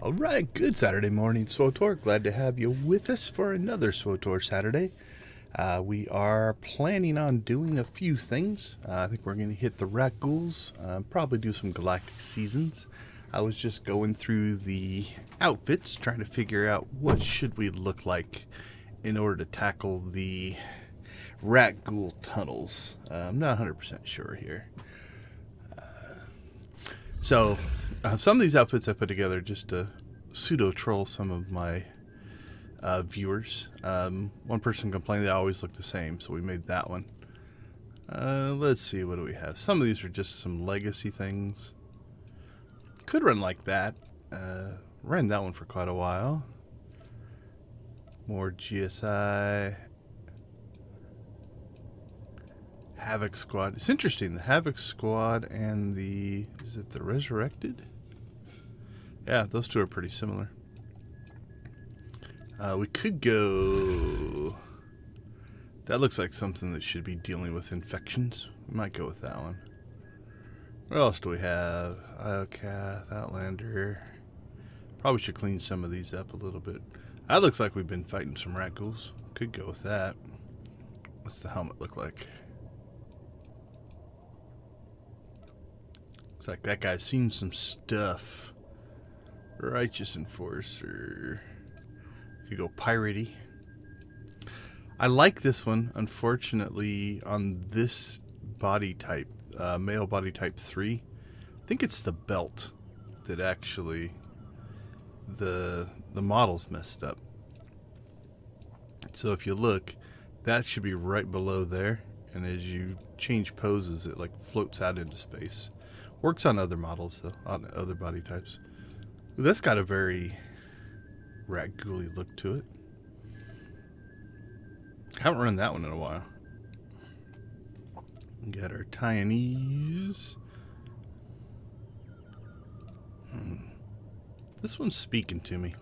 Alright, good Saturday morning, SWTOR. Glad to have you with us for another SWTOR Saturday. We are planning on doing a few things. I think we're going to hit the Rakghouls, probably do some Galactic seasons. I was just going through the outfits, trying to figure out what should we look like in order to tackle the Rakghoul tunnels. I'm not 100% sure here. So, some of these outfits I put together just to pseudo-troll some of my viewers. One person complained they always look the same, so we made that one. Let's see, what do we have? Some of these are just some legacy things. Could run like that. Ran that one for quite a while. More GSI. Havoc Squad. It's interesting. The Havoc Squad and the... Is it the Resurrected? Yeah, those two are pretty similar. We could go... That looks like something that should be dealing with infections. We might go with that one. What else do we have? Iocath, Outlander. Probably should clean some of these up a little bit. That looks like we've been fighting some Rakghouls. Could go with that. What's the helmet look like? Looks like that guy's seen some stuff. Righteous Enforcer. Could go piratey. I like this one. Unfortunately, on this body type, male body type 3, I think it's the belt that actually the model's messed up. So if you look, that should be right below there, and as you change poses, it like floats out into space. Works on other models though, on other body types. That's got a very Rakghoul-y look to it. Haven't run that one in a while. We got our Taiwanese. This one's speaking to me.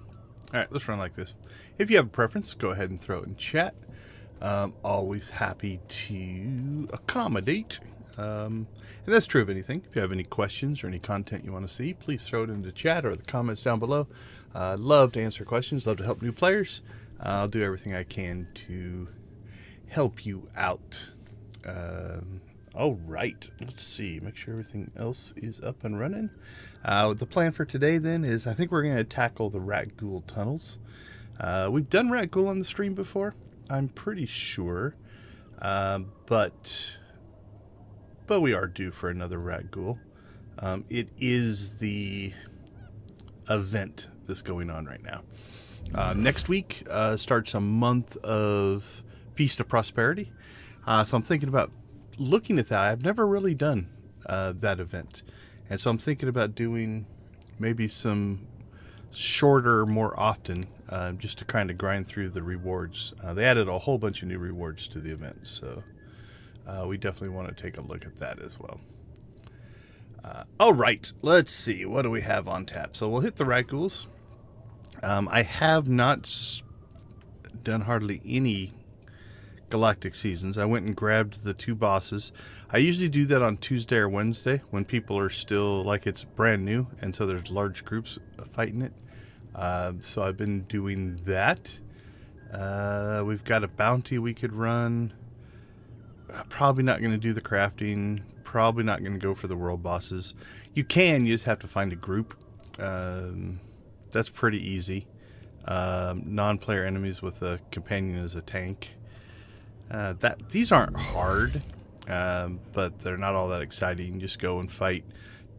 Alright, let's run like this. If you have a preference, go ahead and throw it in chat. Always happy to accommodate. And that's true of anything. If you have any questions or any content you want to see, please throw it into chat or the comments down below. Love to answer questions. Love to help new players. I'll do everything I can to help you out. All right. Let's see. Make sure everything else is up and running. The plan for today then is I think we're going to tackle the Rakghoul tunnels. We've done Rakghoul on the stream before, I'm pretty sure. But we are due for another Rakghoul. It is the event that's going on right now. Next week starts a month of Feast of Prosperity. So I'm thinking about looking at that. I've never really done that event. And so I'm thinking about doing maybe some shorter more often just to kind of grind through the rewards. They added a whole bunch of new rewards to the event. So we definitely want to take a look at that as well. All right, let's see. What do we have on tap? So we'll hit the Rakghouls. I have not done hardly any Galactic seasons. I went and grabbed the 2 bosses. I usually do that on Tuesday or Wednesday when people are still, like, it's brand new, and so there's large groups fighting it. So I've been doing that. We've got a bounty we could run. Probably not going to do the crafting. Probably not going to go for the world bosses. You just have to find a group. That's pretty easy. Non-player enemies with a companion as a tank. These aren't hard, but they're not all that exciting. You can just go and fight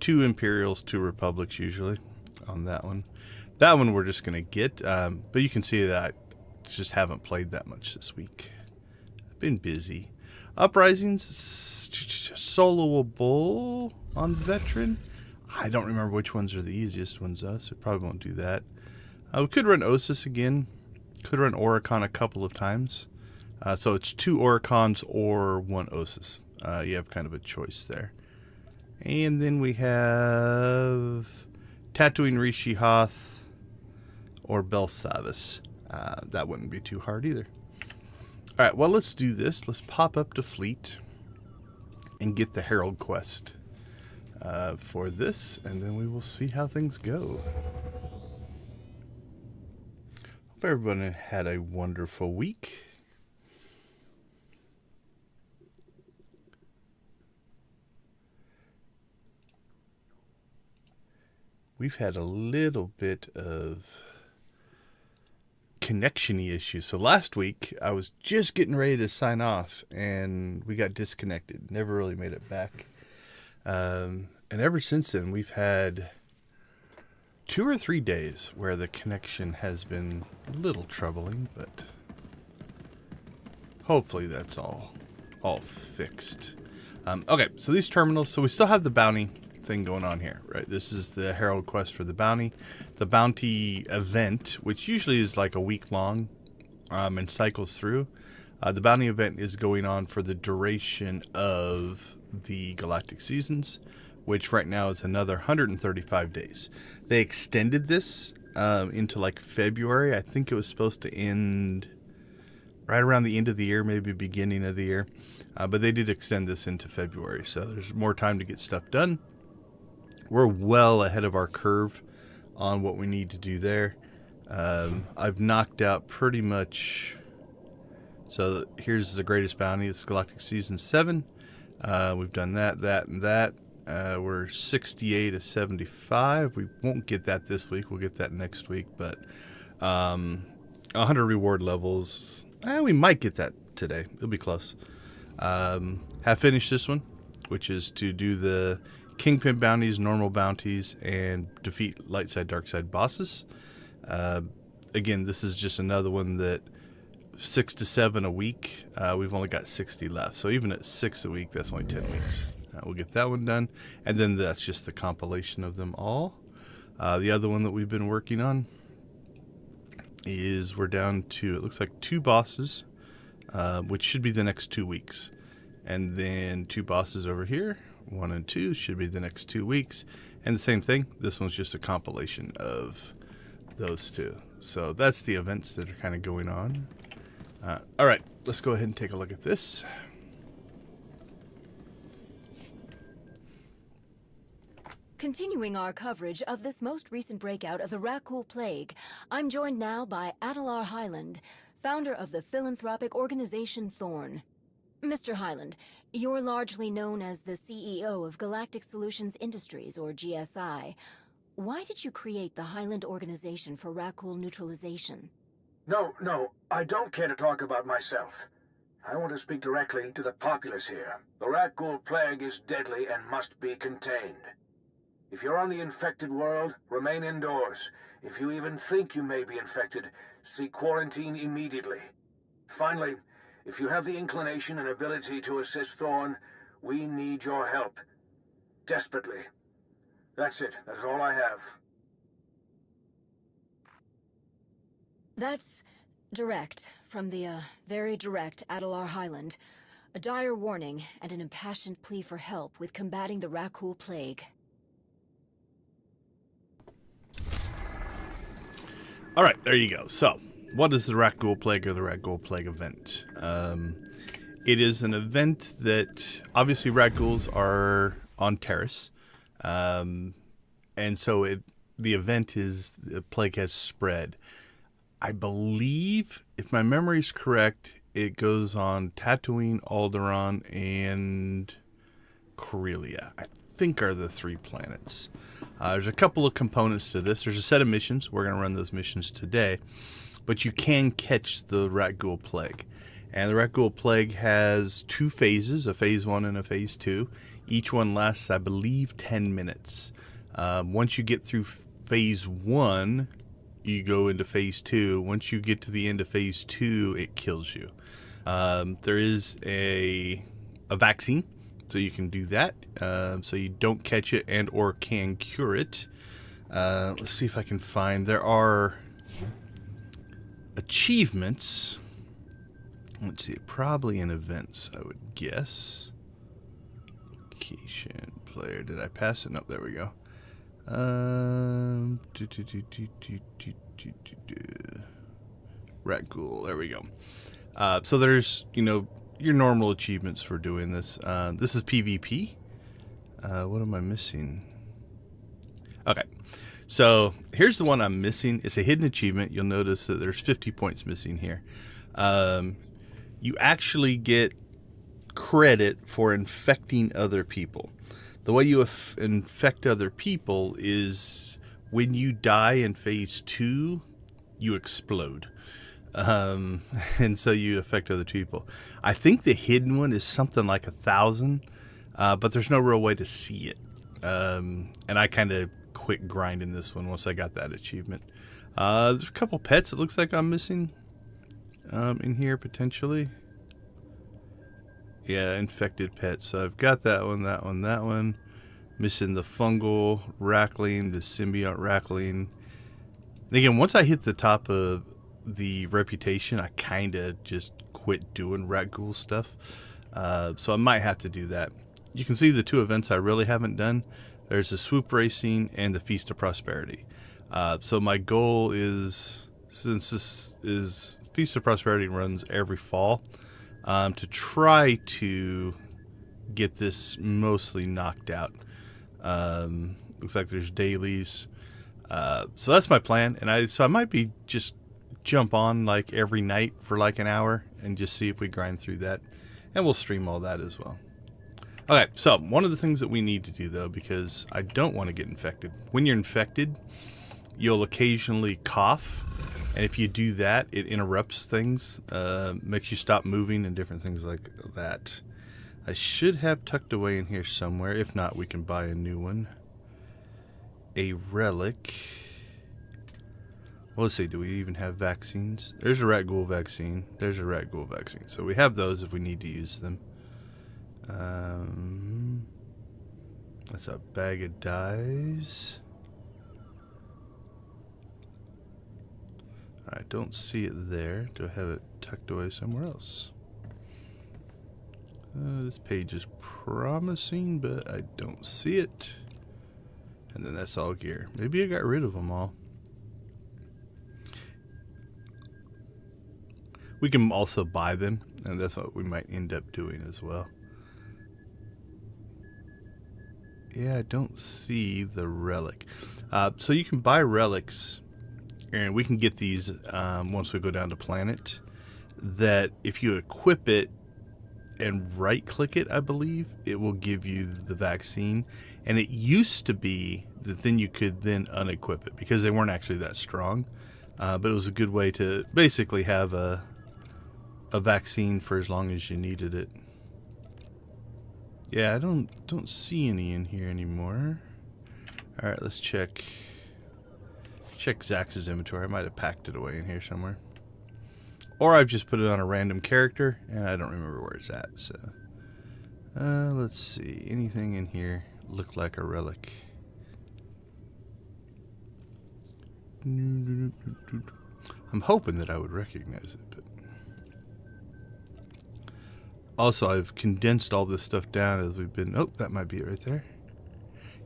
2 Imperials, 2 Republics usually on that one. That one we're just going to get, but you can see that I just haven't played that much this week. I've been busy. Uprisings, soloable on Veteran. I don't remember which ones are the easiest ones though, so probably won't do that. We could run Osis again. Could run Oricon a couple of times. So it's 2 Oricons or 1 Osis. You have kind of a choice there. And then we have Tatooine Rishi Hoth or Belsavis. That wouldn't be too hard either. Alright, well, let's do this. Let's pop up to Fleet and get the Herald quest for this, and then we will see how things go. Hope everyone had a wonderful week. We've had a little bit of connection-y issues. So last week, I was just getting ready to sign off, and we got disconnected. Never really made it back. And ever since then, we've had 2 or 3 days where the connection has been a little troubling, but hopefully that's all fixed. Okay, so these terminals, so we still have the bounty thing going on here, right? This is the Herald quest for the bounty. The bounty event, which usually is like a week long and cycles through. The bounty event is going on for the duration of the Galactic seasons, which right now is another 135 days. They extended this into like February. I think it was supposed to end right around the end of the year, maybe beginning of the year. But they did extend this into February, so there's more time to get stuff done. We're well ahead of our curve on what we need to do there. I've knocked out pretty much... So here's the greatest bounty. It's Galactic Season 7. We've done that, and that. We're 68 of 75. We won't get that this week. We'll get that next week. But 100 reward levels. We might get that today. It'll be close. Have finished this one, which is to do the Kingpin bounties, normal bounties, and defeat light side, dark side bosses. Again, this is just another one that 6 to 7 a week. We've only got 60 left. So even at 6 a week, that's only 10 weeks. We'll get that one done. And then that's just the compilation of them all. The other one that we've been working on is we're down to, it looks like 2 bosses, which should be the next 2 weeks. And then 2 bosses over here, 1 and 2, should be the next 2 weeks. And the same thing, this one's just a compilation of those 2. So that's the events that are kind of going on. All right, let's go ahead and take a look at this. Continuing our coverage of this most recent breakout of the Rakghoul plague, I'm joined now by Adalar Highland, founder of the philanthropic organization Thorn. Mr. Highland, you're largely known as the CEO of Galactic Solutions Industries, or GSI. Why did you create the Highland organization for Rakghoul neutralization? No, I don't care to talk about myself. I want to speak directly to the populace here. The Rakghoul plague is deadly and must be contained. If you're on the infected world, remain indoors. If you even think you may be infected, seek quarantine immediately. Finally, if you have the inclination and ability to assist Thorn, we need your help. Desperately. That's it. That's all I have. That's direct, from the, very direct Adalar Highland. A dire warning and an impassioned plea for help with combating the Rakghoul plague. All right, there you go. So, what is the Rakghoul plague or the Rakghoul plague event? It is an event that, obviously, Rakghouls are on Terrace. And so the event is the plague has spread. I believe, if my memory is correct, it goes on Tatooine, Alderaan, and Corellia. I think are the 3 planets. There's a couple of components to this. There's a set of missions. We're going to run those missions today. But you can catch the Rakghoul plague. And the Rakghoul plague has 2 phases, a phase 1 and a phase 2. Each one lasts, I believe, 10 minutes. Once you get through phase 1... you go into phase 2. Once you get to the end of phase 2, it kills you. There is a vaccine, so you can do that. So you don't catch it and or can cure it. Let's see if I can find. There are achievements. Let's see, probably in events, I would guess. Location, player. Did I pass it? No, there we go. Rakghoul, there we go. So there's, your normal achievements for doing this. This is PvP. What am I missing? Okay. So here's the one I'm missing. It's a hidden achievement. You'll notice that there's 50 points missing here. You actually get credit for infecting other people. The way you infect other people is when you die in phase 2, you explode. And so you affect other people. I think the hidden one is something like 1,000, but there's no real way to see it. And I kind of quit grinding this one once I got that achievement. There's a couple pets it looks like I'm missing in here potentially. Yeah, infected pets. So I've got that one, that one, that one. Missing the fungal Rakghoul, the symbiote Rakghoul. And again, once I hit the top of the reputation, I kind of just quit doing Rakghoul stuff. So I might have to do that. You can see the 2 events I really haven't done. There's the swoop racing and the Feast of Prosperity. So my goal is, since this is Feast of Prosperity runs every fall, to try to get this mostly knocked out. Looks like there's dailies. So that's my plan. And I might be just jump on like every night for like an hour and just see if we grind through that. And we'll stream all that as well. Okay, so one of the things that we need to do, though, because I don't want to get infected. When you're infected, you'll occasionally cough. And if you do that, it interrupts things, makes you stop moving and different things like that. I should have tucked away in here somewhere. If not, we can buy a new one. A relic. Well, let's see. Do we even have vaccines? There's a Rakghoul vaccine. There's a Rakghoul vaccine. So we have those if we need to use them. That's a bag of dyes. I don't see it there. Do I have it tucked away somewhere else? This page is promising, but I don't see it. And then that's all gear. Maybe I got rid of them all. We can also buy them, and that's what we might end up doing as well. Yeah, I don't see the relic. So you can buy relics, and we can get these once we go down to planet, that if you equip it and right-click it, I believe, it will give you the vaccine. And it used to be that then you could then unequip it, because they weren't actually that strong. But it was a good way to basically have a vaccine for as long as you needed it. Yeah, I don't see any in here anymore. All right, let's check Zax's inventory. I might have packed it away in here somewhere, or I've just put it on a random character and I don't remember where it's at. So let's see, anything in here look like a relic? I'm hoping that I would recognize it, but also, I've condensed all this stuff down as we've been... Oh, that might be it right there.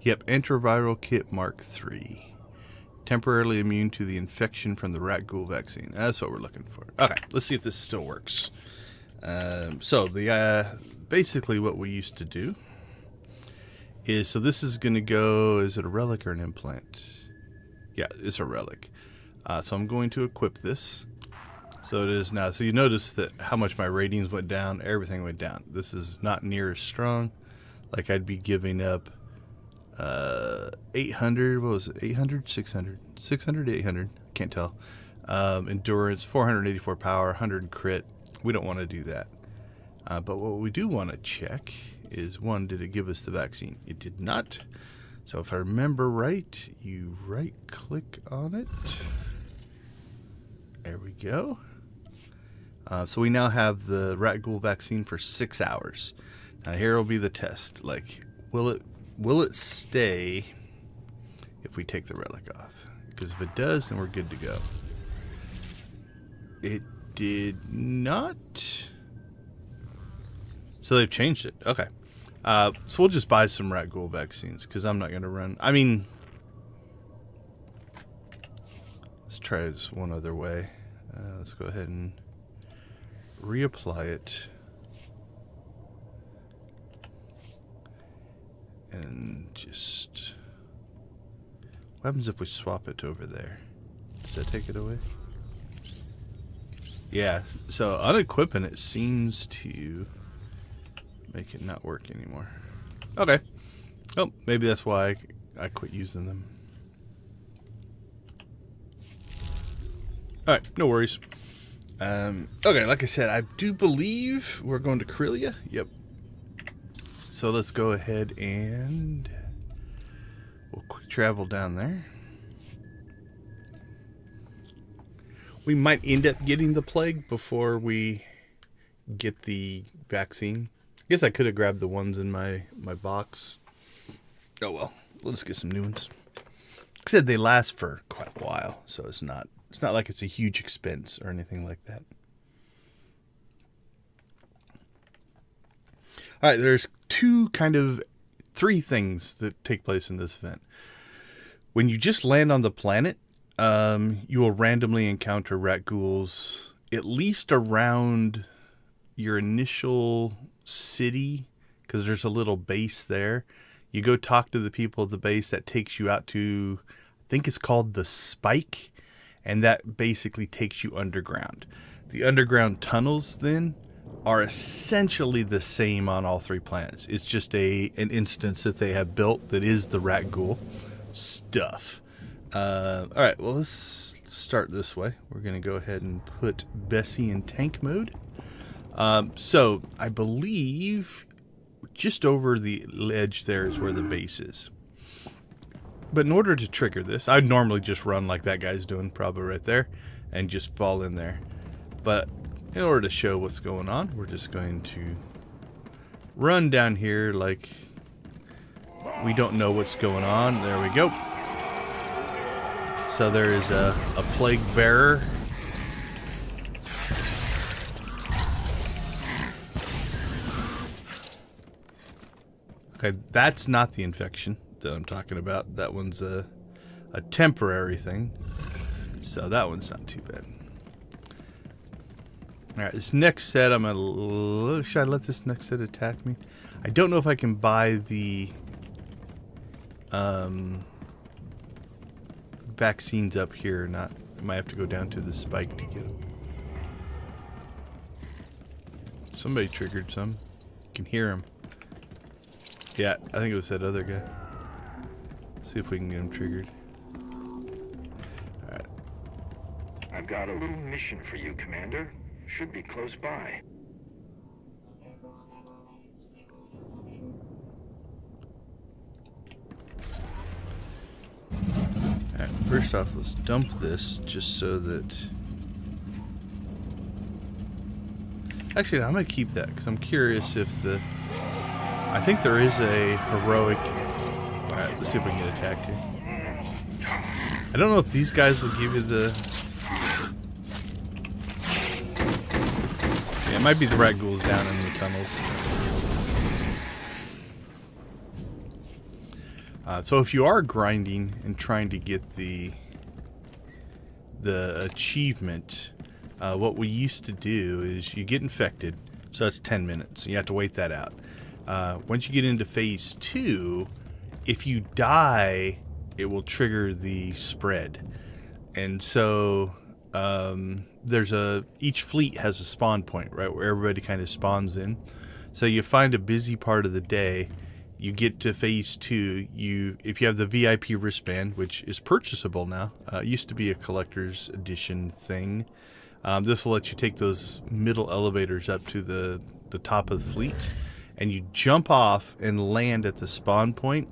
Yep, Antiviral Kit Mark III. Temporarily immune to the infection from the Rakghoul vaccine. That's what we're looking for. Okay, let's see if this still works. So, basically what we used to do is... So this is going to go... Is it a relic or an implant? Yeah, it's a relic. So I'm going to equip this. So it is now. So you notice that how much my ratings went down. Everything went down. This is not near as strong. Like I'd be giving up 800. What was it? 800? 600? 600 to 800. Can't tell. Endurance, 484 power, 100 crit. We don't want to do that. But what we do want to check is, one, did it give us the vaccine? It did not. So if I remember right, you right-click on it. There we go. So we now have the Rakghoul vaccine for 6 hours. Now here will be the test. Like, will it stay if we take the relic off? Because if it does, then we're good to go. It did not. So they've changed it. Okay. So we'll just buy some Rakghoul vaccines, because I'm not going to run. I mean, let's try this one other way. Let's go ahead and reapply it. And just What happens if we swap it over there? Does that take it away? Yeah, so unequipping it seems to make it not work anymore. Okay. Oh, maybe that's why I quit using them. Alright, no worries. Okay, like I said, I do believe we're going to Corellia. Yep. So let's go ahead and we'll quick travel down there. We might end up getting the plague before we get the vaccine. I guess I could have grabbed the ones in my box. Oh well, let's get some new ones. Like I said, they last for quite a while, so it's not like it's a huge expense or anything like that. All right, there's three things that take place in this event. When you just land on the planet, you will randomly encounter Rakghouls at least around your initial city, because there's a little base there. You go talk to the people of the base. That takes you out to, I think it's called the Spike, and that basically takes you underground. The underground tunnels then are essentially the same on all three planets. It's just an instance that they have built that is the Rakghoul stuff. All right, well, let's start this way. We're going to go ahead and put Bessie in tank mode. So I believe just over the ledge there is where the base is. But in order to trigger this, I'd normally just run like that guy's doing, probably right there, and just fall in there. But in order to show what's going on, we're just going to run down here like we don't know what's going on. There we go. So there is a plague bearer. Okay, that's not the infection that I'm talking about. That one's a temporary thing. So that one's not too bad. Alright, this next set, should I let this next set attack me? I don't know if I can buy the vaccines up here or not. I might have to go down to the Spike to get them. Somebody triggered some. You can hear him. Yeah, I think it was that other guy. See if we can get him triggered. Alright. I've got a little mission for you, Commander. Should be close by. Alright, first off, let's dump this just so that... Actually, I'm going to keep that because I'm curious if the... I think there is a heroic... Alright, let's see if we can get attacked here. I don't know if these guys will give you the... Yeah, it might be the Rakghouls down in the tunnels. So if you are grinding and trying to get the achievement, what we used to do is you get infected, so that's 10 minutes. You have to wait that out. Once you get into phase 2, if you die, it will trigger the spread. And so each fleet has a spawn point, right, where everybody kind of spawns in. So you find a busy part of the day. You get to phase 2. If you have the VIP wristband, which is purchasable now, it used to be a collector's edition thing. This will let you take those middle elevators up to the top of the fleet, and you jump off and land at the spawn point.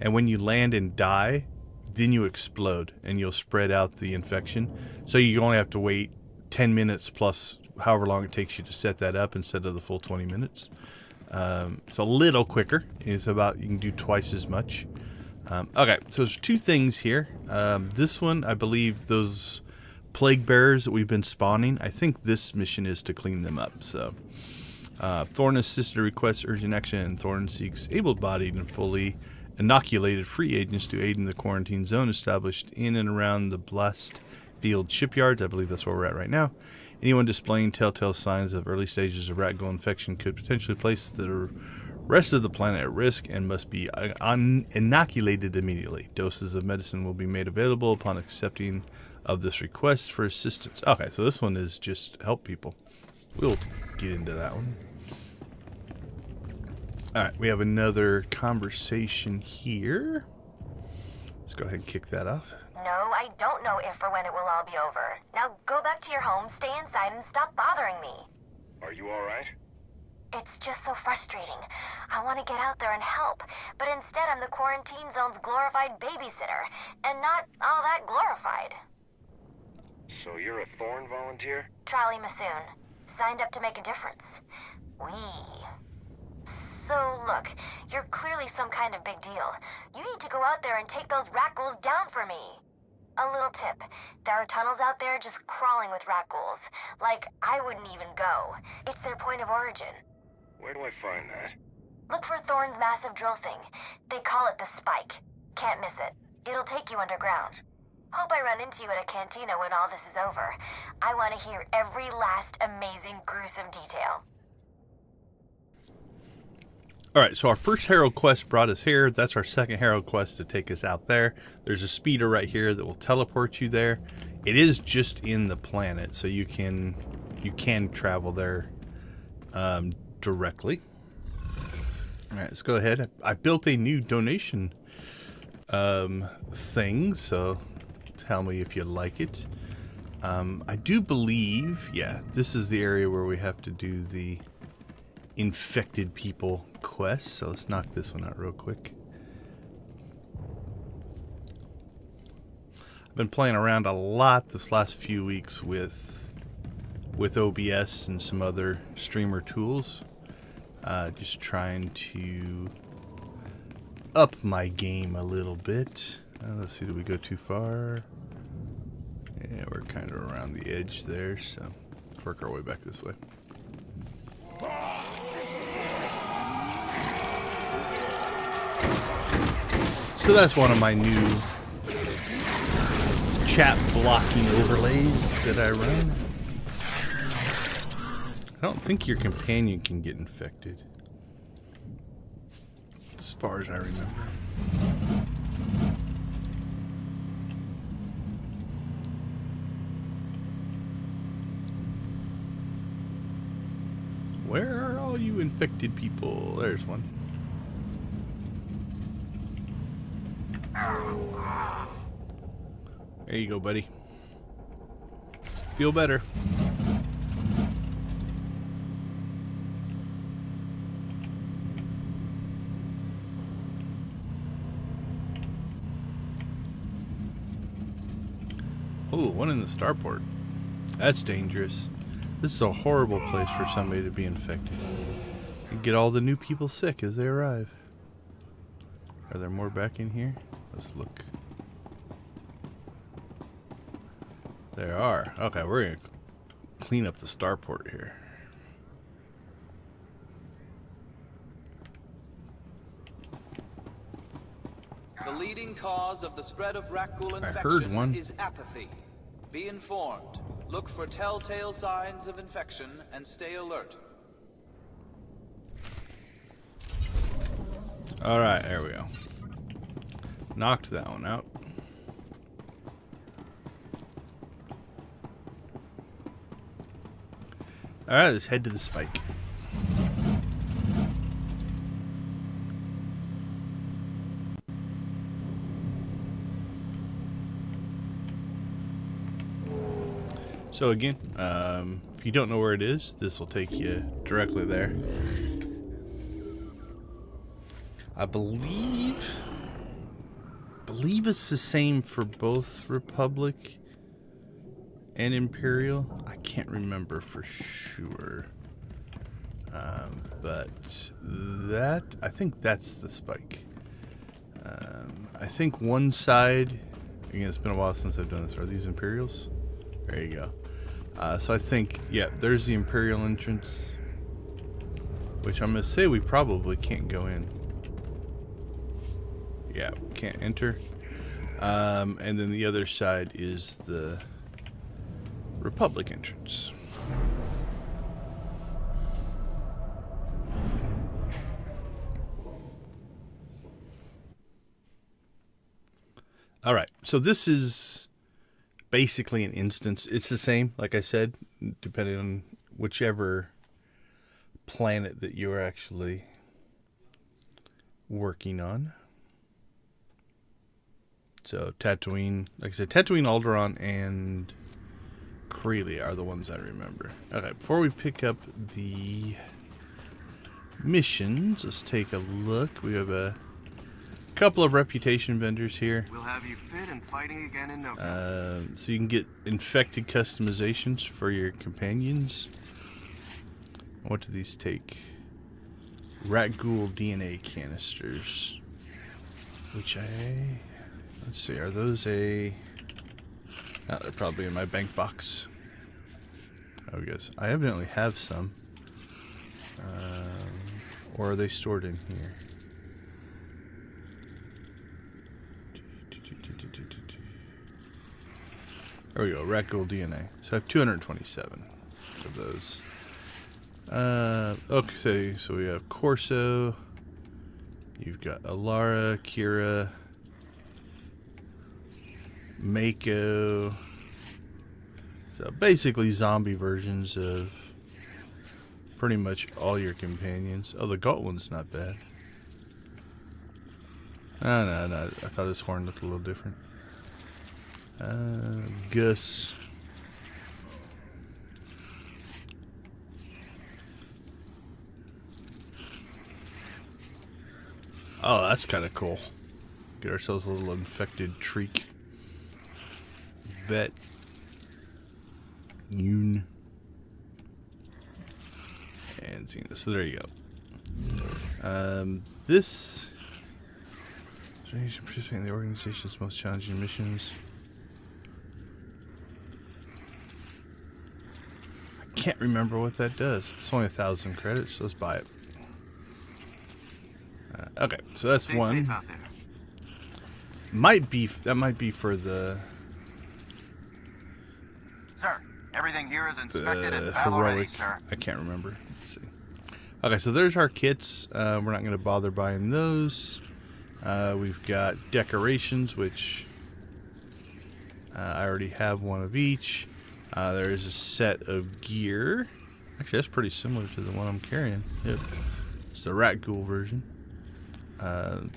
And when you land and die, then you explode and you'll spread out the infection. So you only have to wait 10 minutes plus however long it takes you to set that up instead of the full 20 minutes. It's a little quicker. It's about, you can do twice as much. Okay, so there's two things here. This one, I believe those plague bearers that we've been spawning, I think this mission is to clean them up. So Thorn assisted requests urgent action. Thorn seeks able-bodied and fully inoculated free agents to aid in the quarantine zone established in and around the blast field shipyards. I believe that's where we're at right now. Anyone displaying telltale signs of early stages of Rakghoul infection could potentially place the Rest of the planet at risk and must be inoculated immediately. Doses of medicine will be made available upon accepting of this request for assistance. Okay, so this one is just help people. We'll get into that one. Alright, we have another conversation here. Let's go ahead and kick that off. No, I don't know if or when it will all be over. Now go back to your home, stay inside, and stop bothering me. Are you alright? It's just so frustrating. I want to get out there and help, but instead I'm the quarantine zone's glorified babysitter, and not all that glorified. So you're a Thorn volunteer? Charlie Massoon. Signed up to make a difference. So look, you're clearly some kind of big deal. You need to go out there and take those Rakghouls down for me. A little tip. There are tunnels out there just crawling with Rakghouls. Like, I wouldn't even go. It's their point of origin. Where do I find that? Look for Thorn's massive drill thing. They call it the Spike. Can't miss it. It'll take you underground. Hope I run into you at a cantina when all this is over. I want to hear every last amazing, gruesome detail. Alright, so our first Herald quest brought us here. That's our second Herald quest to take us out there. There's a speeder right here that will teleport you there. It is just in the planet, so you can travel there directly. Alright, let's go ahead. I built a new donation thing, so tell me if you like it. I do believe, yeah, this is the area where we have to do the infected people quest, so let's knock this one out real quick. I've been playing around a lot this last few weeks with OBS and some other streamer tools, just trying to up my game a little bit. Let's see, did we go too far? Yeah, we're kind of around the edge there, so let's work our way back this way. So that's one of my new chat blocking overlays that I run. I don't think your companion can get infected, as far as I remember. Where are all you infected people? There's one. There you go, buddy. Feel better. Oh, one in the starport. That's dangerous. This is a horrible place for somebody to be infected. And get all the new people sick as they arrive. Are there more back in here? Let's look. There are. Okay, we're going to clean up the starport here. The leading cause of the spread of Rakghoul I heard infection one. is apathy. Be informed. Look for telltale signs of infection and stay alert. Alright, there we go. Knocked that one out. Alright, let's head to the spike. So again, if you don't know where it is, this will take you directly there. I believe it's the same for both Republic and Imperial. I can't remember for sure. But that, I think that's the spike. I think one side, again, it's been a while since I've done this. Are these Imperials? There you go. So I think, yeah, there's the Imperial entrance, which I'm going to say we probably can't go in. Yeah, we can't enter. And then the other side is the Republic entrance. All right, so this is basically an instance. It's the same, like I said, depending on whichever planet that you're actually working on. So Tatooine, like I said, Tatooine, Alderaan, and Corellia are the ones I remember. Okay, before we pick up the missions, let's take a look. We have a couple of reputation vendors here. We'll have you fit and fighting again in no time. So you can get infected customizations for your companions. What do these take? Rakghoul DNA canisters. Which let's see, are those a... Oh, they're probably in my bank box. I guess I evidently have some. Or are they stored in here? There we go, Rakghoul DNA. So I have 227 of those. Okay, so we have Corso. You've got Alara, Kira, Mako. So basically zombie versions of pretty much all your companions. Oh, the Gault one's not bad. No. I thought his horn looked a little different. Gus. Oh, that's kind of cool. Get ourselves a little infected Treek. Vet. Yoon. And Xena. So there you go. This... Participating in the organization's most challenging missions. I can't remember what that does. It's only 1,000 credits, so let's buy it. Okay, so that's Stay one. safe out there. That might be for the Sir, everything here is inspected and battle heroic. ready, sir. I can't remember. Let's see. Okay, so there's our kits. We're not going to bother buying those. We've got decorations, which I already have one of each. There is a set of gear. Actually, that's pretty similar to the one I'm carrying. Yep. It's the Rakghoul version.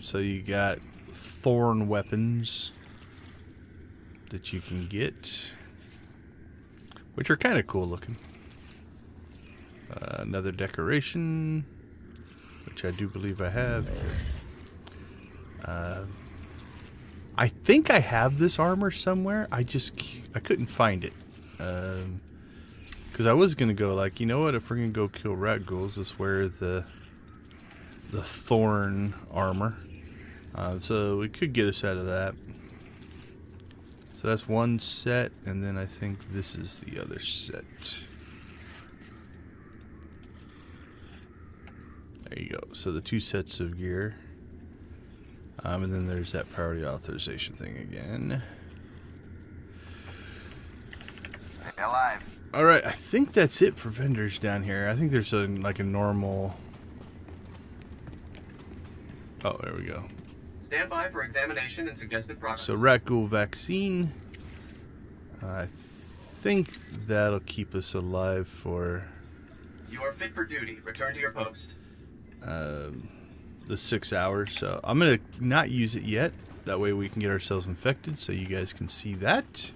So you got thorn weapons that you can get, which are kind of cool looking. Another decoration, which I do believe I have. I think I have this armor somewhere. I couldn't find it. Because I was gonna go like, you know what? If we're gonna go kill Rakghouls, let's wear the thorn armor. So we could get us out of that. So that's one set, and then I think this is the other set. There you go. So the two sets of gear. And then there's that priority authorization thing again. Stay alive. Alright, I think that's it for vendors down here. I think there's like a normal... Oh, there we go. Stand by for examination and suggested progress. So Rakghoul vaccine. I think that'll keep us alive for... You are fit for duty. Return to your post. the 6 hours. So I'm going to not use it yet. That way we can get ourselves infected so you guys can see that.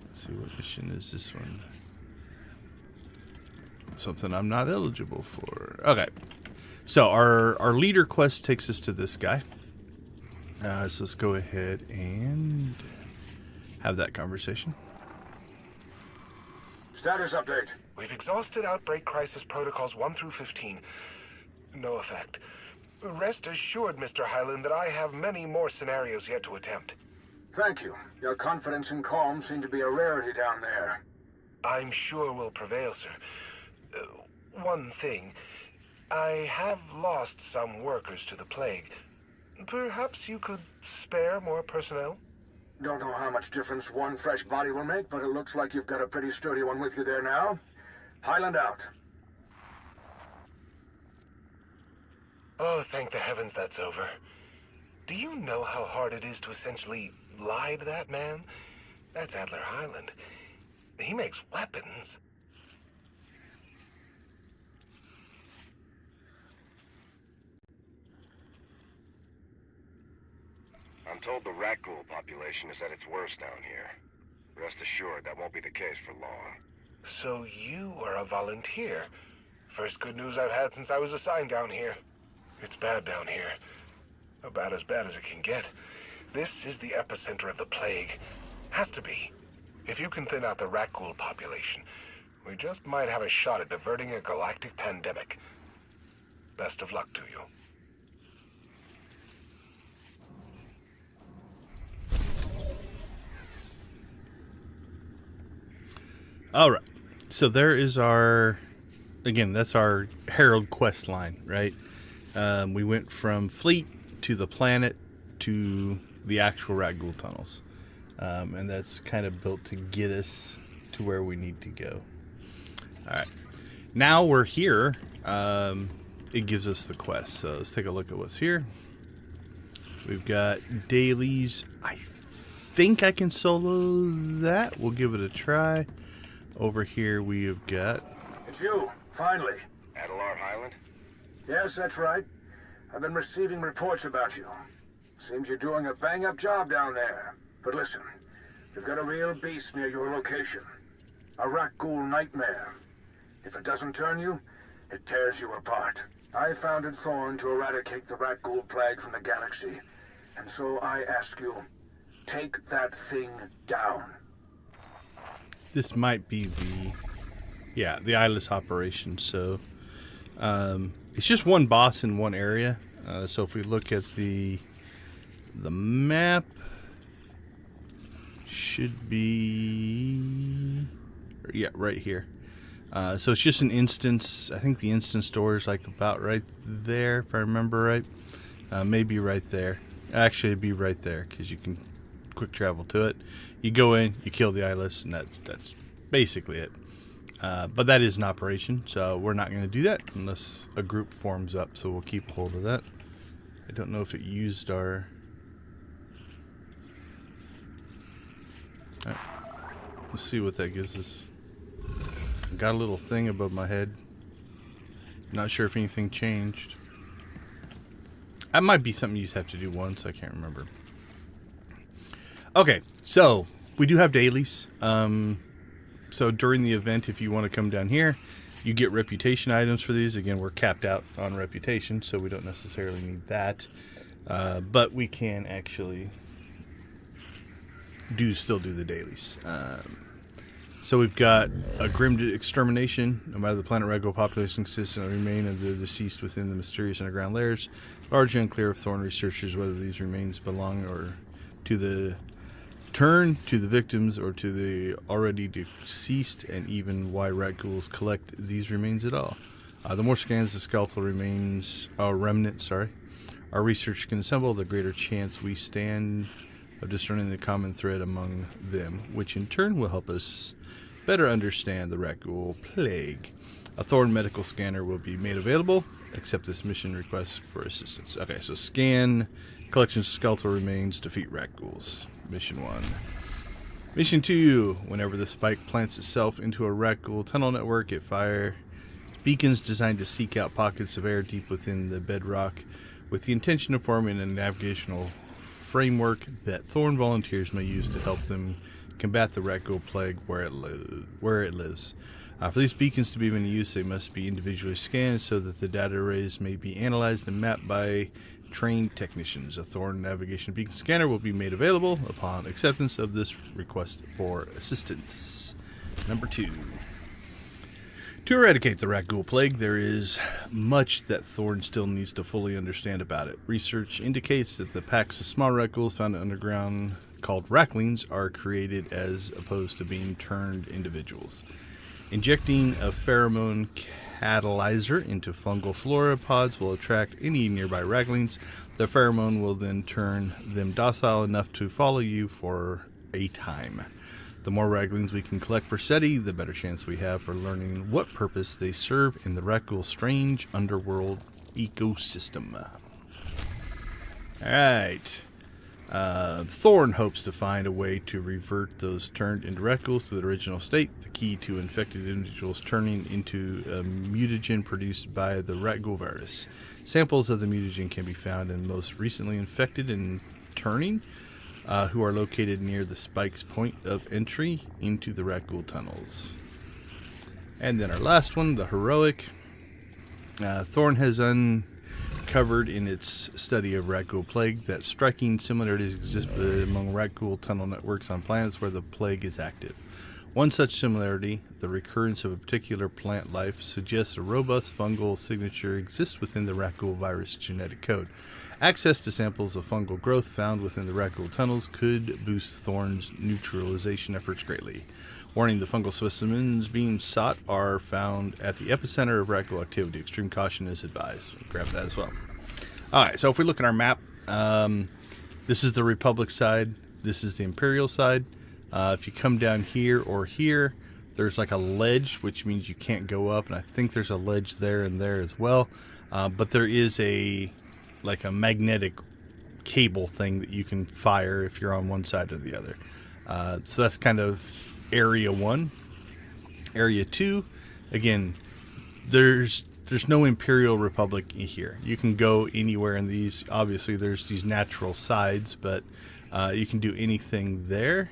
Let's see, what mission is this one? Something I'm not eligible for. Okay. So our leader quest takes us to this guy. So let's go ahead and have that conversation. Status update. We've exhausted outbreak crisis protocols 1 through 15. No effect. Rest assured, Mr. Hyland, that I have many more scenarios yet to attempt. Thank you. Your confidence and calm seem to be a rarity down there. I'm sure will prevail, sir. One thing. I have lost some workers to the plague. Perhaps you could spare more personnel? Don't know how much difference one fresh body will make, but it looks like you've got a pretty sturdy one with you there now. Hyland out. Oh, thank the heavens that's over. Do you know how hard it is to essentially lie to that man? That's Adler Highland. He makes weapons. I'm told the Rakghoul population is at its worst down here. Rest assured, that won't be the case for long. So you are a volunteer. First good news I've had since I was assigned down here. It's bad down here. About as bad as it can get. This is the epicenter of the plague. Has to be. If you can thin out the Rakghoul population, we just might have a shot at diverting a galactic pandemic. Best of luck to you. All right. So there is our, again, that's our Herald quest line, right? We went from Fleet to the planet to the actual Rakghoul tunnels. And that's kind of built to get us to where we need to go. All right. Now we're here. It gives us the quest. So let's take a look at what's here. We've got dailies. I think I can solo that. We'll give it a try. Over here we have got... It's you, finally. Adelar Highland? Yes, that's right. I've been receiving reports about you. Seems you're doing a bang-up job down there. But listen, we've got a real beast near your location. A Rakghoul nightmare. If it doesn't turn you, it tears you apart. I founded Thorn to eradicate the Rakghoul plague from the galaxy. And so I ask you, take that thing down. This might be the eyeless operation. So it's just one boss in one area. So if we look at the map, should be right here. So it's just an instance. I think the instance door is like about right there, if I remember right. Maybe right there. Actually, it'd be right there because you can quick travel to it. You go in, you kill the eyeless, and that's basically it. But that is an operation, so we're not going to do that unless a group forms up. So we'll keep hold of that. I don't know if it used our... All right. Let's see what that gives us. Got a little thing above my head. Not sure if anything changed. That might be something you just have to do once. I can't remember. Okay, so we do have dailies. So during the event, if you want to come down here, you get reputation items for these. Again, we're capped out on reputation, so we don't necessarily need that. But we can actually still do the dailies. So we've got a grim extermination. No matter the planet Rakghoul population consists of the remain of the deceased within the mysterious underground layers. Largely unclear if Thorn researchers whether these remains belong or to the victims or to the already deceased, and even why Rakghouls collect these remains at all. The more scans the skeletal remnant, our research can assemble, the greater chance we stand of discerning the common thread among them, which in turn will help us better understand the Rakghoul plague. A Thorn medical scanner will be made available. Accept this mission request for assistance. Okay, so scan collections of skeletal remains, defeat Rakghouls. Mission 1. Mission 2. Whenever the spike plants itself into a Rakghoul tunnel network, it fires beacons designed to seek out pockets of air deep within the bedrock with the intention of forming a navigational framework that Thorn volunteers may use to help them combat the Rakghoul plague where it lives. For these beacons to be in use, they must be individually scanned so that the data arrays may be analyzed and mapped by trained technicians. A Thorn navigation beacon scanner will be made available upon acceptance of this request for assistance. Number 2. To eradicate the Rakghoul plague, there is much that Thorn still needs to fully understand about it. Research indicates that the packs of small Rakghouls found underground called Raklings are created as opposed to being turned individuals. Injecting a pheromone catalyzer into fungal flora pods will attract any nearby Raklings. The pheromone will then turn them docile enough to follow you for a time. The more Raklings we can collect for SETI, the better chance we have for learning what purpose they serve in the Rakghoul strange underworld ecosystem. Alright. Thorn hopes to find a way to revert those turned into Rakghouls to their original state. The key to infected individuals turning into a mutagen produced by the Rakghoul virus. Samples of the mutagen can be found in most recently infected and turning, who are located near the Spike's point of entry into the Rakghoul tunnels. And then our last one, the Heroic. Thorn has uncovered in its study of Rakghoul plague that striking similarities exist among Rakghoul tunnel networks on planets where the plague is active. One such similarity, the recurrence of a particular plant life, suggests a robust fungal signature exists within the Rakghoul virus genetic code. Access to samples of fungal growth found within the Rakghoul tunnels could boost Thorn's neutralization efforts greatly. Warning, the fungal specimens being sought are found at the epicenter of Rakghoul activity. Extreme caution is advised. Grab that as well. Alright, so if we look at our map, this is the Republic side, this is the Imperial side. If you come down here or here, there's like a ledge, which means you can't go up, and I think there's a ledge there and there as well. But there is a magnetic cable thing that you can fire if you're on one side or the other. So that's kind of Area 1. Area 2, again, there's no Imperial Republic here. You can go anywhere in these. Obviously, there's these natural sides, but you can do anything there.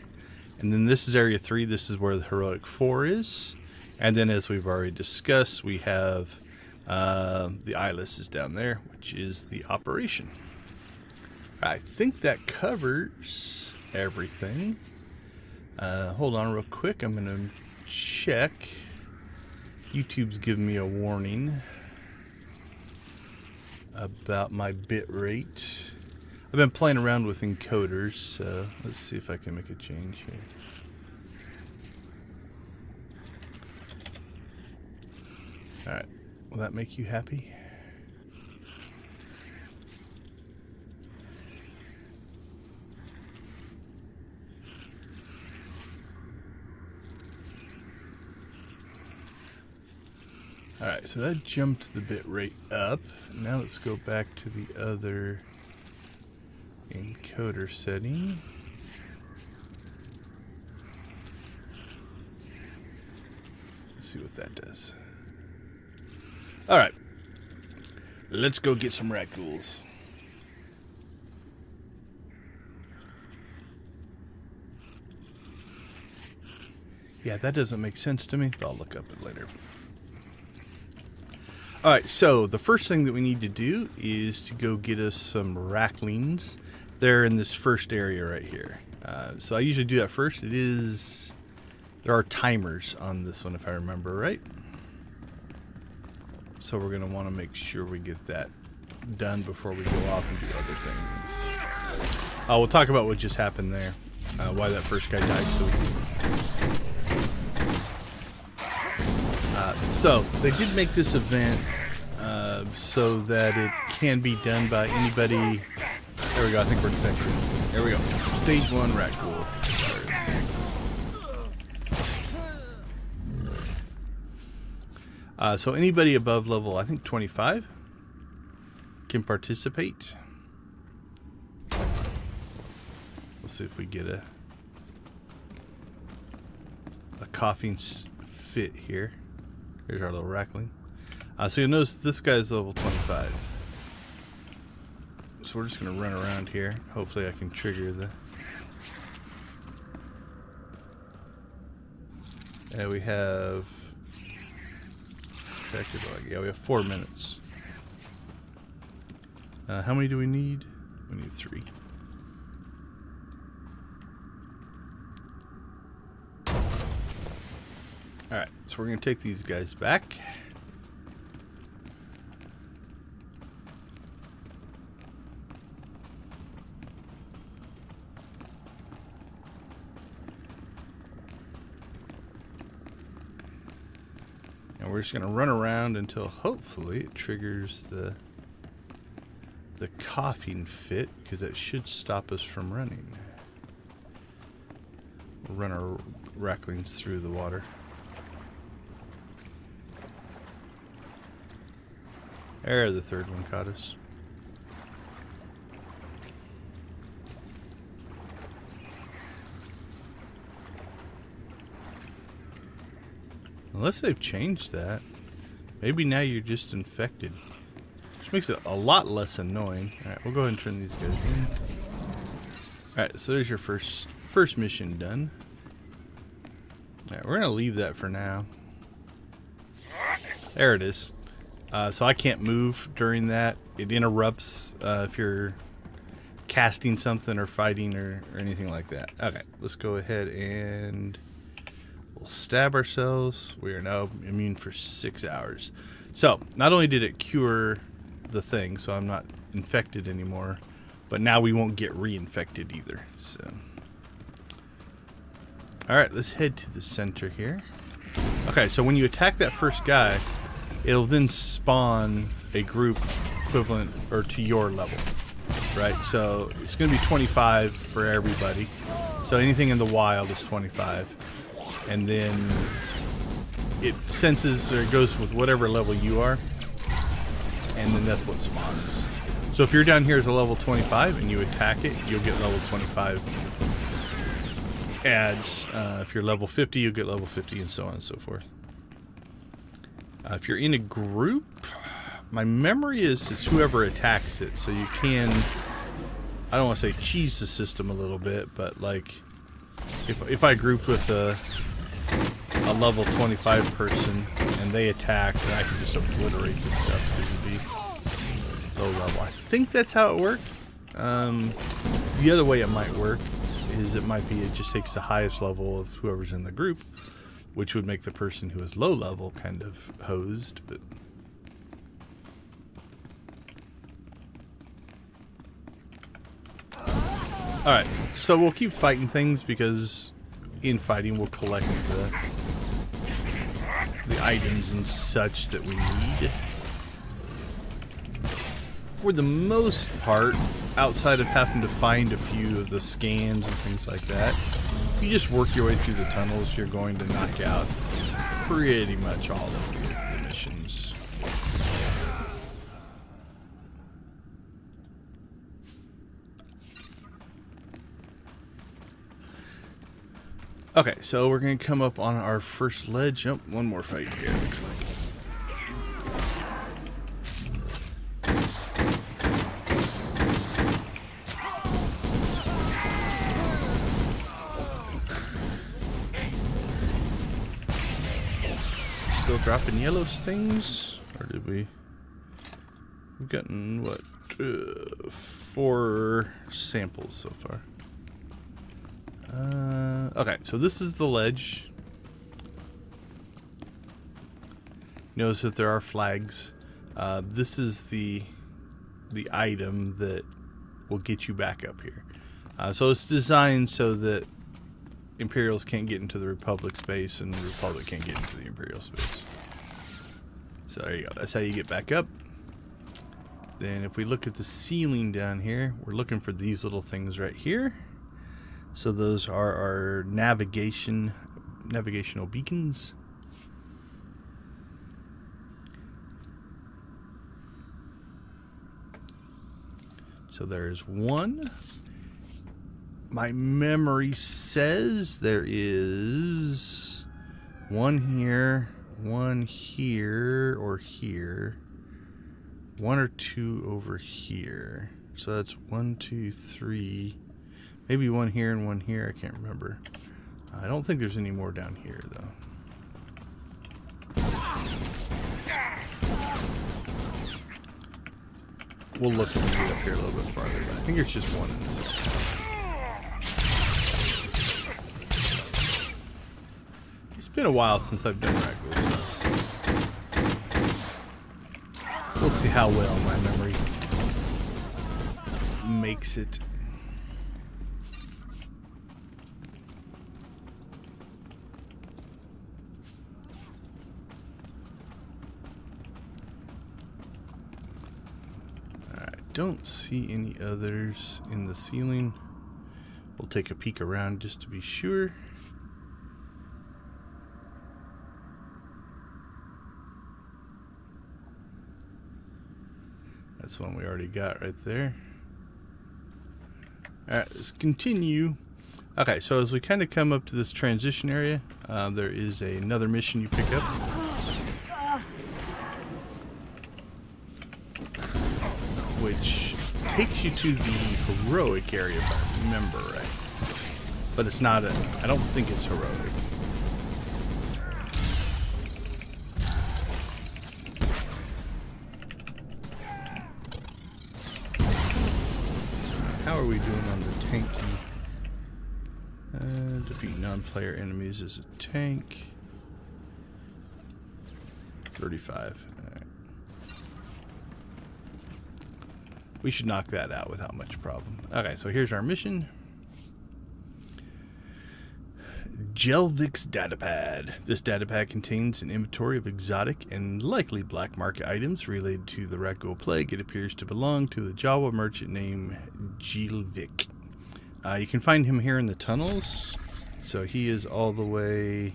And then this is Area 3. This is where the Heroic 4 is. And then, as we've already discussed, we have the Eyeless is down there, which is the operation. I think that covers everything. Hold on real quick. I'm going to check. YouTube's giving me a warning about my bit rate. I've been playing around with encoders, so let's see if I can make a change here. Alright, will that make you happy? Alright, so that jumped the bit rate up. Now let's go back to the other encoder setting. Let's see what that does. Alright, let's go get some Rakghouls. Yeah, that doesn't make sense to me, but I'll look up it later. Alright, so the first thing that we need to do is to go get us some Rakglings. They're in this first area right here. So I usually do that first. There are timers on this one if I remember right. So we're going to want to make sure we get that done before we go off and do other things. We'll talk about what just happened there. Why that first guy died. So they did make this event so that it can be done by anybody. There we go. I think we're infected. There we go. Stage 1 Rakghoul. So anybody above level, I think 25, can participate. Let's see if we get a coughing fit here. Here's our little Rakghoul. So you'll notice this guy's level 25. So we're just going to run around here. Hopefully I can trigger the... Yeah, we have... Yeah, we have 4 minutes. How many do we need? We need 3. Alright, so we're going to take these guys back. And we're just going to run around until hopefully it triggers the coughing fit, because that should stop us from running. We'll run our Rakglings through the water. There, the third one caught us. Unless they've changed that. Maybe now you're just infected. Which makes it a lot less annoying. Alright, we'll go ahead and turn these guys in. Alright, so there's your first mission done. Alright, we're going to leave that for now. There it is. So I can't move during that. It interrupts if you're casting something or fighting or anything like that. Okay, let's go ahead and we'll stab ourselves. We are now immune for 6 hours. So not only did it cure the thing, so I'm not infected anymore, but now we won't get reinfected either. So, all right, let's head to the center here. Okay, so when you attack that first guy, it'll then spawn a group equivalent or to your level, right? So it's going to be 25 for everybody. So anything in the wild is 25, and then it senses or it goes with whatever level you are, and then that's what spawns. So if you're down here as a level 25 and you attack it, you'll get level 25 adds. If you're level 50, you'll get level 50, and so on and so forth. If you're in a group, my memory is it's whoever attacks it. So you can, I don't want to say cheese the system a little bit, but like if I grouped with a level 25 person and they attack, then I can just obliterate this stuff because it'd be low level. I think that's how it worked. The other way it might work is it might be it just takes the highest level of whoever's in the group, which would make the person who is low level kind of hosed. But all right, so we'll keep fighting things because in fighting we'll collect the items and such that we need. For the most part, outside of having to find a few of the scans and things like that, if you just work your way through the tunnels, you're going to knock out pretty much all of the missions. Okay, so we're going to come up on our first ledge. Oh, one more fight here, looks like. Still dropping yellow things? Or did we... We've gotten, what, 4 samples so far. Okay, so this is the ledge. Notice that there are flags. This is the item that will get you back up here. So it's designed so that Imperials can't get into the Republic space and the Republic can't get into the Imperial space. So there you go. That's how you get back up. Then if we look at the ceiling down here, we're looking for these little things right here. So those are our navigational beacons. So there's one. My memory says there is one here or here, 1 or 2 over here. So that's 1, 2, 3. Maybe one here and one here. I can't remember. I don't think there's any more down here, though. We'll look when we get up here a little bit farther, but I think there's just one in this area. It's been a while since I've done Rakghoul stuff. We'll see how well my memory makes it. Don't see any others in the ceiling. We'll take a peek around just to be sure. That's one we already got right there. Alright, let's continue. Okay, so as we kind of come up to this transition area, there is another mission you pick up. Which takes you to the heroic area, if I remember right. But it's not I don't think it's heroic. How are we doing on the tanky? Defeat non-player enemies as a tank. 35. Alright. We should knock that out without much problem. Okay, so here's our mission. Jelvik's datapad. This datapad contains an inventory of exotic and likely black market items related to the Rakghoul plague. It appears to belong to the Jawa merchant named Jelvik. You can find him here in the tunnels. So he is all the way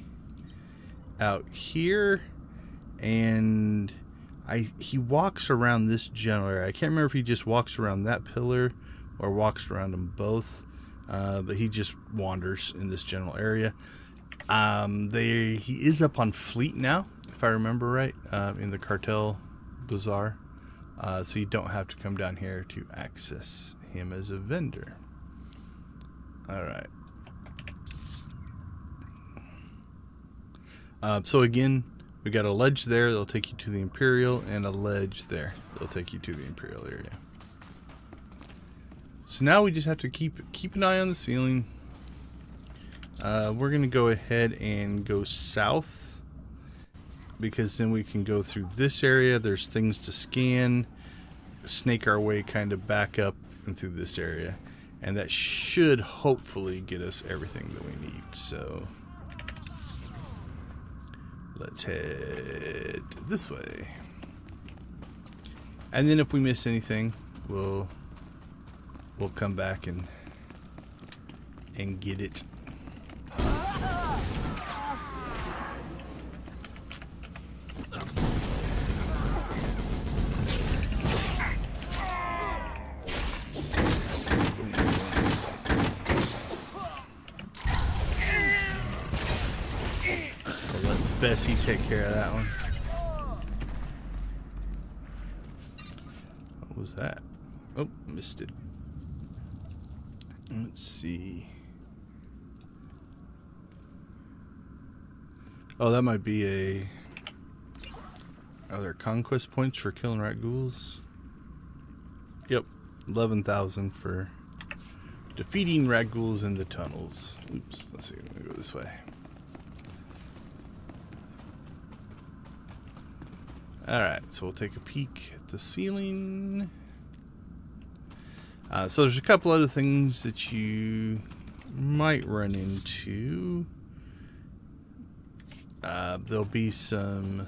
out here, and he walks around this general area. I can't remember if he just walks around that pillar or walks around them both, but he just wanders in this general area. He is up on Fleet now, if I remember right, in the Cartel Bazaar. So you don't have to come down here to access him as a vendor. Alright. So again, we got a ledge there that'll take you to the Imperial, and a ledge there that'll take you to the Imperial area. So now we just have to keep an eye on the ceiling. We're gonna go ahead and go south, because then we can go through this area. There's things to scan, snake our way kind of back up and through this area, and that should hopefully get us everything that we need. So let's head this way. And then if we miss anything, we'll come back and get it. Bessie take care of that one. What was that? Oh, missed it. Let's see. Oh, that might be are there conquest points for killing Rakghouls? Yep, 11,000 for defeating Rakghouls in the tunnels. Oops, let's see, I'm gonna go this way. Alright, so we'll take a peek at the ceiling. So there's a couple other things that you might run into. There'll be some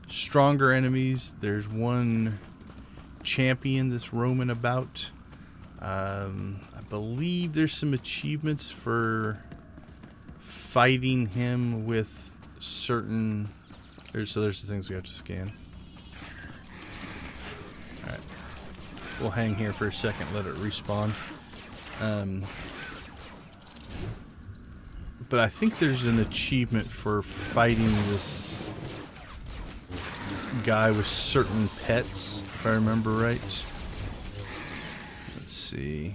stronger enemies. There's one champion that's roaming about. I believe there's some achievements for fighting him with certain... So there's the things we have to scan. Alright. We'll hang here for a second, let it respawn. But I think there's an achievement for fighting this guy with certain pets, if I remember right. Let's see.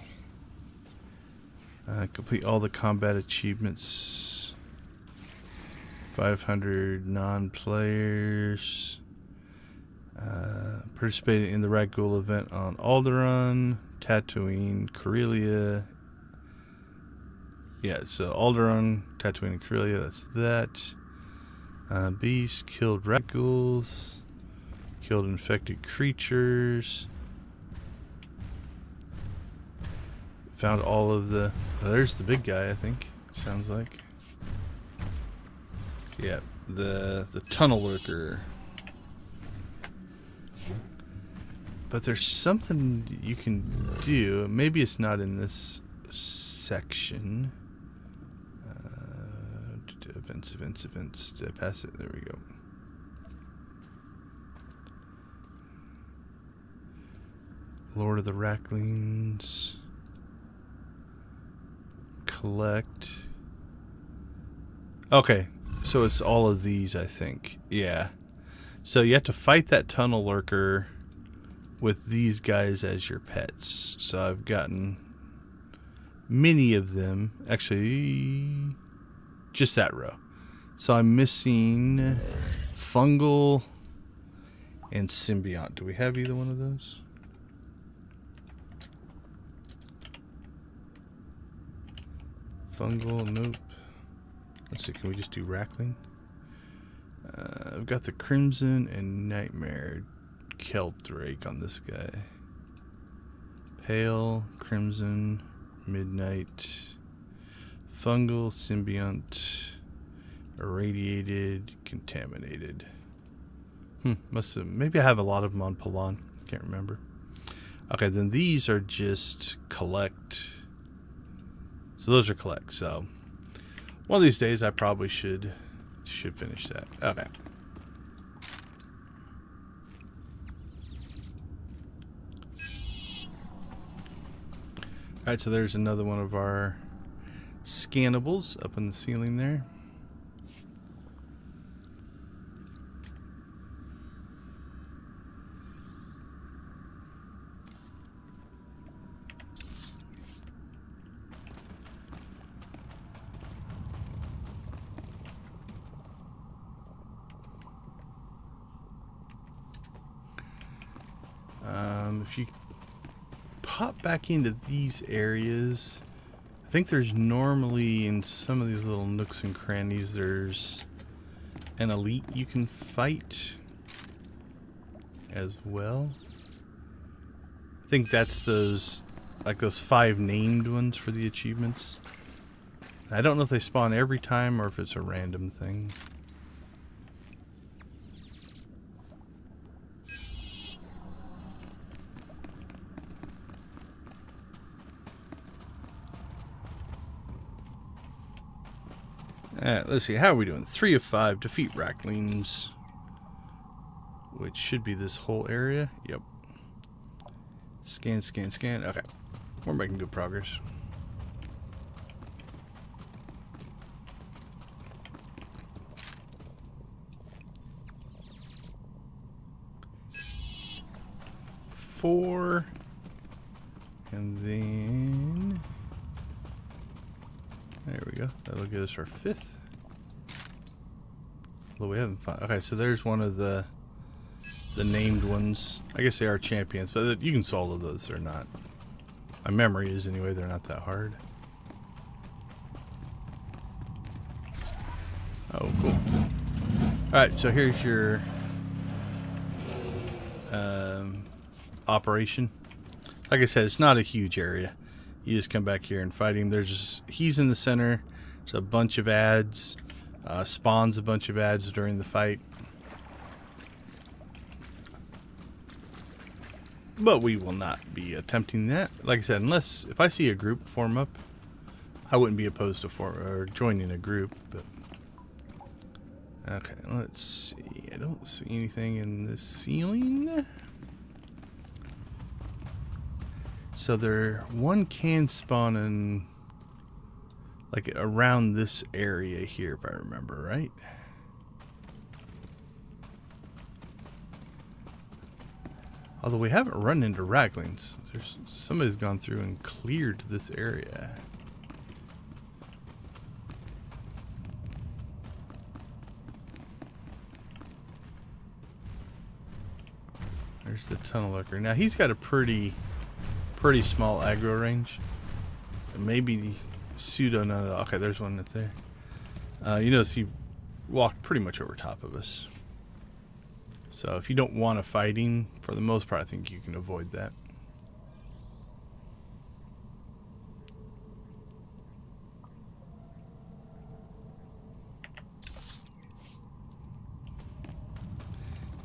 Complete all the combat achievements. 500 non-players. Participated in the Rakghoul event on Alderaan, Tatooine, Corellia. Yeah, so Alderaan, Tatooine, and Corellia, that's that. Beast killed Rakghouls. Killed infected creatures. Found all of the... there's the big guy, I think. Sounds like. Yeah, the tunnel lurker. But there's something you can do. Maybe it's not in this section. Events. Did I pass it? There we go. Lord of the Racklings. collect. Okay, so it's all of these, I think. Yeah. So you have to fight that tunnel lurker with these guys as your pets. So I've gotten many of them. Actually, just that row. So I'm missing fungal and symbiont. Do we have either one of those? Fungal, nope. Let's see, can we just do Rakghoul? I've got the Crimson and Nightmare Keldrake on this guy. Pale, Crimson, Midnight, Fungal, Symbiont, Irradiated, Contaminated. Must have, maybe I have a lot of them on Palon. Can't remember. Okay, then these are just collect. So those are collect. So one of these days I probably should finish that. Okay. Alright, so there's another one of our scannables up in the ceiling there. If you pop back into these areas, I think there's normally in some of these little nooks and crannies, there's an elite you can fight as well. I think that's those, like those 5 named ones for the achievements. I don't know if they spawn every time or if it's a random thing. Let's see, how are we doing? 3 of 5. Defeat Rakglings, which should be this whole area. Yep. Scan, scan, scan. Okay. We're making good progress. Four. And then... there we go. That'll get us our 5th. Although we haven't found... okay, so there's one of the named ones. I guess they are champions, but you can solo those. They're not... my memory is anyway, they're not that hard. Oh, cool. Alright, so here's your operation. Like I said, it's not a huge area. You just come back here and fight him. There's just, he's in the center. There's a bunch of ads. Spawns a bunch of ads during the fight. But we will not be attempting that. Like I said, unless if I see a group form up, I wouldn't be opposed to joining a group. But okay, let's see. I don't see anything in this ceiling. So one can spawn in like around this area here, if I remember right. Although we haven't run into Rakglings. Somebody's gone through and cleared this area. There's the tunnel lurker. Now he's got a pretty small aggro range. Maybe pseudo, no. Okay, there's one that's there. You notice he walked pretty much over top of us. So if you don't want a fighting, for the most part, I think you can avoid that.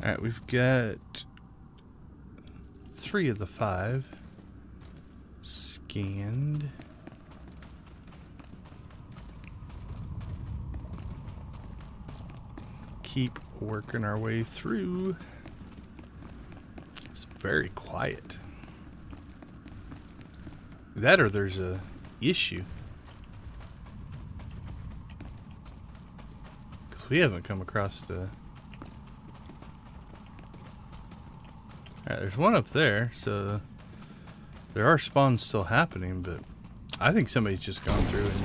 Alright, we've got 3 of the 5 scanned. Keep working our way through. It's very quiet. That or there's a issue. So we haven't come across the... Alright, there's one up there, so there are spawns still happening, but I think somebody's just gone through and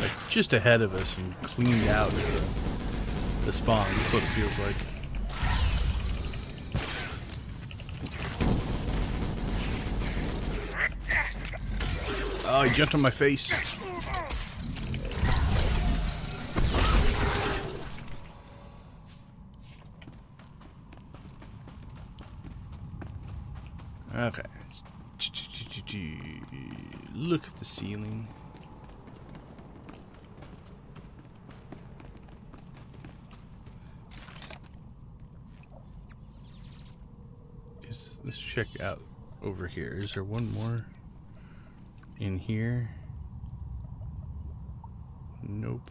like just ahead of us and cleaned out the spawn. That's what it feels like. Oh, he jumped on my face. Okay. Look at the ceiling. Let's check out over here. Is there one more in here? Nope.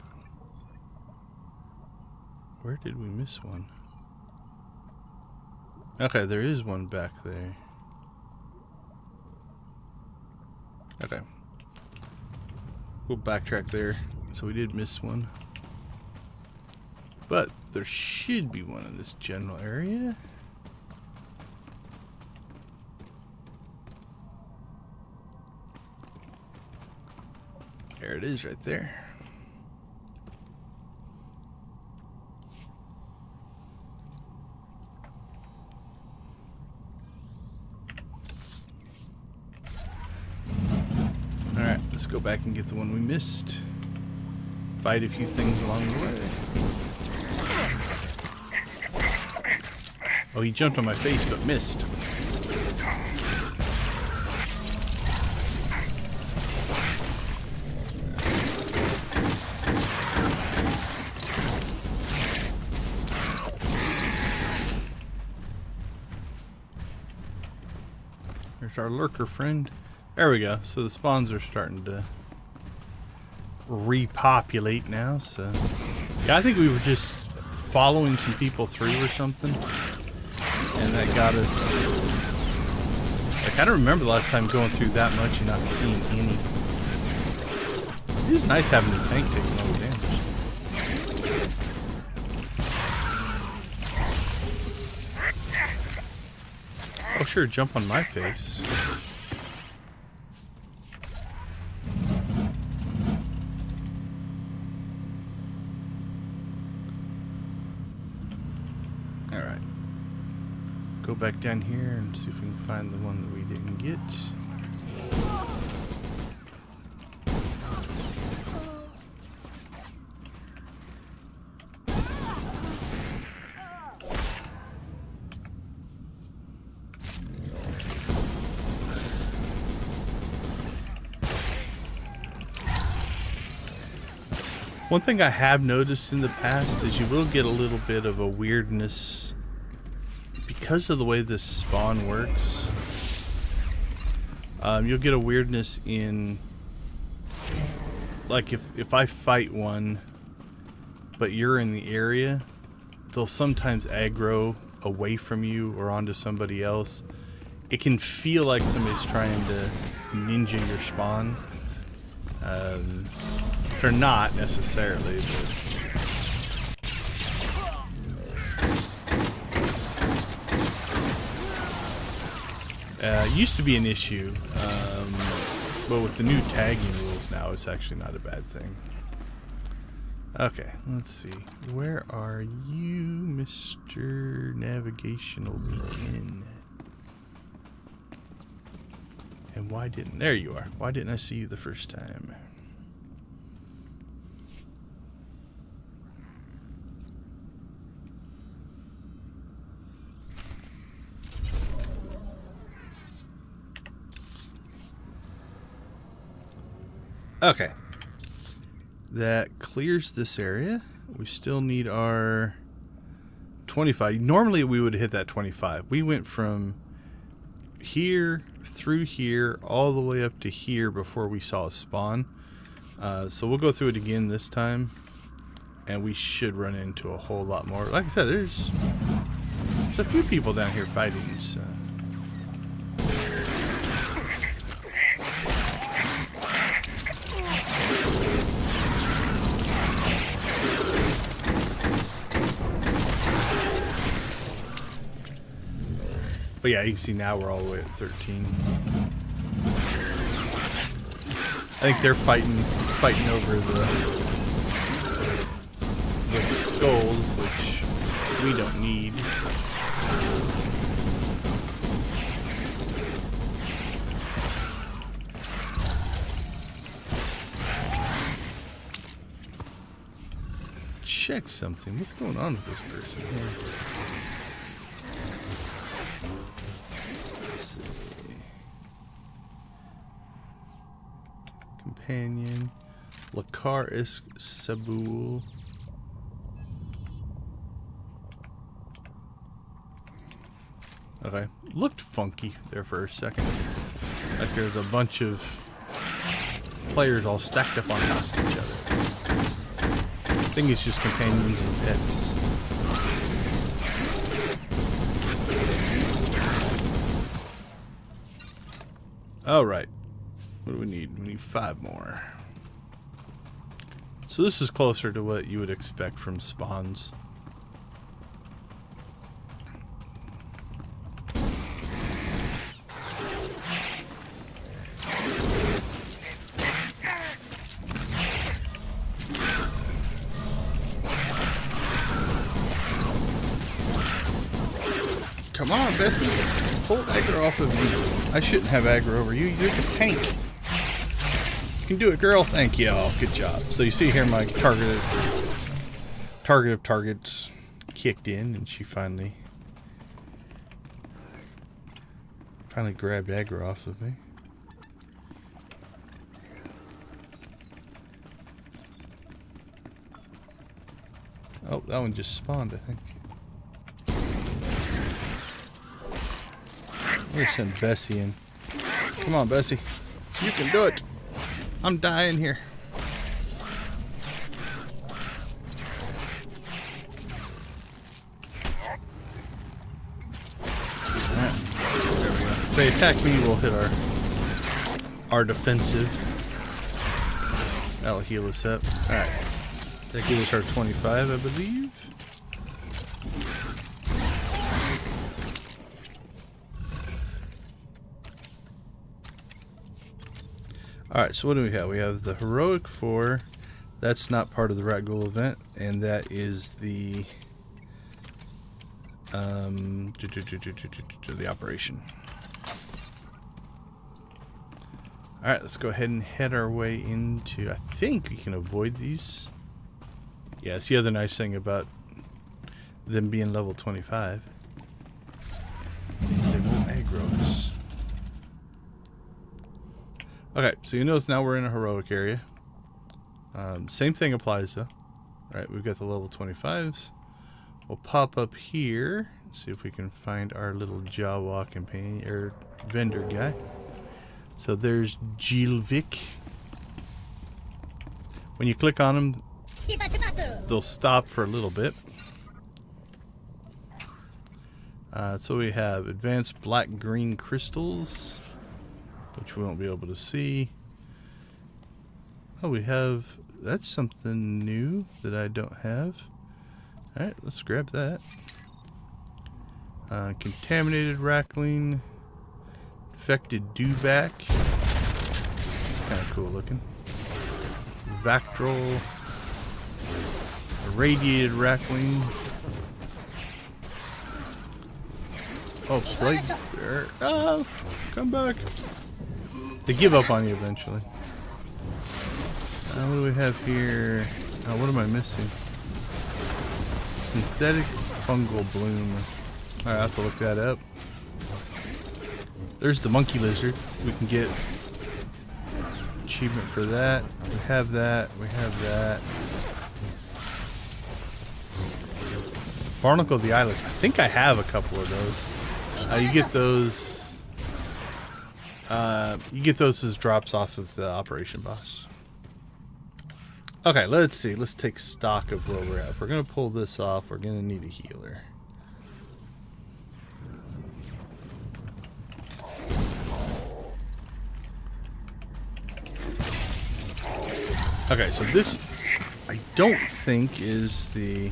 Where did we miss one? Okay, there is one back there. Okay. We'll backtrack there. So we did miss one. But there should be one in this general area. There it is right there. Alright, let's go back and get the one we missed. Fight a few things along the way. Oh, he jumped on my face but missed. There's our lurker friend. There we go. So the spawns are starting to repopulate now. So yeah, I think we were just following some people through or something, and that got us. Like, I don't remember the last time going through that much and not seeing any. It is nice having the tank taking all the damage. Oh sure, jump on my face. Alright. Go back down here and see if we can find the one that we didn't get. One thing I have noticed in the past is you will get a little bit of a weirdness because of the way this spawn works. You'll get a weirdness in, like, if I fight one but you're in the area, they'll sometimes aggro away from you or onto somebody else. It can feel like somebody's trying to ninja your spawn. They're not necessarily, but it used to be an issue, but with the new tagging rules now, it's actually not a bad thing. Okay, let's see. Where are you, Mr. Navigational Beacon? And why didn't... There you are. Why didn't I see you the first time? Okay. That clears this area. We still need our 25. Normally we would hit that 25. We went from here through here all the way up to here before we saw a spawn. So we'll go through it again this time, and we should run into a whole lot more. Like I said, there's a few people down here fighting, so. But yeah, you can see now we're all the way at 13. I think they're fighting over the skulls, which we don't need. Check something. What's going on with this person here? Let's see. Companion. Lakar is Sabul. Okay. Looked funky there for a second. Like there's a bunch of players all stacked up on top of each other. I think it's just companions and pets. Alright. What do we need? We need 5 more. So this is closer to what you would expect from spawns. Come on, Bessie. Pull aggro off of me. I shouldn't have aggro over you. You're the tank. You can do it, girl. Thank you. Good job. So you see here my target of targets kicked in, and she finally grabbed aggro off of me. Oh, that one just spawned, I think. We're gonna send Bessie in. Come on, Bessie. You can do it. I'm dying here. Alright. There we go. If they attack me, we'll hit our defensive. That'll heal us up. Alright. That gives us our 25, I believe. Alright, so what do we have? We have the Heroic 4. That's not part of the Rakghoul event, and that is the operation. Alright, let's go ahead and head our way into... I think we can avoid these. Yeah, it's the other nice thing about them being level 25. Is they won't aggro us. Okay, so you notice now we're in a heroic area. Same thing applies though. Alright, we've got the level 25s. We'll pop up here. See if we can find our little Jawa companion, or vendor guy. So there's Jilvik. When you click on them, they'll stop for a little bit. So we have advanced black-green crystals, which we won't be able to see. Oh, we have... That's something new that I don't have. Alright, let's grab that. Contaminated Rakghoul. Infected Dewback. Kind of cool looking. Vactrol. Irradiated Rakghoul. Oh, Plague Bear. Oh, come back. They give up on you eventually. What do we have here? Oh, what am I missing? Synthetic fungal bloom. Alright, I have to look that up. There's the monkey lizard. We can get achievement for that. We have that. We have that. Barnacle of the Eyeless. I think I have a couple of those. You get those. You get those as drops off of the operation boss. Okay, let's see. Let's take stock of where we're at. If we're gonna pull this off, we're gonna need a healer. Okay, so this I don't think is the...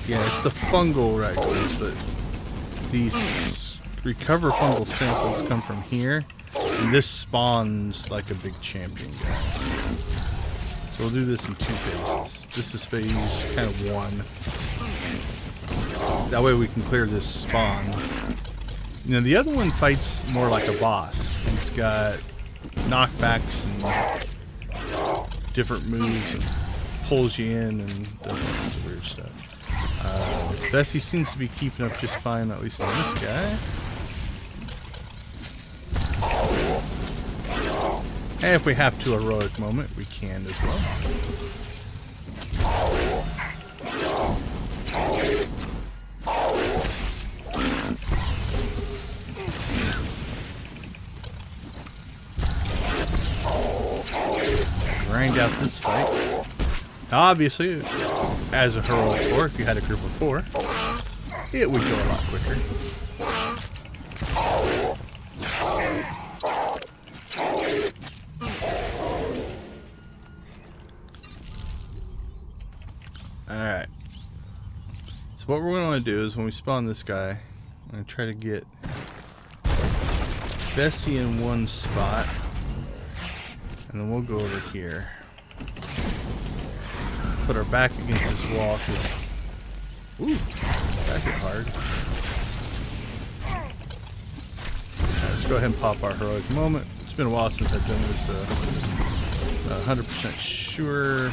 Yeah, it's the fungal Rakghouls that these recover fungal samples come from here, and this spawns like a big champion guy. So we'll do this in 2 phases. This is phase kind of 1. That way we can clear this spawn. You know, the other one fights more like a boss. He's got knockbacks and different moves and pulls you in and does all kinds of weird stuff. Bessie seems to be keeping up just fine, at least on this guy. And if we have to heroic moment, we can as well. Grind out this fight. Obviously, as a heroic 4, if you had a group of 4, it would go a lot quicker. Alright. So what we're going to do is when we spawn this guy, I'm going to try to get Bessie in one spot. And then we'll go over here. Put our back against this wall because, ooh, that hit hard. Right, let's go ahead and pop our heroic moment. It's been a while since I've done this. 100% sure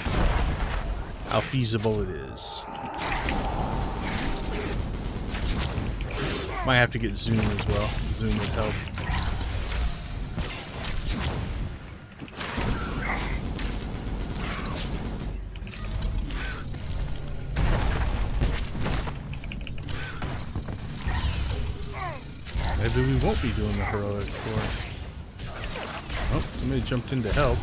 how feasible it is. Might have to get Zoom as well. Zoom would help. Maybe we won't be doing the heroic 4. Oh, somebody jumped in to help.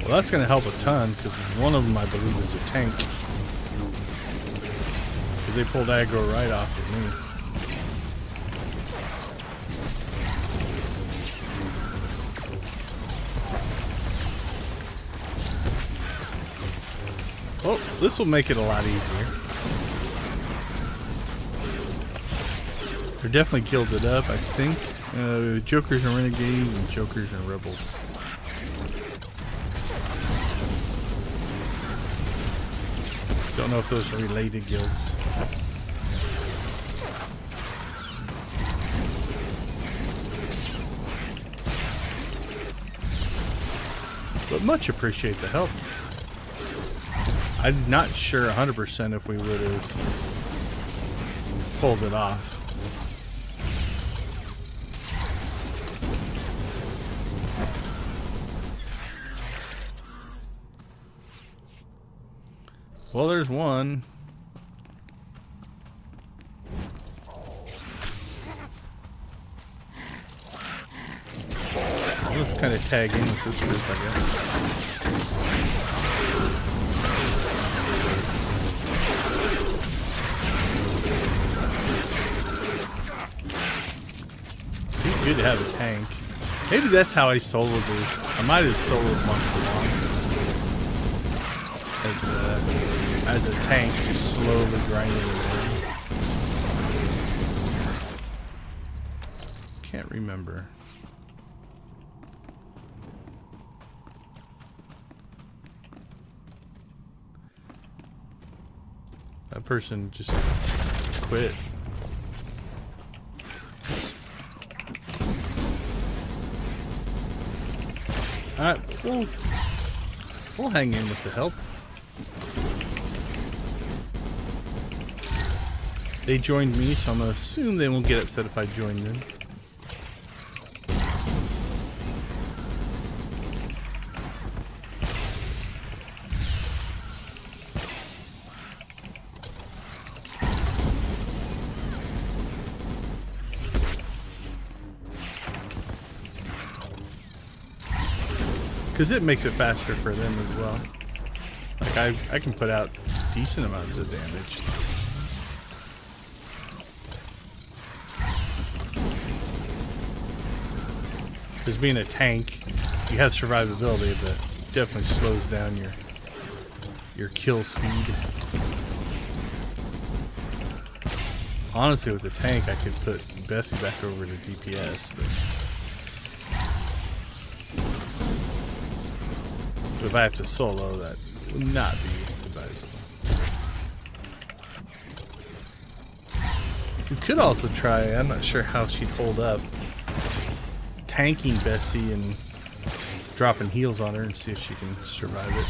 Well, that's going to help a ton, because one of them, I believe, is a tank. So they pulled aggro right off of me. Well, this will make it a lot easier. They're definitely gilded up, I think. Jokers and Renegades and Jokers and Rebels. Don't know if those are related guilds. But much appreciate the help. I'm not sure 100% if we would have pulled it off. Well, there's one. Let's kind of tag in with this group, I guess. He's good to have a tank. Maybe that's how I soloed this. I might have soloed one for long. As a tank, just slowly grinding it in. Can't remember. That person just quit. Alright, we'll hang in with the help. They joined me, so I'm going to assume they won't get upset if I join them. Because it makes it faster for them as well. Like I can put out decent amounts of damage. Because being a tank, you have survivability, but definitely slows down your kill speed. Honestly, with the tank, I could put Bessie back over to DPS. But if I have to solo, that would not be advisable. We could also try, I'm not sure how she'd hold up, tanking Bessie and dropping heals on her and see if she can survive it.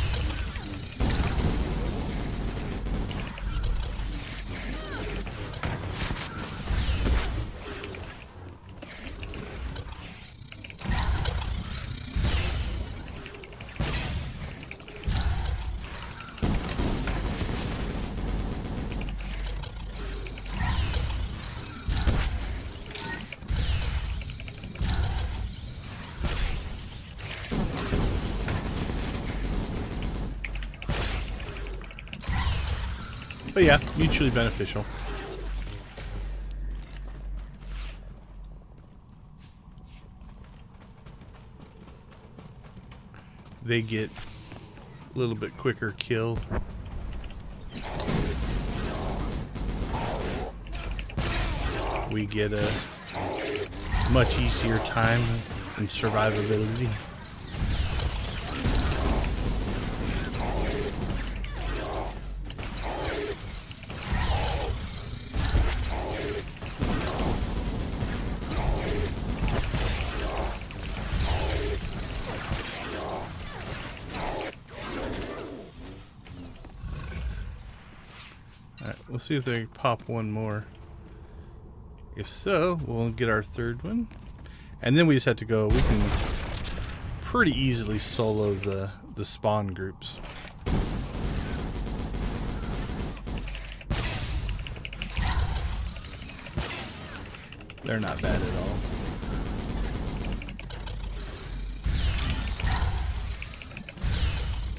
But yeah, mutually beneficial. They get a little bit quicker kill. We get a much easier time and survivability. We'll see if they pop one more. If so, we'll get our third one. And then we just have to go, we can pretty easily solo the spawn groups. They're not bad at all.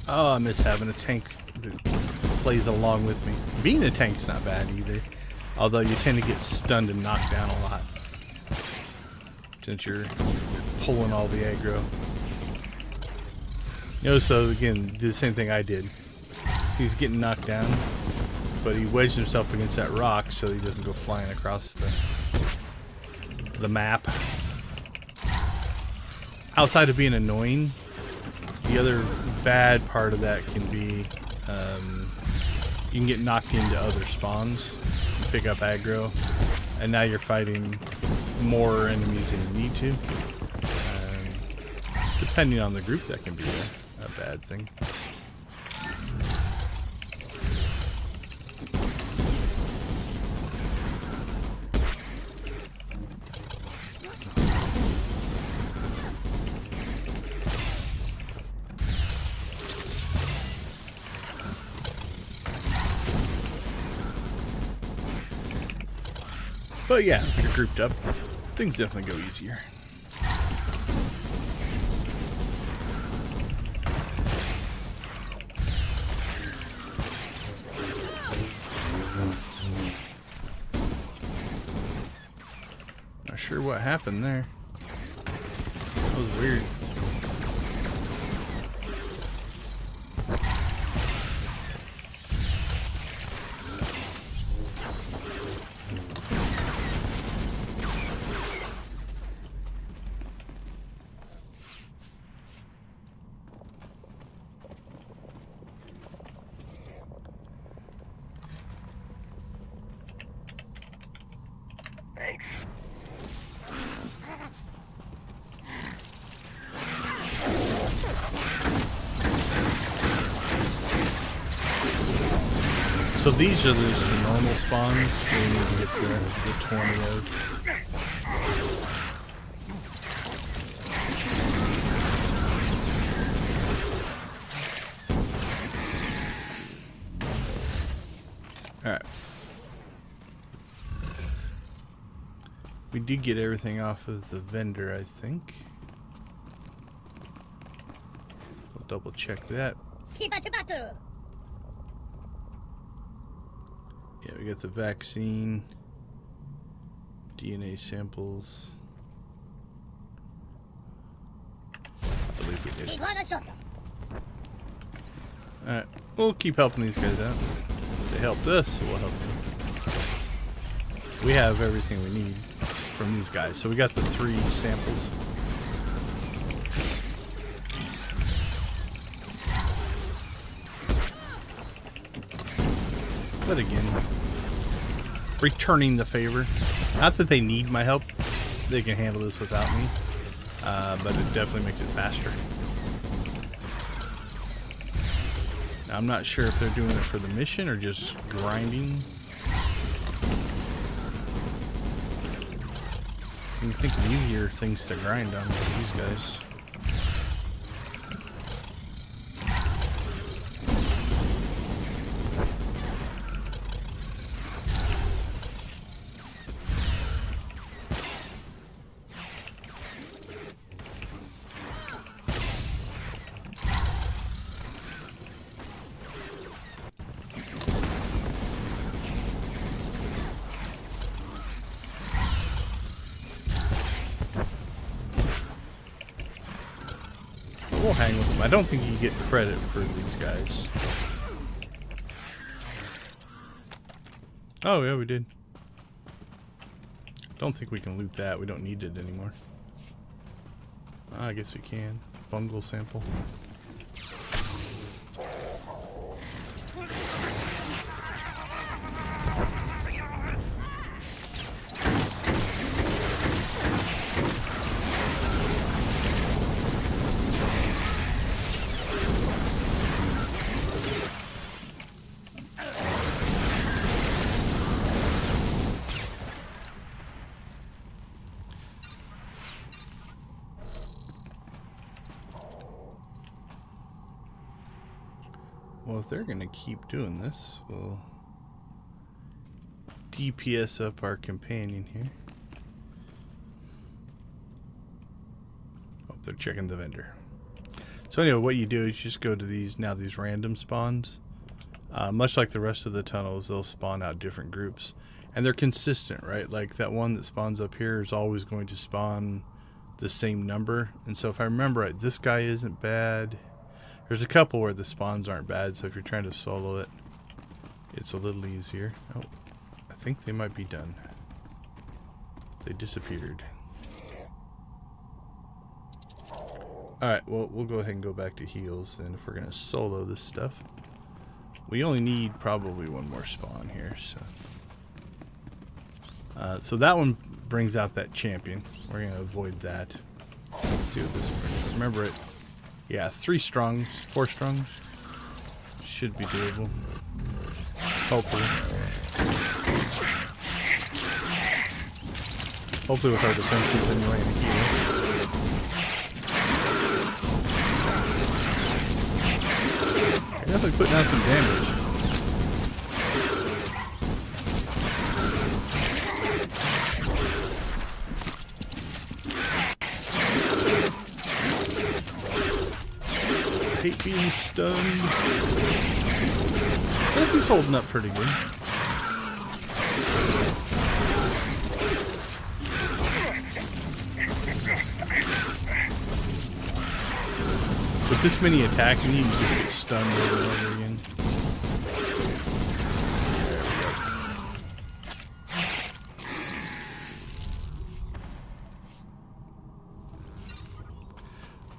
Oh, I miss having a tank that plays along with me. Being a tank's not bad either, although you tend to get stunned and knocked down a lot since you're pulling all the aggro. You know, so again, do the same thing I did. He's getting knocked down, but he wedged himself against that rock so he doesn't go flying across the map. Outside of being annoying, the other bad part of that can be you can get knocked into other spawns, pick up aggro, and now you're fighting more enemies than you need to. Depending on the group, that can be a bad thing. But yeah, if you're grouped up, things definitely go easier. Not sure what happened there. That was weird. Thanks. So these are just the normal spawns. We need to get the 20 of. Alright. We did get everything off of the vendor, I think. We'll double check that. Yeah, we got the vaccine, DNA samples. I believe did. Alright, we'll keep helping these guys out. They helped us, so we'll help them. We have everything we need from these guys. So we got the 3 samples. But again, returning the favor. Not that they need my help. They can handle this without me. But it definitely makes it faster. Now, I'm not sure if they're doing it for the mission or just grinding. You think of easier things to grind on with these guys. We'll hang with them. I don't think you get credit for these guys. Oh, yeah, we did. Don't think we can loot that. We don't need it anymore. I guess we can. Fungal sample. Well, if they're going to keep doing this, we'll DPS up our companion here. Oh, they're checking the vendor. So anyway, what you do is just go to these random spawns. Much like the rest of the tunnels, they'll spawn out different groups. And they're consistent, right? Like that one that spawns up here is always going to spawn the same number. And so if I remember right, this guy isn't bad. There's a couple where the spawns aren't bad, so if you're trying to solo it, it's a little easier. Oh, I think they might be done. They disappeared. Alright, well, we'll go ahead and go back to heals then if we're going to solo this stuff. We only need probably one more spawn here, so... so that one brings out that champion. We're going to avoid that. Let's see what this brings. Remember it. Yeah, 3 strongs, 4 strongs. Should be doable. Hopefully. Hopefully with our defenses anyway and heal. You're definitely putting out some damage. I hate being stunned. I guess he's holding up pretty good. With this many attacking, you just get stunned over and over again.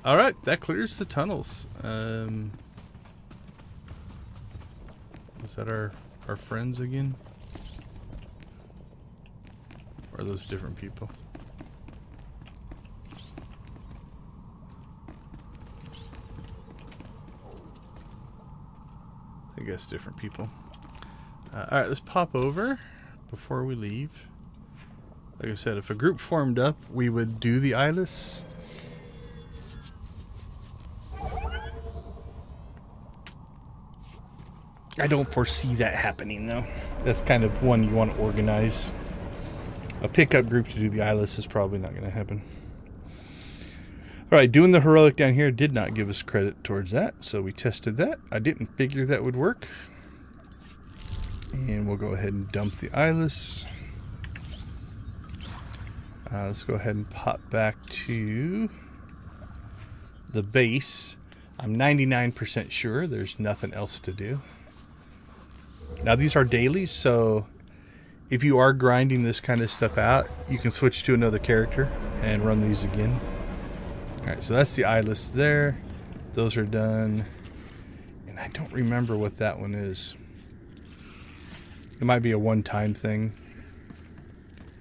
Alright, that clears the tunnels. Is that our friends again? Or are those different people? I guess different people. Alright, let's pop over before we leave. Like I said, if a group formed up, we would do the eyeless. I don't foresee that happening, though. That's kind of one you want to organize. A pickup group to do the eyeless is probably not going to happen. Alright, doing the heroic down here did not give us credit towards that, so we tested that. I didn't figure that would work. And we'll go ahead and dump the eyeless. Let's go ahead and pop back to the base. I'm 99% sure there's nothing else to do. Now these are dailies, so if you are grinding this kind of stuff out, you can switch to another character and run these again. Alright, so that's the eye list there. Those are done. And I don't remember what that one is. It might be a one-time thing.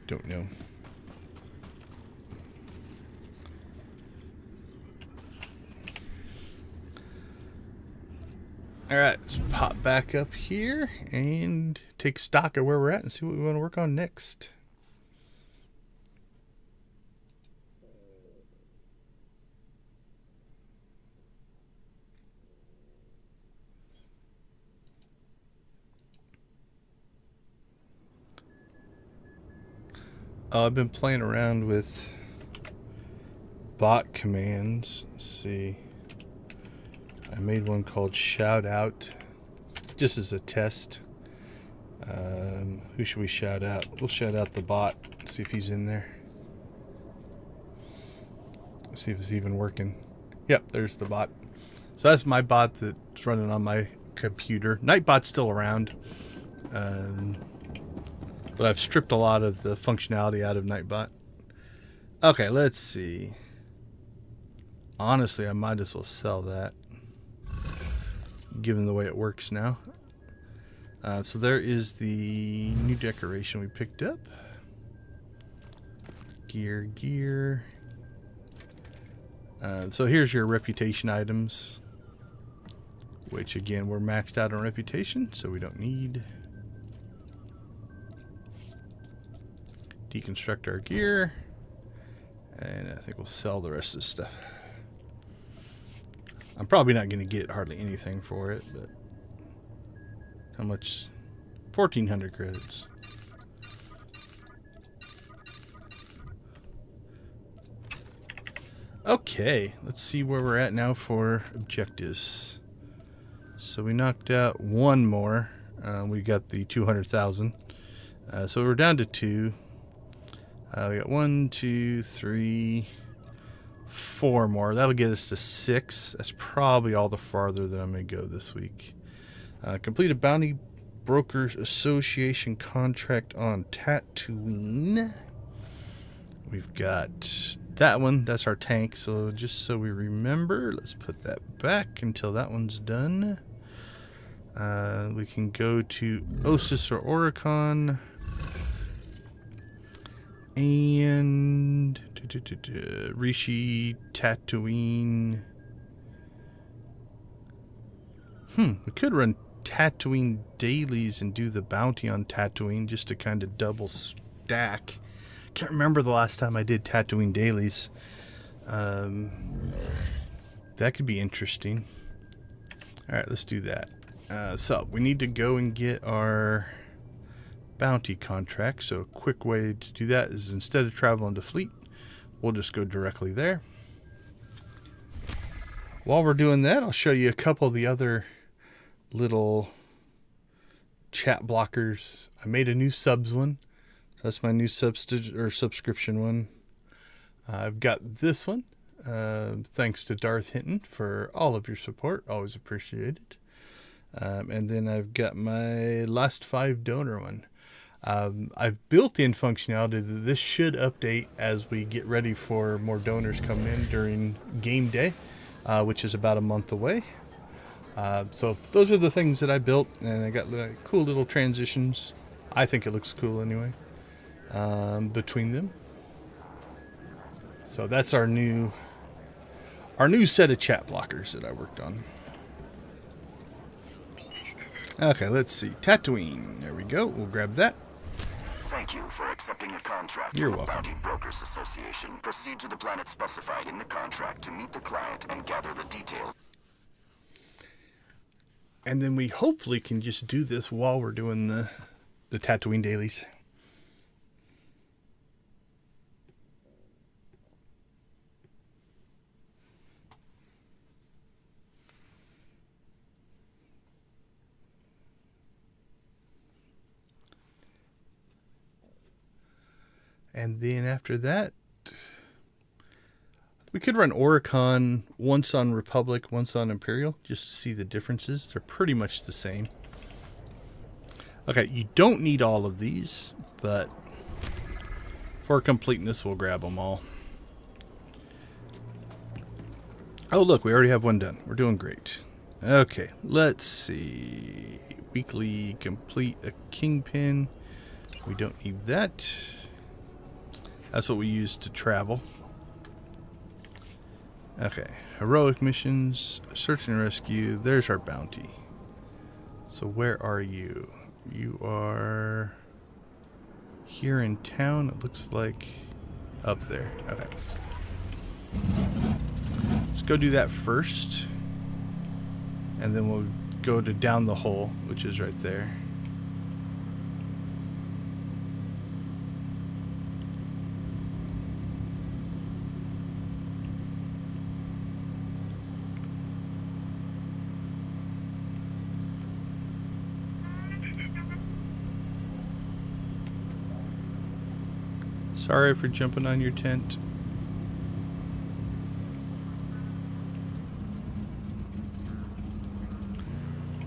Don't know. Alright, let's pop back up here and take stock of where we're at and see what we want to work on next. I've been playing around with bot commands. Let's see. I made one called Shout Out, just as a test. Who should we shout out? We'll shout out the bot, see if he's in there. See if it's even working. Yep, there's the bot. So that's my bot that's running on my computer. Nightbot's still around. But I've stripped a lot of the functionality out of Nightbot. Okay, let's see. Honestly, I might as well sell that, given the way it works now. So there is the new decoration we picked up. Gear. So here's your reputation items, which again, we're maxed out on reputation, so we don't need. Deconstruct our gear, and I think we'll sell the rest of this stuff. I'm probably not going to get hardly anything for it, but how much? 1,400 credits. Okay, let's see where we're at now for objectives. So we knocked out one more. We got the 200,000. So we're down to 2. We got 1, 2, 3, 4 more. That'll get us to 6. That's probably all the farther that I'm going to go this week. Complete a Bounty Brokers Association contract on Tatooine. We've got that one. That's our tank. So just so we remember, let's put that back until that one's done. We can go to Osis or Oricon. And Rishi, Tatooine. We could run Tatooine dailies and do the bounty on Tatooine just to kind of double stack. Can't remember the last time I did Tatooine dailies. That could be interesting. Alright, let's do that. So we need to go and get our bounty contract. So a quick way to do that is instead of traveling to Fleet, we'll just go directly there. While we're doing that, I'll show you a couple of the other little chat blockers. I made a new subs one. That's my new subscription one. I've got this one. Thanks to Darth Hinton for all of your support. Always appreciated. And then I've got my last 5 donor one. I've built in functionality that this should update as we get ready for more donors come in during game day, which is about a month away. So those are the things that I built, and I got cool little transitions. I think it looks cool anyway, between them. So that's our new set of chat blockers that I worked on. Okay, let's see. Tatooine. There we go. We'll grab that. Thank you for accepting a contract You're with the welcome. Bounty Brokers Association. Proceed to the planet specified in the contract to meet the client and gather the details. And then we hopefully can just do this while we're doing the Tatooine dailies. And then after that, We could run Oricon once on Republic, once on Imperial, just to see the differences. They're pretty much the same. Okay, you don't need all of these, but for completeness, we'll grab them all. Oh, look, we already have one done. We're doing great. Okay, let's see. Weekly complete a kingpin. We don't need that. That's what we use to travel. Okay, heroic missions, search and rescue. There's our bounty. So where are you? You are here in town. It looks like up there. Okay. Let's go do that first. And then we'll go to down the hole, which is right there. Sorry for jumping on your tent.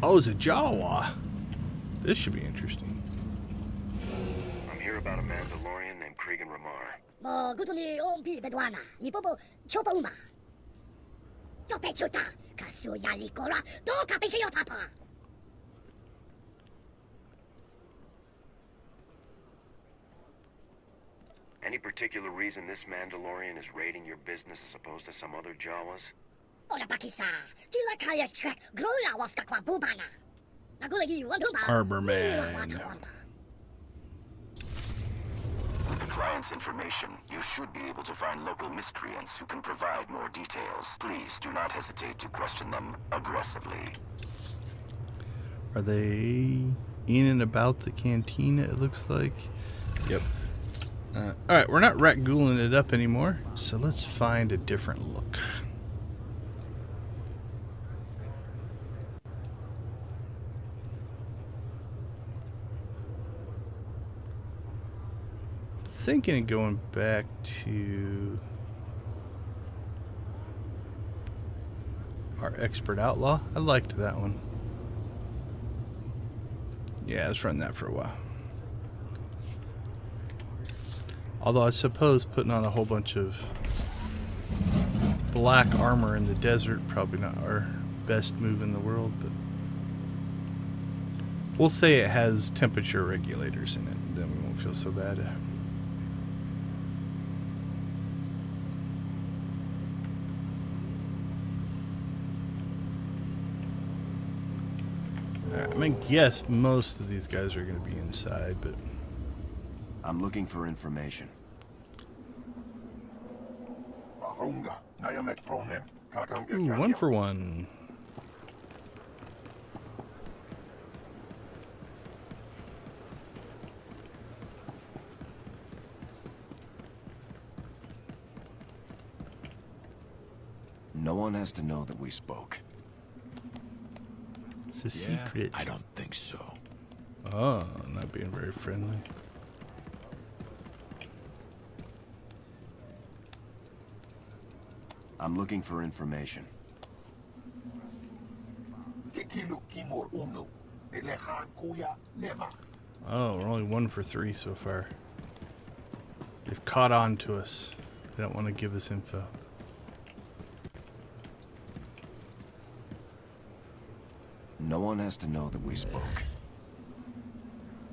Oh, it's a Jawa. This should be interesting. I'm here about a Mandalorian named Cregan Ramar. Any particular reason this Mandalorian is raiding your business as opposed to some other Jawas? Arbor Man. With the client's information, you should be able to find local miscreants who can provide more details. Please do not hesitate to question them aggressively. Are they in and about the cantina, it looks like? Yep. Alright, we're not Rakghouling it up anymore, so let's find a different look. Thinking of going back to our expert outlaw. I liked that one. Yeah, let's run that for a while. Although I suppose putting on a whole bunch of black armor in the desert, probably not our best move in the world, but we'll say it has temperature regulators in it, then we won't feel so bad. I'm gonna guess most of these guys are gonna be inside, but I'm looking for information. ooh, 1 for 1. No one has to know that we spoke. It's a secret. I don't think so. Oh, not being very friendly. I'm looking for information. Oh, we're only 1 for 3 so far. They've caught on to us. They don't want to give us info. No one has to know that we spoke.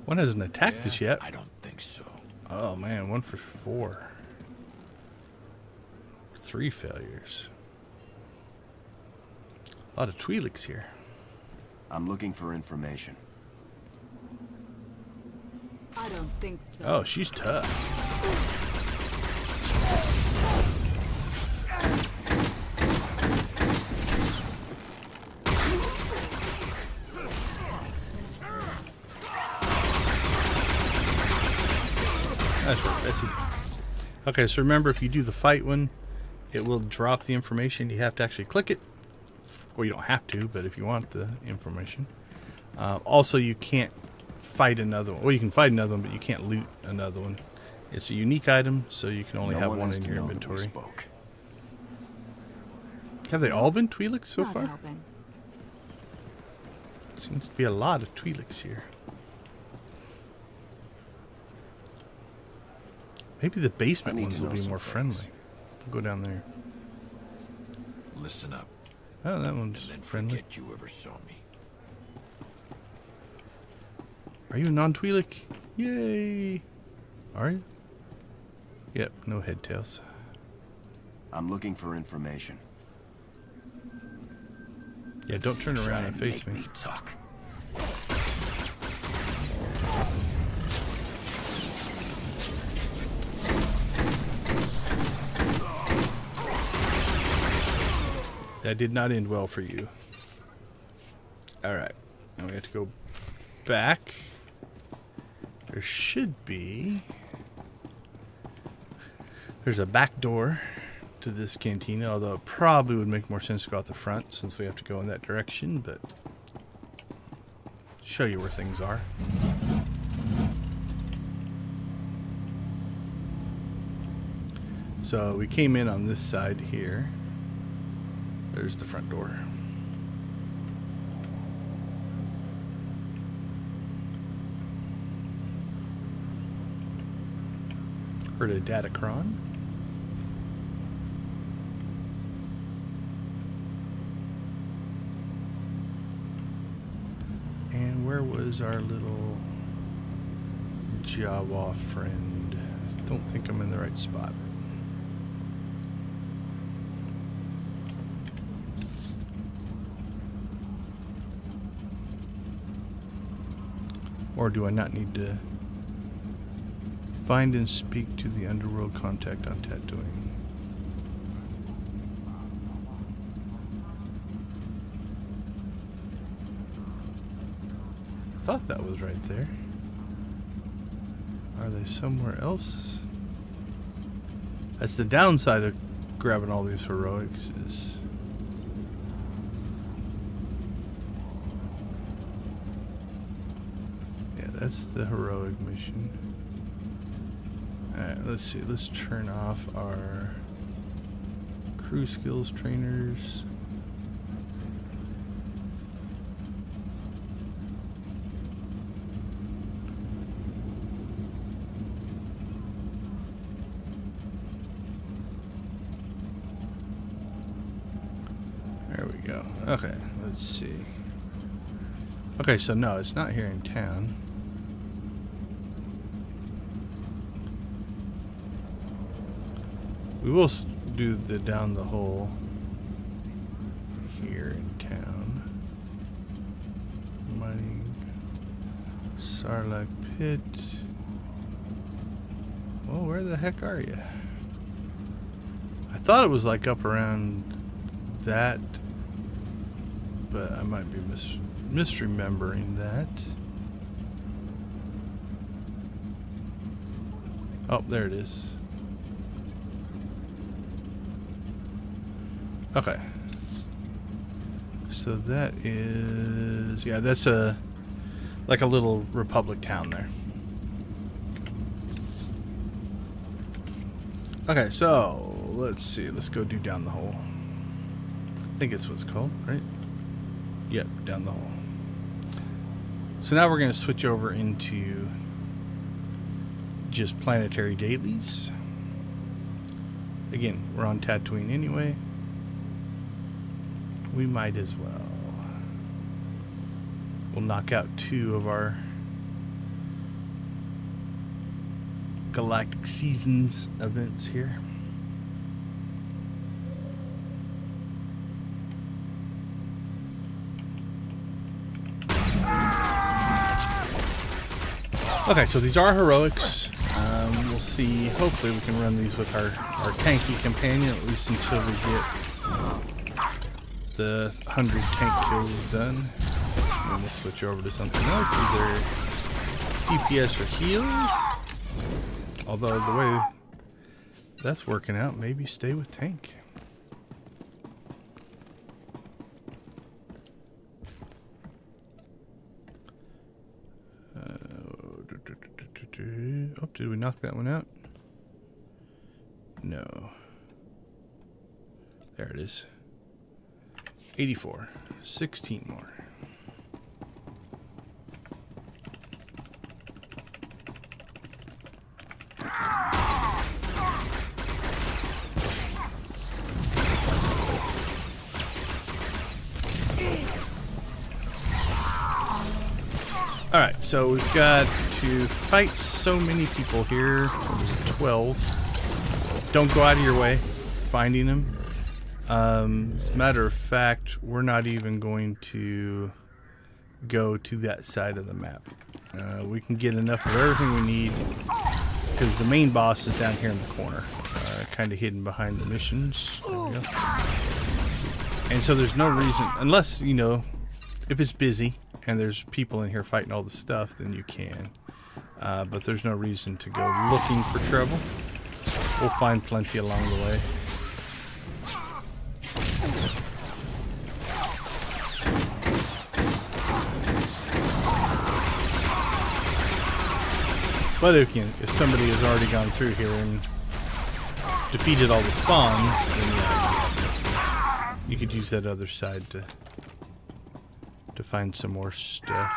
One hasn't attacked us yet. I don't think so. Oh man, 1 for 4. 3 failures. A lot of Twi'leks here. I'm looking for information. I don't think so. Oh, she's tough. That's right, Bessie. Okay, so remember, if you do the fight one, it will drop the information. You have to actually click it. Well, you don't have to, but if you want the information. Also, you can't fight another one. Well, you can fight another one, but you can't loot another one. It's a unique item, so you can only have one in your inventory. Have they all been Twi'leks so Not far? helping. Seems to be a lot of Twi'leks here. Maybe the basement ones will be more friendly. We'll go down there. Listen up. Oh, that one's And then friendly. forget you ever saw me. Are you a non-Twi'lek? Yay! Are you? Yep, no head tails. I'm looking for information. Yeah, don't turn around and face me. Talk. That did not end well for you. Alright. Now we have to go back. There should be... There's a back door to this cantina, although it probably would make more sense to go out the front since we have to go in that direction, but... show you where things are. So we came in on this side here. There's the front door. Heard a Datacron. And where was our little Jawa friend? I don't think I'm in the right spot. Or do I not need to find and speak to the underworld contact on Tatooine? I thought that was right there. Are they somewhere else? That's the downside of grabbing all these heroics is... That's the heroic mission. Alright, let's see. Let's turn off our crew skills trainers. There we go. Okay, let's see. Okay, so no, it's not here in town. We will do the down the hole here in town. Mining Sarlacc Pit. Well, where the heck are you? I thought it was like up around that, but I might be misremembering that. Oh, there it is. Okay. So that is... yeah, that's a... like a little Republic town there. Okay, so... let's see. Let's go do down the hole. I think it's what's called, right? Yep, down the hole. So now we're going to switch over into... just planetary dailies. Again, we're on Tatooine anyway. We might as well. We'll knock out 2 of our Galactic Seasons events here. Okay, so these are heroics. We'll see. Hopefully we can run these with our tanky companion, at least until we get the 100 tank kills done. And we'll switch over to something else, either DPS or heals. Although the way that's working out, maybe stay with tank. Oh, did we knock that one out? No. There it is. 84. 16 more. Alright, so we've got to fight so many people here. There's 12. Don't go out of your way finding them. As a matter of fact, we're not even going to go to that side of the map. We can get enough of everything we need because the main boss is down here in the corner, kind of hidden behind the missions. There we go. And so there's no reason, unless, you know, if it's busy and there's people in here fighting all the stuff, then you can. But there's no reason to go looking for trouble. We'll find plenty along the way. But if somebody has already gone through here and defeated all the spawns, then yeah, you could use that other side to find some more stuff.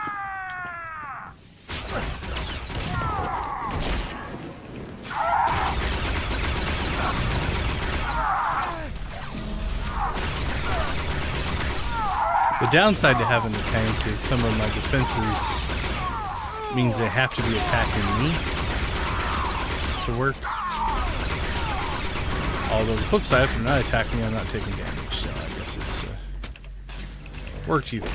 The downside to having the tank is some of my defenses means they have to be attacking me to work. Although the flip side, if they're not attacking me, I'm not taking damage, so I guess it's works either way.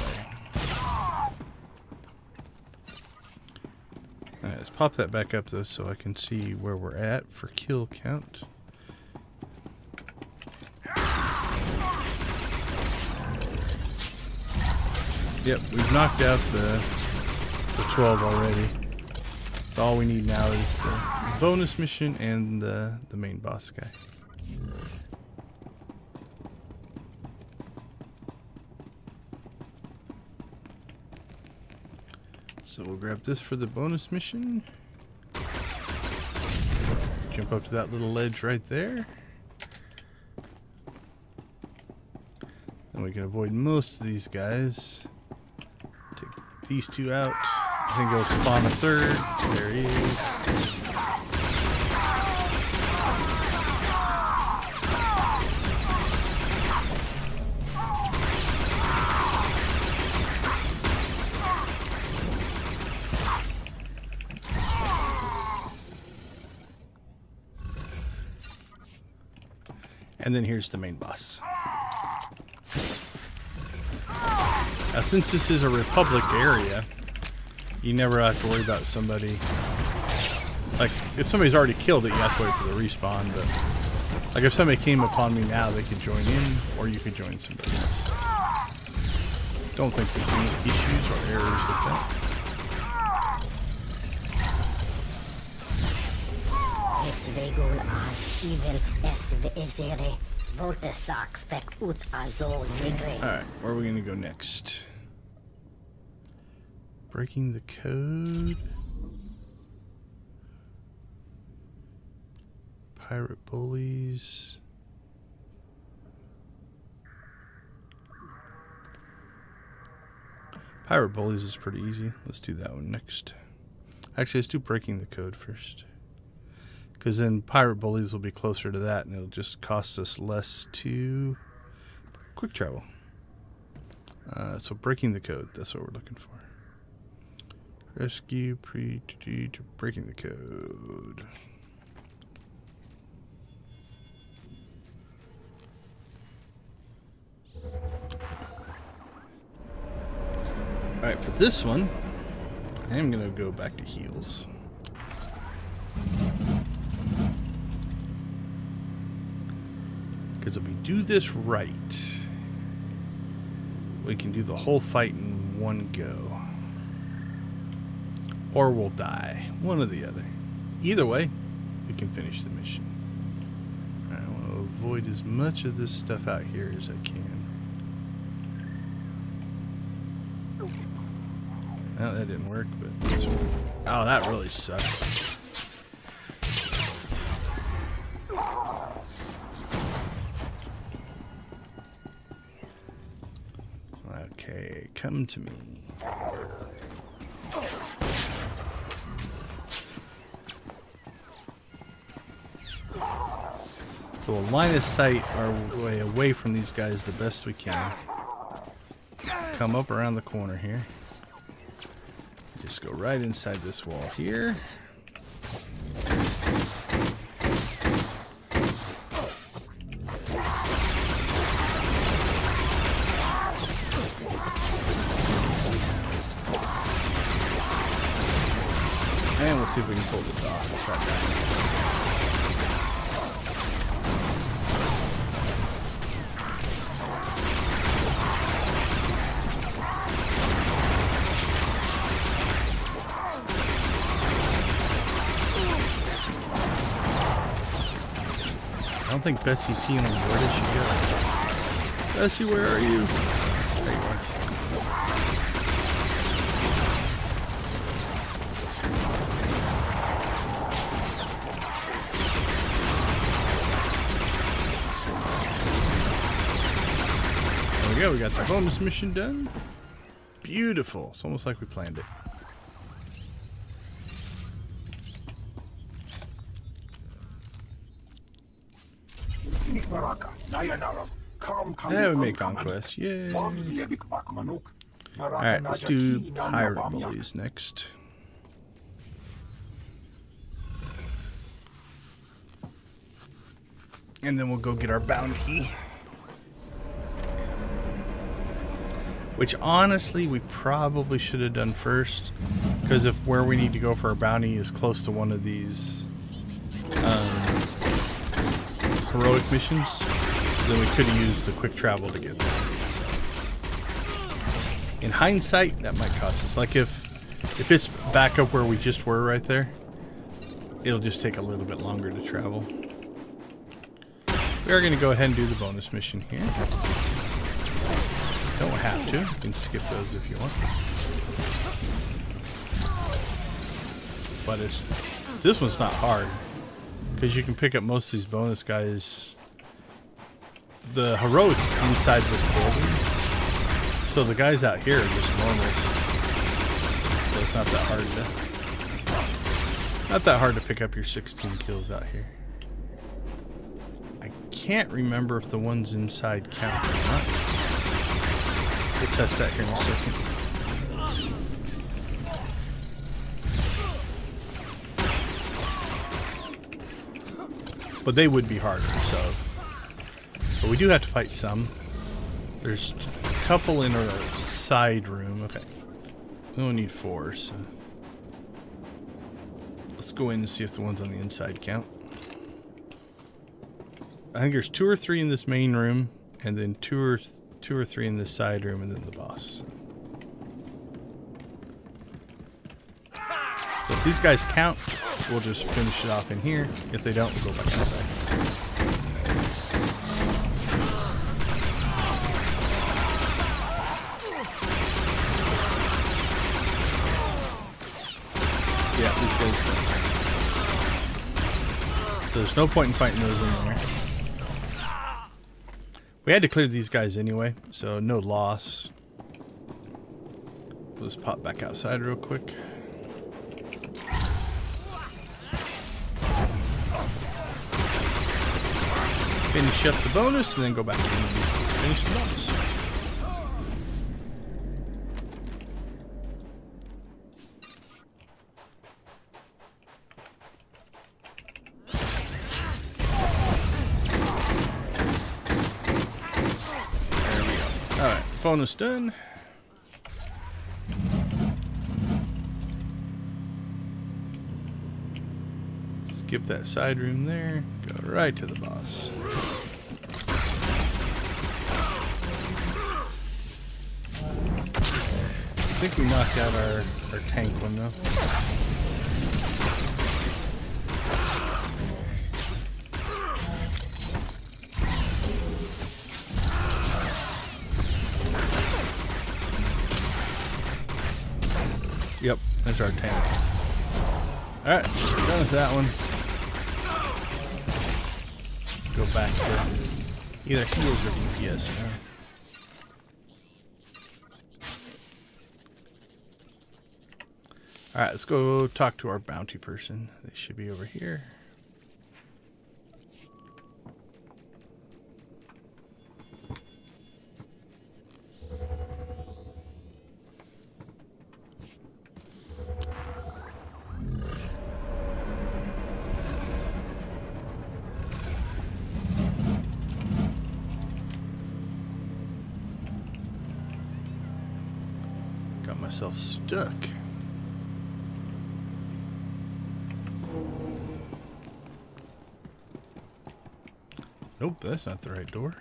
Alright, let's pop that back up though so I can see where we're at for kill count. Yep, we've knocked out the 12 already. So all we need now is the bonus mission and the main boss guy. So we'll grab this for the bonus mission. Jump up to that little ledge right there. And we can avoid most of these guys. Take these two out. I think he'll spawn a third. There he is. And then here's the main boss. Now, since this is a Republic area, you never have to worry about somebody. Like, if somebody's already killed it, you have to wait for the respawn. But, like, if somebody came upon me now, they could join in, or you could join somebody else. Don't think there's any issues or errors with that. Alright, where are we going to go next? Breaking the code. Pirate bullies. Pirate bullies is pretty easy. Let's do that one next. Actually, let's do breaking the code first. Because then pirate bullies will be closer to that and it'll just cost us less to quick travel. So breaking the code, that's what we're looking for. Rescue to breaking the code. Alright, for this one, I am going to go back to heals. Because if we do this right, we can do the whole fight in one go. Or we'll die. One or the other. Either way, we can finish the mission. I want to avoid as much of this stuff out here as I can. Well, that didn't work, but... Oh, that really sucked. come to me. So we'll line of sight our way away from these guys the best we can. Come up around the corner here. Just go right inside this wall here. And we'll see if we can pull this off. Let's try that. I don't think Bessie's healing. Where did she go? Bessie, where are you? There you are. There we go. We got the bonus mission done. Beautiful. It's almost like we planned it. Yeah, we made conquest. Yay. Alright, let's do pirate bullies next. And then we'll go get our bounty. Which honestly we probably should have done first. Because if where we need to go for our bounty is close to one of these heroic missions, then we could have used the quick travel to get there. So, in hindsight, that might cost us. Like if it's back up where we just were right there, it'll just take a little bit longer to travel. We are going to go ahead and do the bonus mission here. Don't have to. You can skip those if you want. But this one's not hard. Because you can pick up most of these bonus guys. The heroics inside this building. So the guys out here are just normals. So it's not that hard to pick up your 16 kills out here. I can't remember if the ones inside count or not. We'll test that here in a second. But they would be harder, so. But we do have to fight some. There's a couple in our side room. Okay. We only need 4, so. Let's go in and see if the ones on the inside count. I think there's 2 or 3 in this main room, and then 2 or 3 in this side room, and then the boss. So if these guys count, we'll just finish it off in here. If they don't, we'll go back inside. Yeah, these guys don't. So there's no point in fighting those anymore. We had to clear these guys anyway, so no loss. We'll just pop back outside real quick. Finish up the bonus and then go back in and finish the bonus. There we go. Alright, bonus done. Skip that side room there. Go right to the boss. I think we knocked out our tank one though. Yep, that's our tank. Alright, we're done with that one. Go back to either heals or DPS now. Alright, let's go talk to our bounty person. They should be over here. Got myself stuck. Nope, that's not the right door.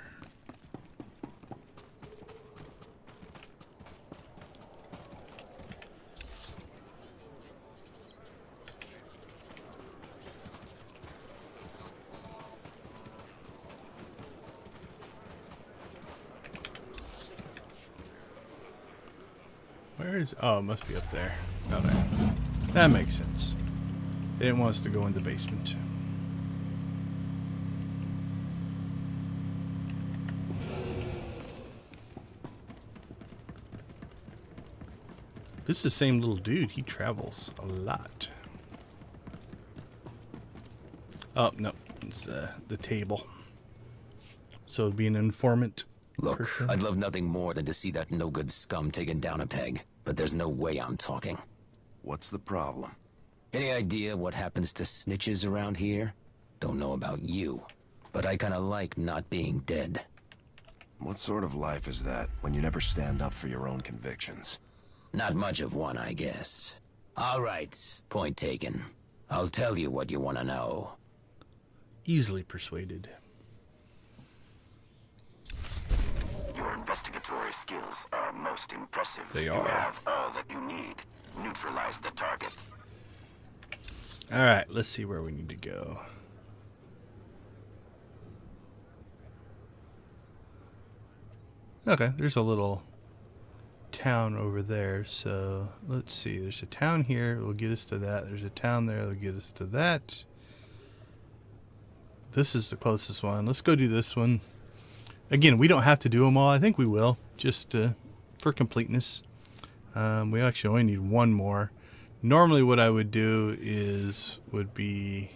Where is... Oh, it must be up there. Okay. That makes sense. They didn't want us to go in the basement. This is the same little dude. He travels a lot. Oh, no. It's the table. So it'd be an informant. Look, person. I'd love nothing more than to see that no-good scum taken down a peg. But there's no way I'm talking. What's the problem? Any idea what happens to snitches around here? Don't know about you, but I kinda like not being dead. What sort of life is that when you never stand up for your own convictions? Not much of one, I guess. All right, point taken. I'll tell you what you want to know. Easily persuaded. Your investigatory skills are most impressive. They You are. have all that you need. Neutralize the target. Alright, let's see where we need to go. Okay, there's a little town over there, so let's see. There's a town here that will get us to that. There's a town there that will get us to that. This is the closest one. Let's go do this one. Again, we don't have to do them all. I think we will, just for completeness. We actually only need one more. Normally what I would do would be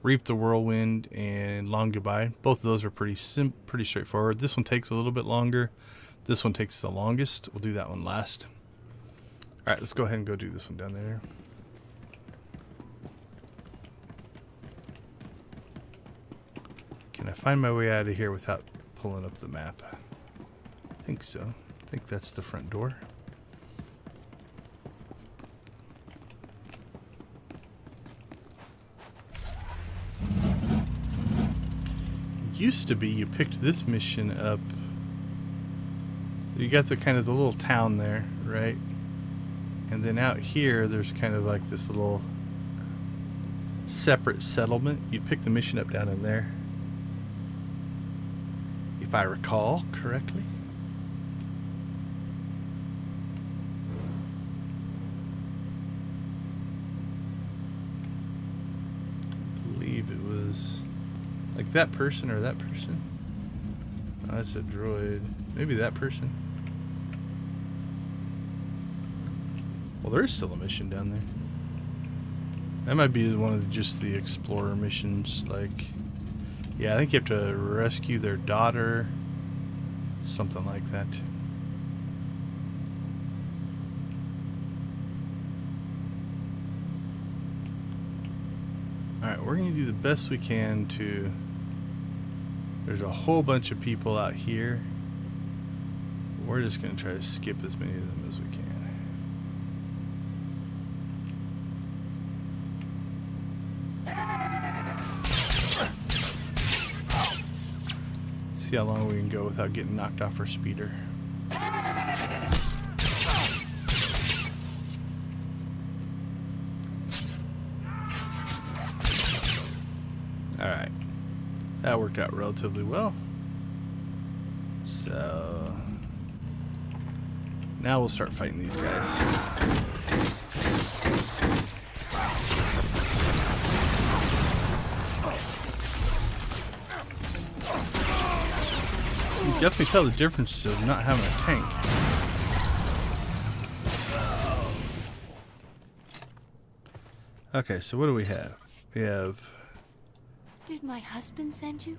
Reap the Whirlwind and Long Goodbye. Both of those are pretty straightforward. This one takes a little bit longer. This one takes the longest. We'll do that one last. Alright, let's go ahead and go do this one down there. Can I find my way out of here without pulling up the map? I think so. I think that's the front door. Used to be you picked this mission up. You got the kind of the little town there, right? And then out here there's kind of like this little separate settlement. You'd pick the mission up down in there, if I recall correctly. I believe it was like that person or that person. Oh, that's a droid. Maybe that person. Well, there is still a mission down there. That might be one of just the explorer missions. Like, yeah, I think you have to rescue their daughter. Something like that. Alright, we're going to do the best we can to... There's a whole bunch of people out here. We're just going to try to skip as many of them as we can. See how long we can go without getting knocked off our speeder. Alright. That worked out relatively well. So now we'll start fighting these guys. You can definitely tell the difference of not having a tank. Okay, so what do we have? We have Did my husband send you?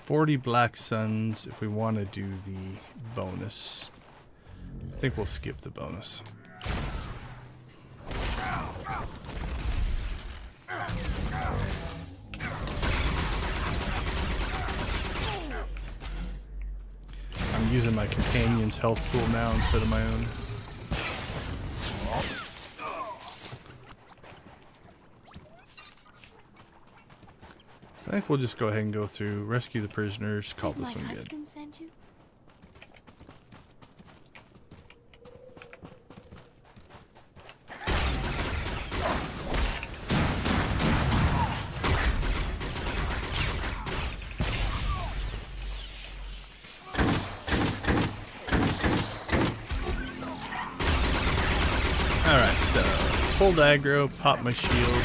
40 black suns if we want to do the bonus. I think we'll skip the bonus. I'm using my companion's health pool now instead of my own. So I think we'll just go ahead and go through, rescue the prisoners, call this one good. Send you? Alright, so pulled aggro, pop my shield.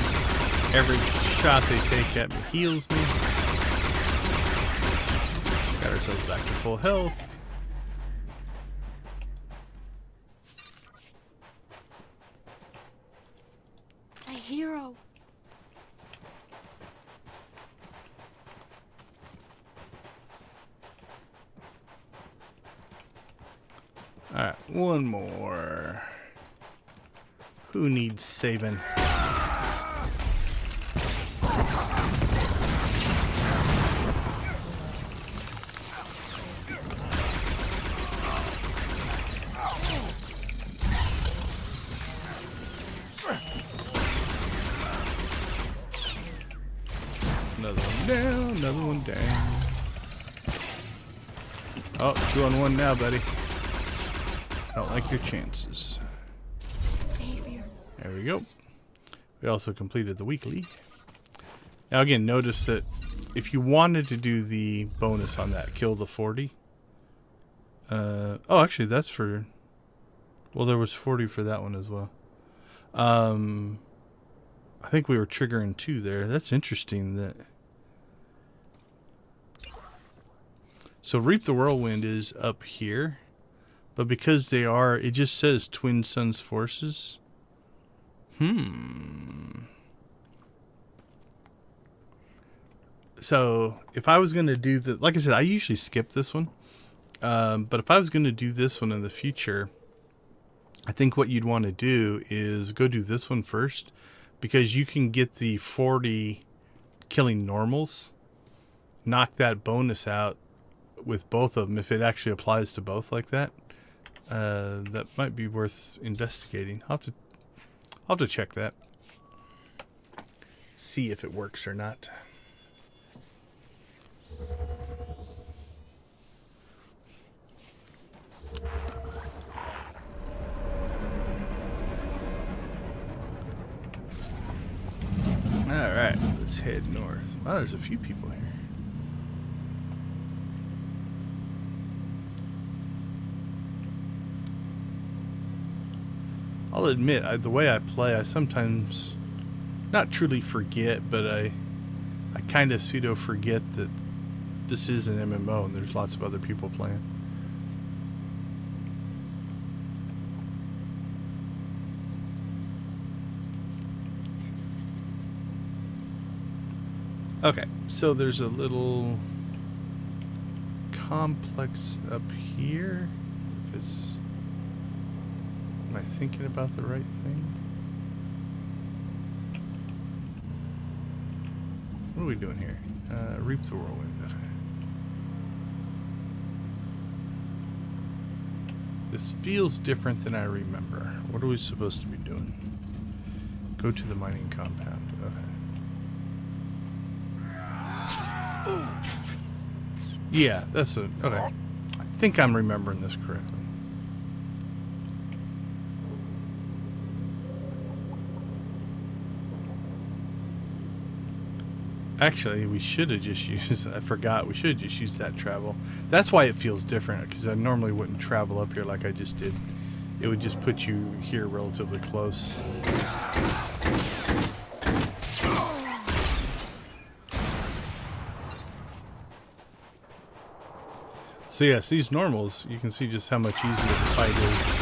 Every shot they take at me heals me. Got ourselves back to full health. A hero. Alright, one more. Who needs saving? Another one down, another one down. Oh, 2 on 1 now, buddy. I don't like your chances. There we go. We also completed the weekly. Now again, notice that if you wanted to do the bonus on that, kill the 40. Oh, actually, that's for... Well, there was 40 for that one as well. I think we were triggering 2 there. That's interesting that... So Reap the Whirlwind is up here. But because they are... It just says Twin Suns Forces. So if I was going to do the, like I said, I usually skip this one. But if I was going to do this one in the future, I think what you'd want to do is go do this one first, because you can get the 40 killing normals, knock that bonus out with both of them if it actually applies to both like that. That might be worth investigating. I'll have to check that. See if it works or not. Alright, let's head north. Wow, there's a few people here. I'll admit, the way I play, I sometimes not truly forget, but I kind of pseudo forget that this is an MMO and there's lots of other people playing. Okay, so there's a little complex up here. If it's... Am I thinking about the right thing? What are we doing here? Reap the Whirlwind. Okay. This feels different than I remember. What are we supposed to be doing? Go to the mining compound. Okay. Yeah, that's it. Okay. I think I'm remembering this correctly. Actually, we should have just used... I forgot. We should have just used that travel. That's why it feels different, because I normally wouldn't travel up here like I just did. It would just put you here relatively close. So yes, these normals, you can see just how much easier the fight is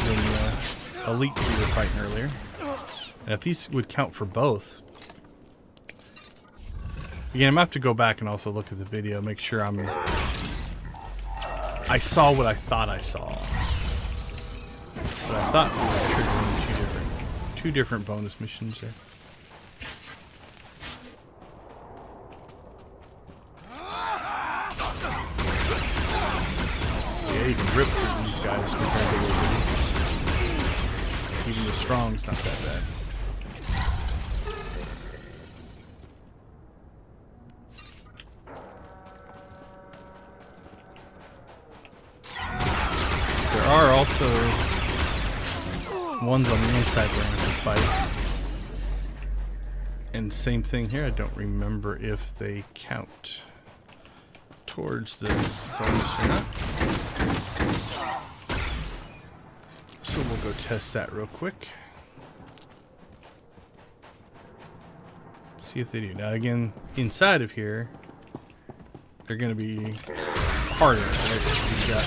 than Elite we were fighting earlier. And if these would count for both... Again, I'm going to have to go back and also look at the video, make sure I saw what I thought I saw. But I thought we were triggering two different bonus missions there. Yeah, you can rip through these guys compared to those elites. Even the strong's not that bad. There are also ones on the inside where I have to fight. And same thing here, I don't remember if they count towards the bonus or not. So we'll go test that real quick. See if they do. Now again, inside of here, they're going to be harder. Right? We've got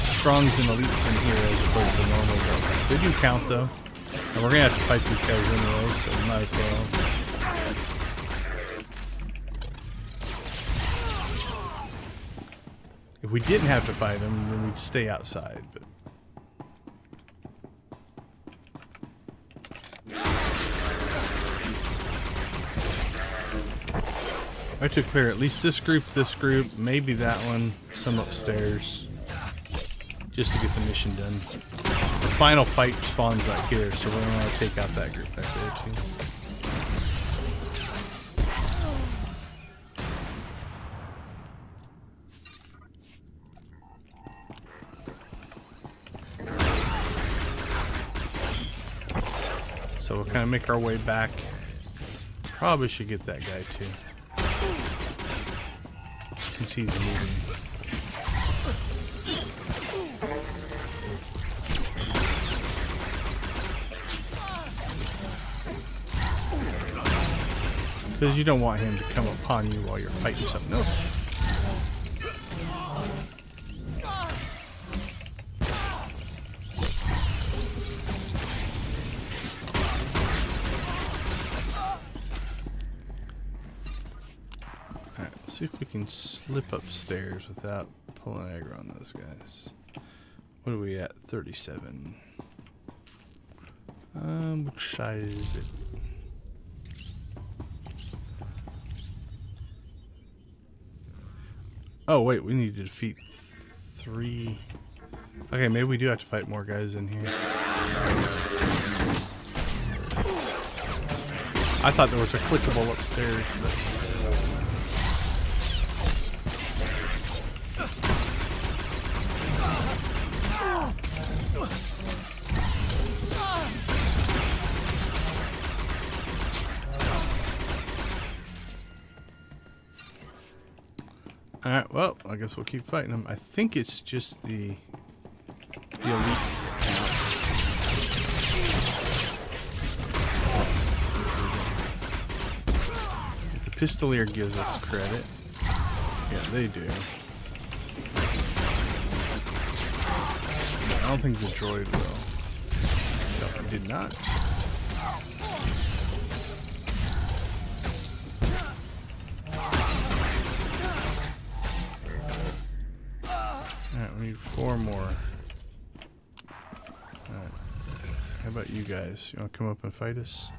strongs and elites in here as opposed to normals. They do count though. And we're going to have to fight these guys anyway, so we might as well. If we didn't have to fight them, then we'd stay outside. But I have to clear at least this group, maybe that one, some upstairs, just to get the mission done. The final fight spawns right here, so we're going to take out that group right there too. So we'll kind of make our way back. Probably should get that guy too, since he's moving. Because you don't want him to come upon you while you're fighting something else. Alright, let's see if we can slip upstairs without pulling aggro on those guys. What are we at? 37. Which side is it? Oh wait, we need to defeat 3. Okay, maybe we do have to fight more guys in here. I thought there was a clickable upstairs, but... Alright, well, I guess we'll keep fighting them. I think it's just the elites that count. If the pistolier gives us credit. Yeah, they do. I don't think the droid will. No, it did not. Alright, we need 4 more. Alright. How about you guys? You want to come up and fight us?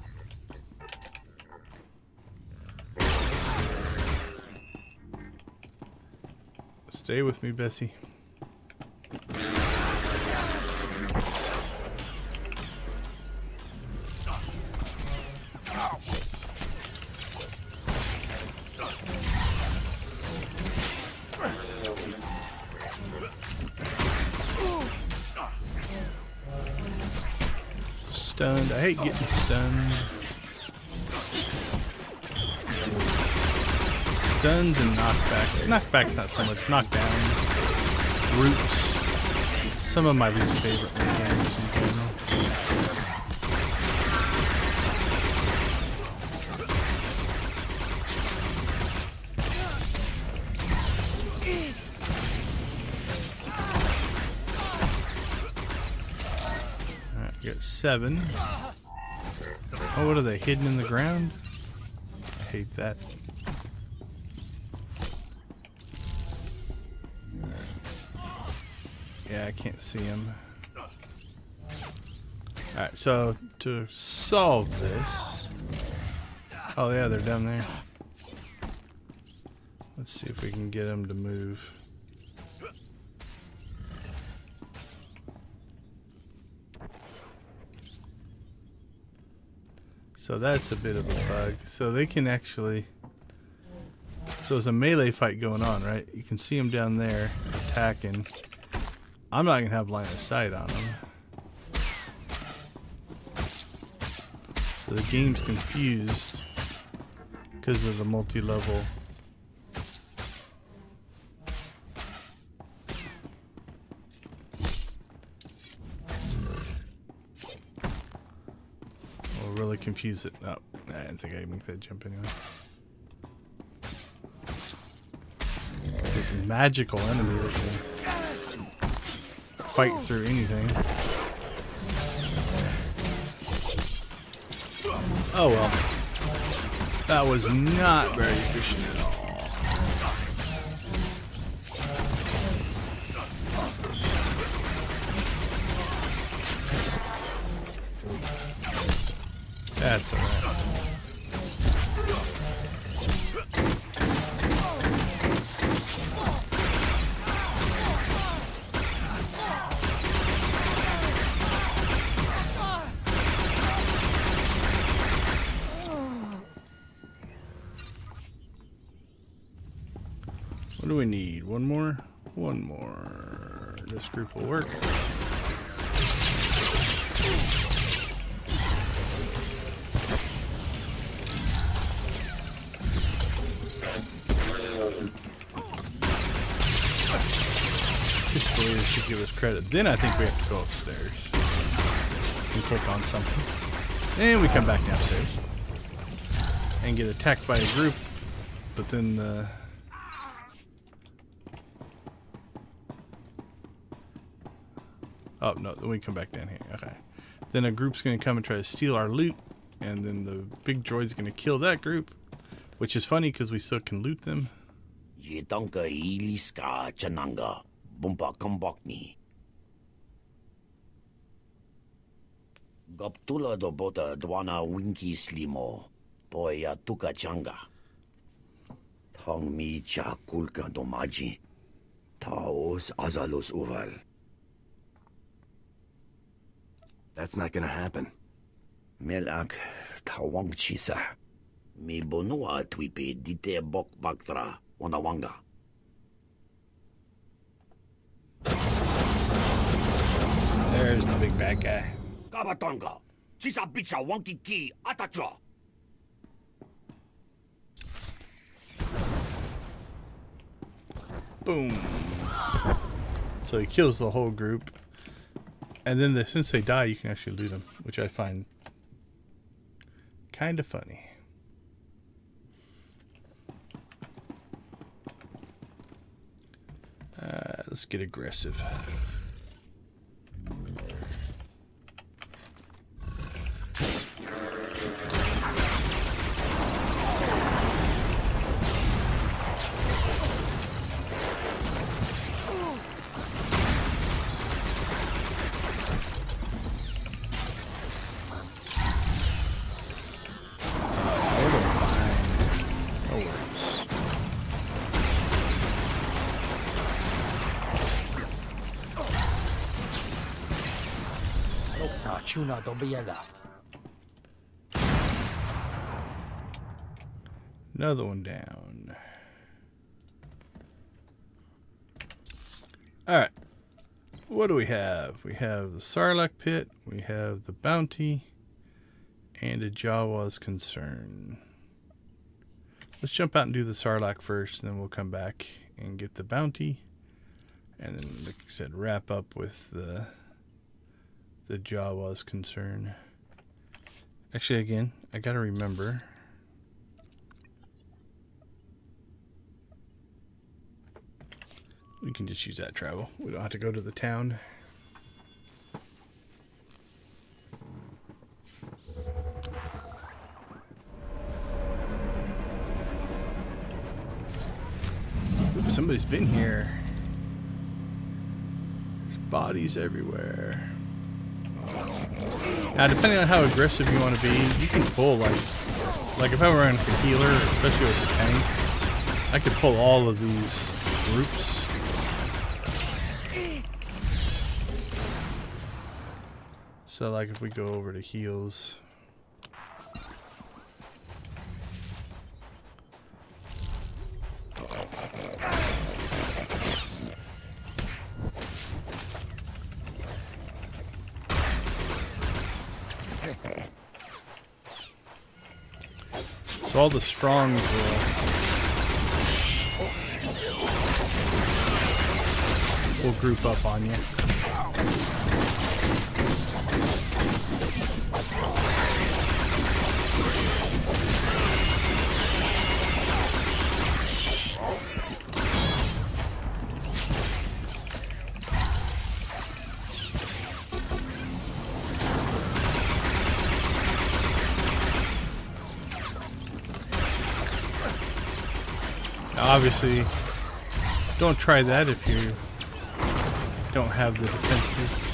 Stay with me, Bessie. Stunned. I hate getting stunned. Stuns and knockbacks. Knockbacks not so much. Knockdowns. Roots. Some of my least favorite mechanics in general. Alright, we got 7. Oh, what are they, hidden in the ground? I hate that. Yeah, I can't see them. Alright, so to solve this... Oh yeah, they're down there. Let's see if we can get them to move. So that's a bit of a bug. So they can actually... So there's a melee fight going on, right? You can see them down there attacking. I'm not going to have line of sight on them. So the game's confused because of the multi-level. Will really confuse it. No, I didn't think I'd make that jump anyway. This magical enemy that can fight through anything. Oh well. That was not very efficient at all. That's alright. What do we need? One more? One more. This group will work. This layer should give us credit. Then I think we have to go upstairs and click on something. And we come back downstairs and get attacked by a group, but then the... Oh, no, then we come back down here. Okay. Then a group's going to come and try to steal our loot, and then the big droid's going to kill that group, which is funny because we still can loot them. Gaptula do bota dwana winki slimo, poya tuka changa. Tong mi cha kulka domaji, taos azalos uval. That's not gonna happen. Melak tawang chisa. Mi bonua twipe dite bok baktra onawanga. There's the big bad guy. Kabatonga. Chisa bicha wonky ki atacho. Boom. So he kills the whole group. And then since they die, you can actually loot them, which I find kind of funny. Let's get aggressive. Another one down. Alright. What do we have? We have the Sarlacc pit, we have the bounty, and a Jawa's concern. Let's jump out and do the Sarlacc first, and then we'll come back and get the bounty. And then, like I said, wrap up with the Jawa's concern. Actually, again, I gotta remember. We can just use that travel. We don't have to go to the town. somebody's been here. There's bodies everywhere. Now, depending on how aggressive you want to be, you can pull like if I were on a healer, especially with a tank, I could pull all of these groups. So like if we go over to heals. So all the strongs will group up on you. Obviously, don't try that if you don't have the defenses.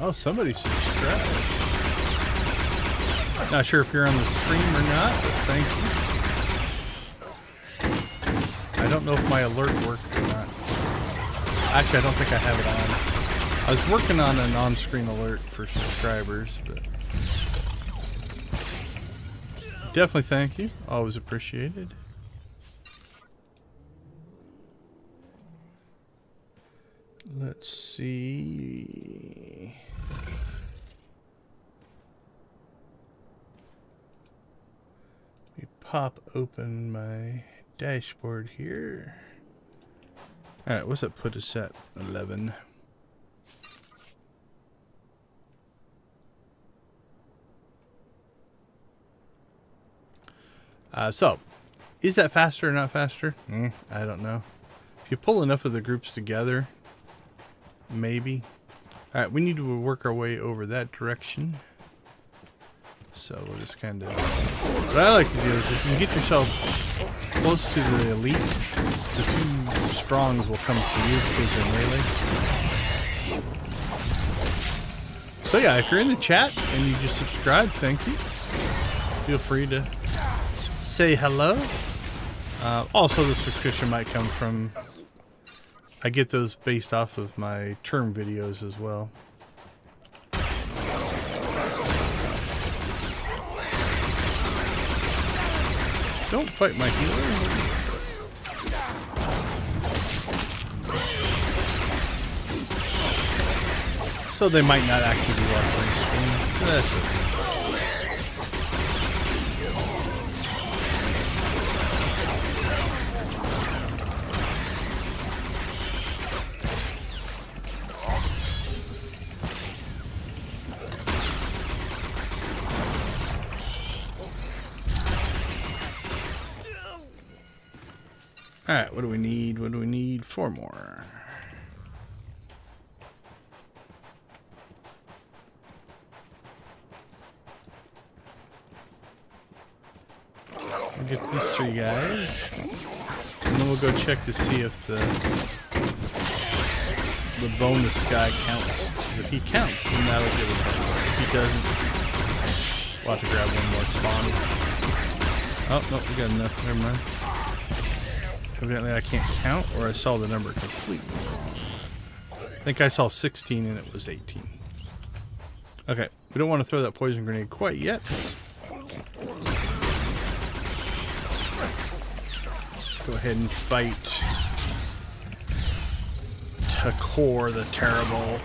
Oh, somebody subscribed. Not sure if you're on the stream or not, but thank you. I don't know if my alert worked or not. Actually, I don't think I have it on. I was working on an on-screen alert for subscribers, but definitely thank you. Always appreciated. Let's see. Let me pop open my dashboard here. Alright, what's that put us at? 11. So, is that faster or not faster? I don't know. If you pull enough of the groups together, maybe. Alright, we need to work our way over that direction. So we'll just kind of... What I like to do is if you can get yourself close to the elite, the two strongs will come to you because they're melee. So yeah, if you're in the chat and you just subscribe, thank you. Feel free to say hello. Also, the subscription might come from... I get those based off of my term videos as well. Don't fight my healer. So they might not actually be watching the stream. That's it. Alright, what do we need? What do we need? 4 more. We'll get these 3 guys. And then we'll go check to see if the bonus guy counts. If he counts, then that'll give us one. If he doesn't, we'll have to grab one more spawn. Oh, nope, we got enough. Never mind. Evidently I can't count, or I saw the number completely wrong. I think I saw 16 and it was 18. Okay, we don't want to throw that poison grenade quite yet. Go ahead and fight Takor the Terrible.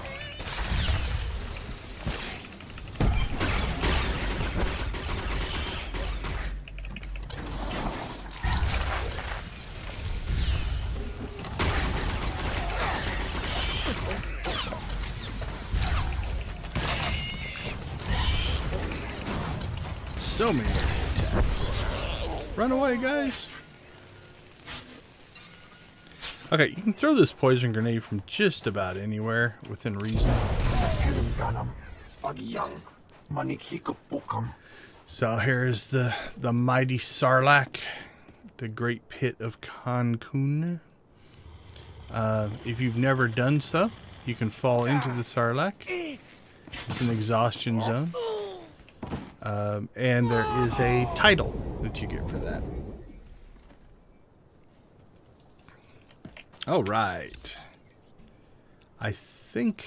So many attacks. Run away, guys. Okay, you can throw this poison grenade from just about anywhere within reason. So here is the mighty Sarlacc, the great pit of Cancun. If you've never done so, you can fall into the Sarlacc. It's an exhaustion zone. And there is a title that you get for that. All right. I think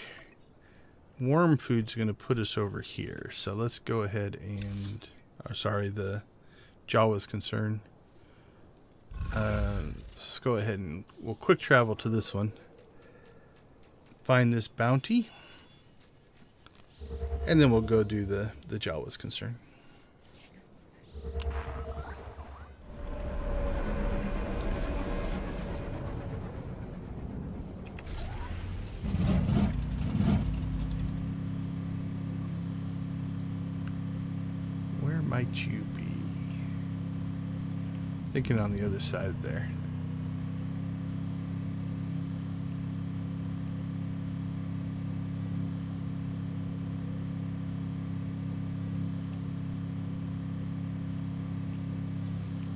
worm food's going to put us over here. So let's go ahead and... Oh, sorry, the Jawa's concern. Let's go ahead and we'll quick travel to this one. Find this bounty. And then we'll go do the Jawa's concern. Where might you be? Thinking on the other side there.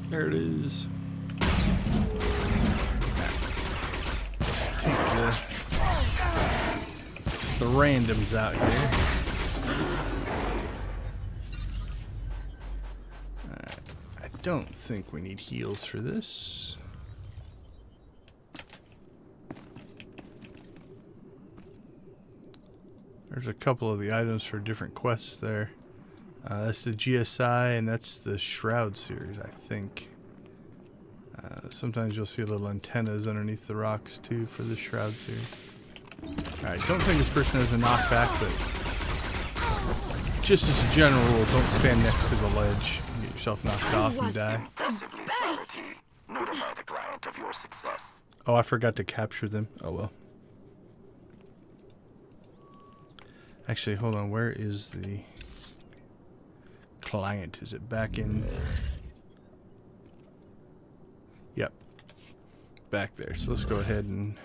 There it is. Take the randoms out here. I don't think we need heals for this. There's a couple of the items for different quests there. That's the GSI, and that's the Shroud series, I think. Sometimes you'll see little antennas underneath the rocks, too, for the Shroud series. Alright, don't think this person has a knockback, but just as a general rule, don't stand next to the ledge and get yourself knocked off and die. Notify the client of your success. Oh, I forgot to capture them. Oh, well. Actually, hold on. Where is the... client? Is it back in? Yep, back there. So let's go ahead and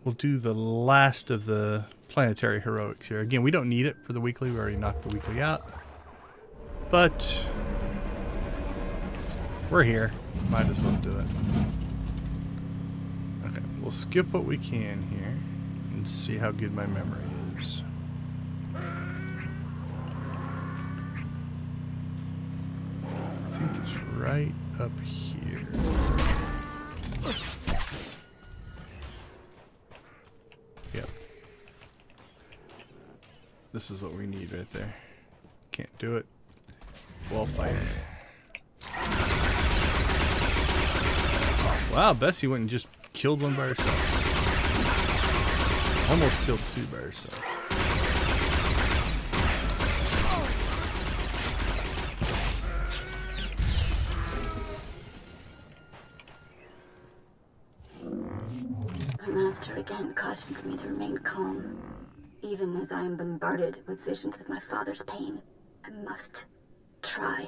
we'll do the last of the planetary heroics here. Again, we don't need it for the weekly. We already knocked the weekly out, but we're here. Might as well do it. Okay, we'll skip what we can here and see how good my memory is. I think it's right up here. Yep. This is what we need right there. Can't do it. We'll fight it. Wow, Bessie went and just killed one by herself. Almost killed two by herself. My master again cautions me to remain calm, even as I am bombarded with visions of my father's pain. I must try.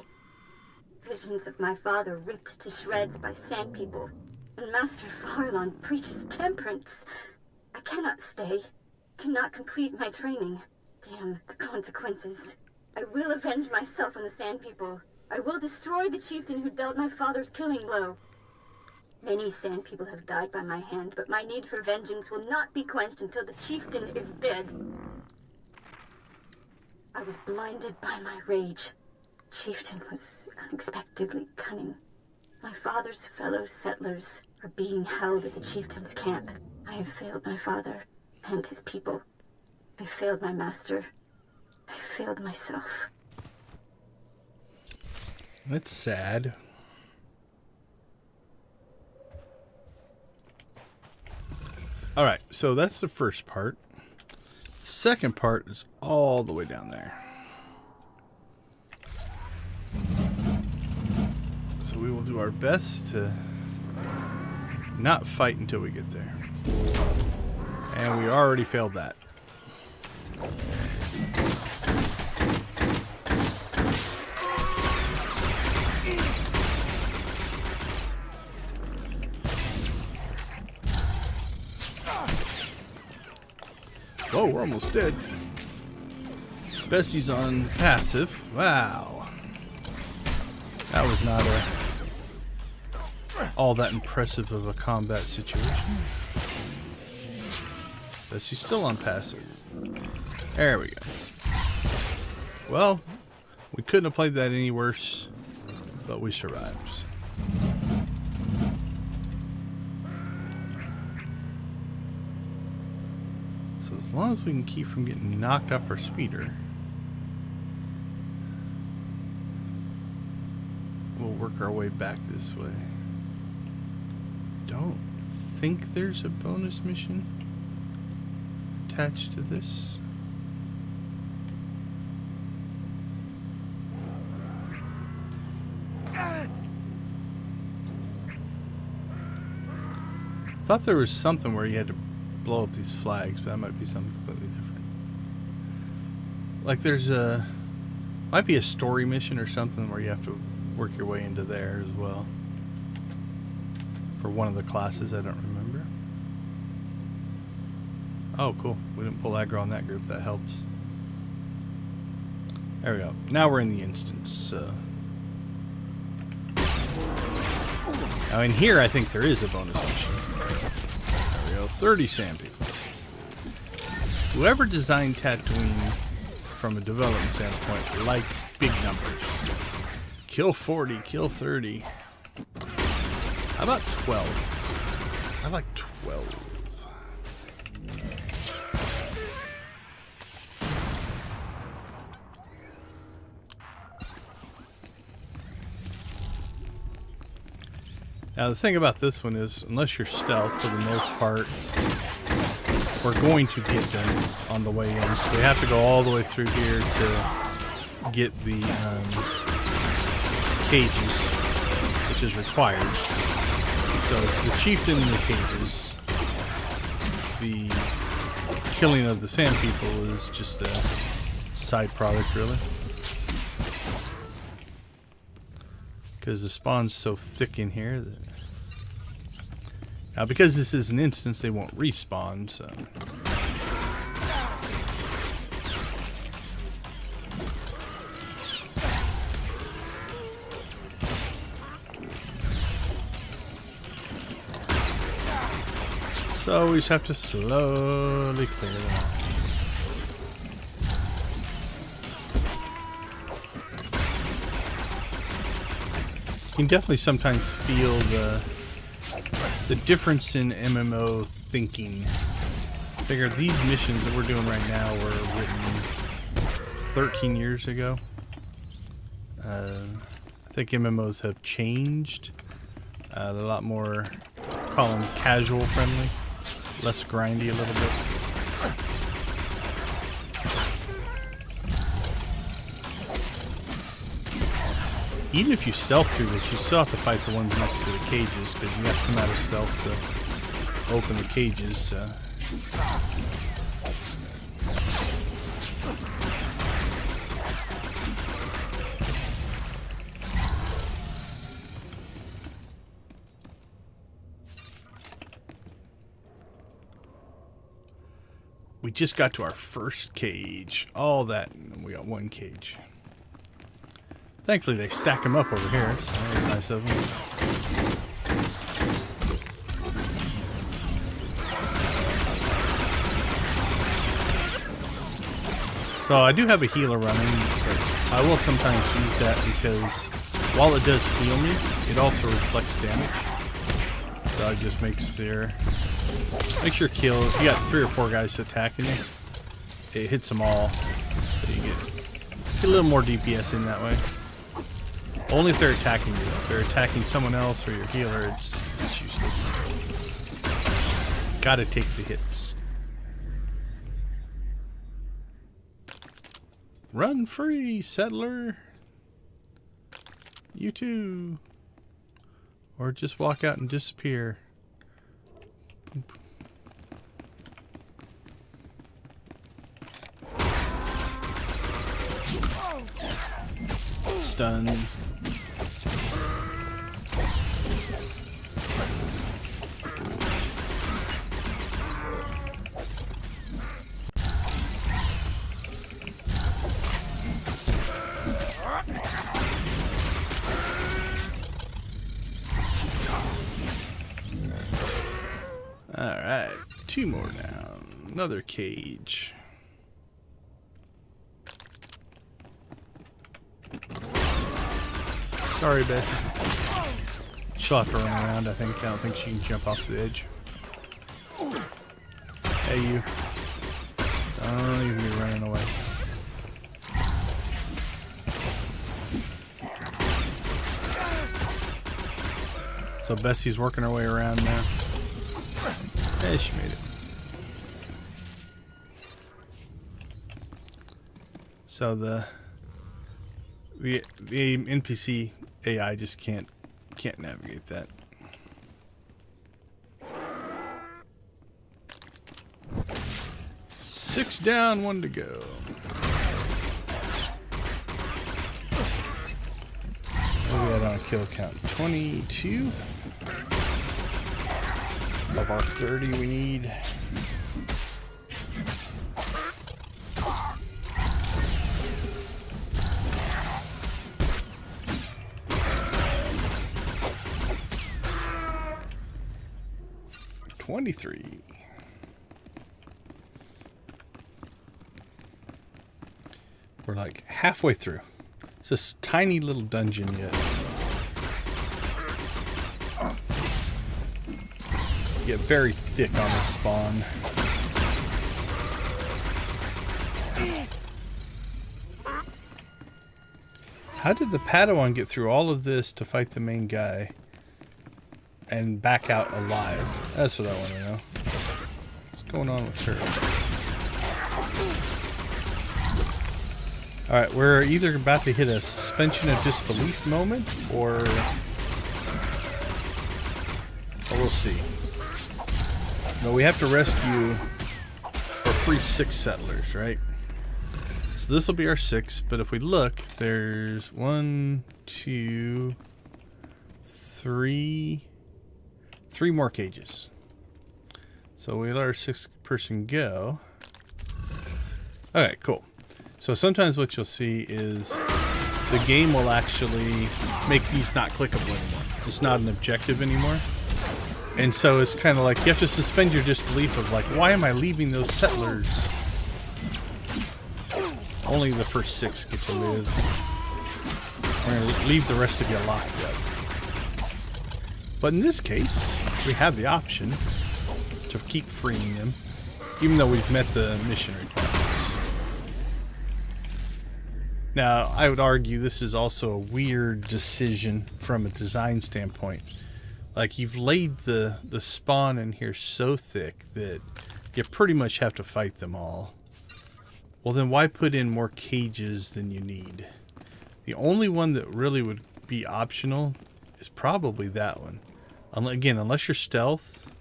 Visions of my father ripped to shreds by sand people, and Master Farlon preaches temperance. I cannot stay, cannot complete my training. Damn the consequences. I will avenge myself on the sand people. I will destroy the chieftain who dealt my father's killing blow. Many sand people have died by my hand, but my need for vengeance will not be quenched until the chieftain is dead. I was blinded by my rage. Chieftain was unexpectedly cunning. My father's fellow settlers are being held at the chieftain's camp. I have failed my father and his people. I failed my master. I failed myself. That's sad. Alright, so that's the first part. The second part is all the way down there. So we will do our best to not fight until we get there. And we already failed that. Oh, we're almost dead. Bessie's on passive. Wow. That was not all that impressive of a combat situation. Bessie's still on passive. There we go. Well, we couldn't have played that any worse, but we survived. So as long as we can keep from getting knocked off our speeder, we'll work our way back this way. Don't think there's a bonus mission attached to this. I thought there was something where you had to blow up these flags, but that might be something completely different. Like there's might be a story mission or something where you have to work your way into there as well. For one of the classes, I don't remember. Oh, cool. We didn't pull aggro on that group. That helps. There we go. Now we're in the instance. Now in here, I think there is a bonus mission. There we go. 30 sand people. Whoever designed Tatooine from a development standpoint liked big numbers. Kill 40, kill 30. How about 12? I like 12. Now the thing about this one is, unless you're stealth for the most part, we're going to get them on the way in. So we have to go all the way through here to get the cages, which is required. So it's the chieftain in the cages. The killing of the sand people is just a side product, really. Because the spawn's so thick in here that... Now because this is an instance, they won't respawn, so... So we just have to slowly clear them out. You can definitely sometimes feel the difference in MMO thinking. Figure these missions that we're doing right now were written 13 years ago. I think MMOs have changed. They're a lot more, call them casual friendly, less grindy a little bit. Even if you stealth through this, you still have to fight the ones next to the cages, because you have to come out of stealth to open the cages. We just got to our first cage. All that, and we got one cage. Thankfully, they stack them up over here, so that was nice of them. So I do have a healer running, but I will sometimes use that because while it does heal me, it also reflects damage. So it just makes your kill. If you got 3 or 4 guys attacking you, it hits them all. So you get a little more DPS in that way. Only if they're attacking you, though. If they're attacking someone else or your healer, it's useless. Gotta take the hits. Run free, settler. You too. Or just walk out and disappear. Stun. 2 more down. Another cage. Sorry, Bessie. She'll have to run around, I think. I don't think she can jump off the edge. Hey, you. Don't even be running away. So Bessie's working her way around now. Hey, she made it. So the NPC AI just can't navigate that. Six down, 1 to go. What do we got on a kill count? 22 of our 30 we need. We're like halfway through. It's this tiny little dungeon yet. You get very thick on the spawn. How did the Padawan get through all of this to fight the main guy and back out alive? That's what I want to know. What's going on with her? Alright, we're either about to hit a suspension of disbelief moment, or we'll see. No, we have to rescue or free 6 settlers, right? So this will be our 6, but if we look, there's 1, 2, 3 more cages. So we let our 6th person go. Alright, cool. So sometimes what you'll see is the game will actually make these not clickable anymore. It's not an objective anymore. And so it's kind of like you have to suspend your disbelief of like, why am I leaving those settlers? Only the first 6 get to live. We're going to leave the rest of you locked up. But in this case, we have the option to keep freeing them, even though we've met the mission requirements. Now, I would argue this is also a weird decision from a design standpoint. Like, you've laid the spawn in here so thick that you pretty much have to fight them all. Well, then why put in more cages than you need? The only one that really would be optional is probably that one. Again, unless you're stealth,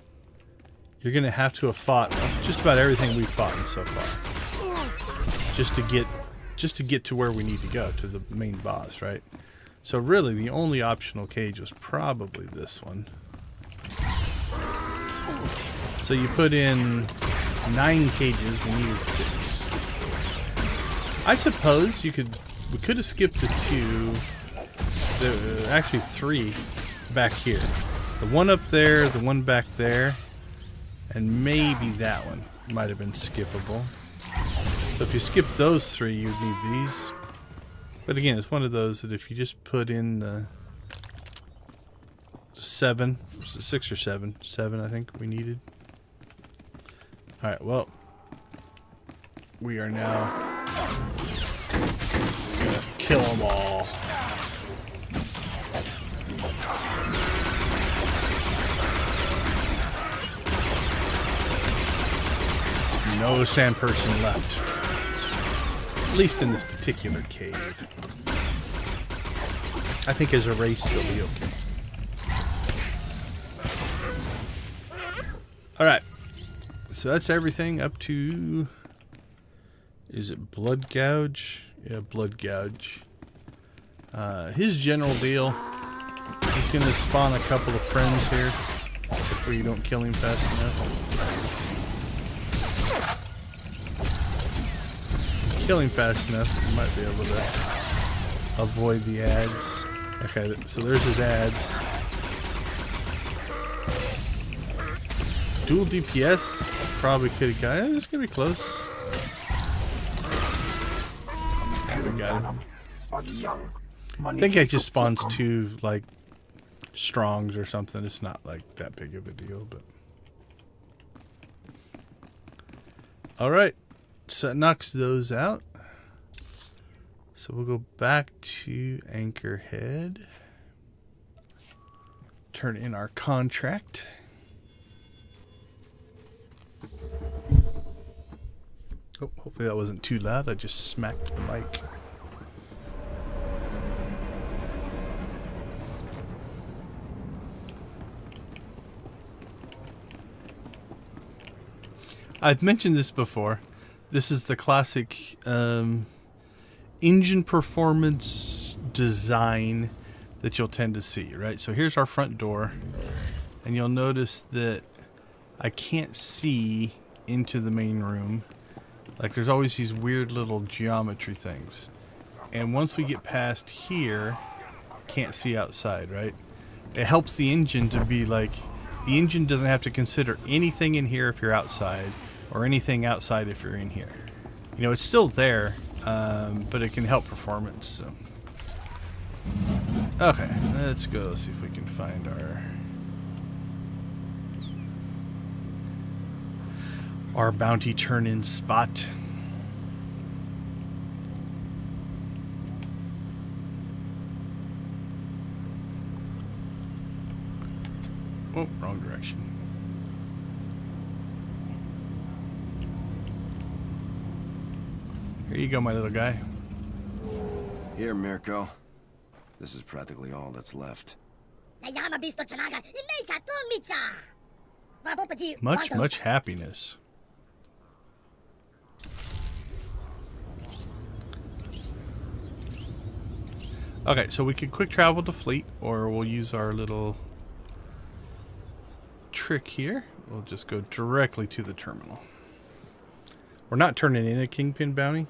you're going to have to have fought just about everything we've fought in so far. Just to get to where we need to go, to the main boss, right? So really, the only optional cage was probably this one. So you put in 9 cages, we needed 6. I suppose we could have skipped the 2, actually 3 back here. The one up there, the one back there, and maybe that one might have been skippable. So if you skip those 3, you'd need these. But again, it's one of those that if you just put in the 7, 6 or 7, 7 I think we needed. Alright, well, we are now gonna kill them all. No sand person left. At least in this particular cave. I think as a race they'll be okay. Alright. So that's everything up to... Is it Blood Gouge? Yeah, Blood Gouge. His general deal, he's going to spawn a couple of friends here before you don't kill him fast enough. Kill him fast enough, you might be able to avoid the ads. Okay, so there's his ads. Dual DPS probably could have got it. It's gonna be close. We got him. I think it just spawns 2 like strongs or something. It's not like that big of a deal, but all right. So it knocks those out. So we'll go back to Anchorhead. Turn in our contract. Oh, hopefully that wasn't too loud. I just smacked the mic. I've mentioned this before. This is the classic engine performance design that you'll tend to see, right? So here's our front door, and you'll notice that I can't see into the main room. Like there's always these weird little geometry things. And once we get past here, can't see outside, right? It helps the engine to be like, the engine doesn't have to consider anything in here if you're outside, or anything outside if you're in here. You know, it's still there, but it can help performance. So. Okay, let's go see if we can find our bounty turn-in spot. Oh, wrong direction. Here you go, my little guy. Here, Mirko. This is practically all that's left. Much happiness. Okay, so we could quick travel to Fleet, or we'll use our little trick here. We'll just go directly to the terminal. We're not turning in a Kingpin bounty,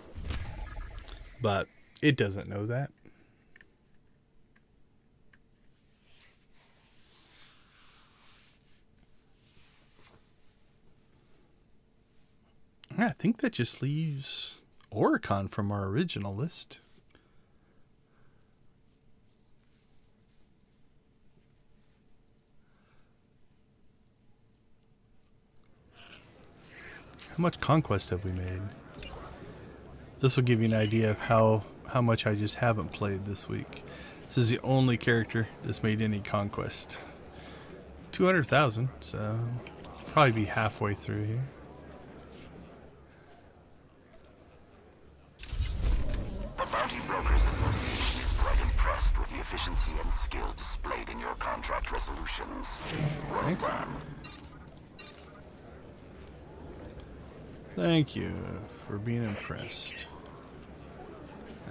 but it doesn't know that. I think that just leaves Oricon from our original list. How much conquest have we made? This will give you an idea of how much I just haven't played this week. This is the only character that's made any conquest. 200,000, so probably be halfway through here. The Bounty Brokers Association is quite impressed with the efficiency and skill displayed in your contract resolutions. Well done. Thank you for being impressed.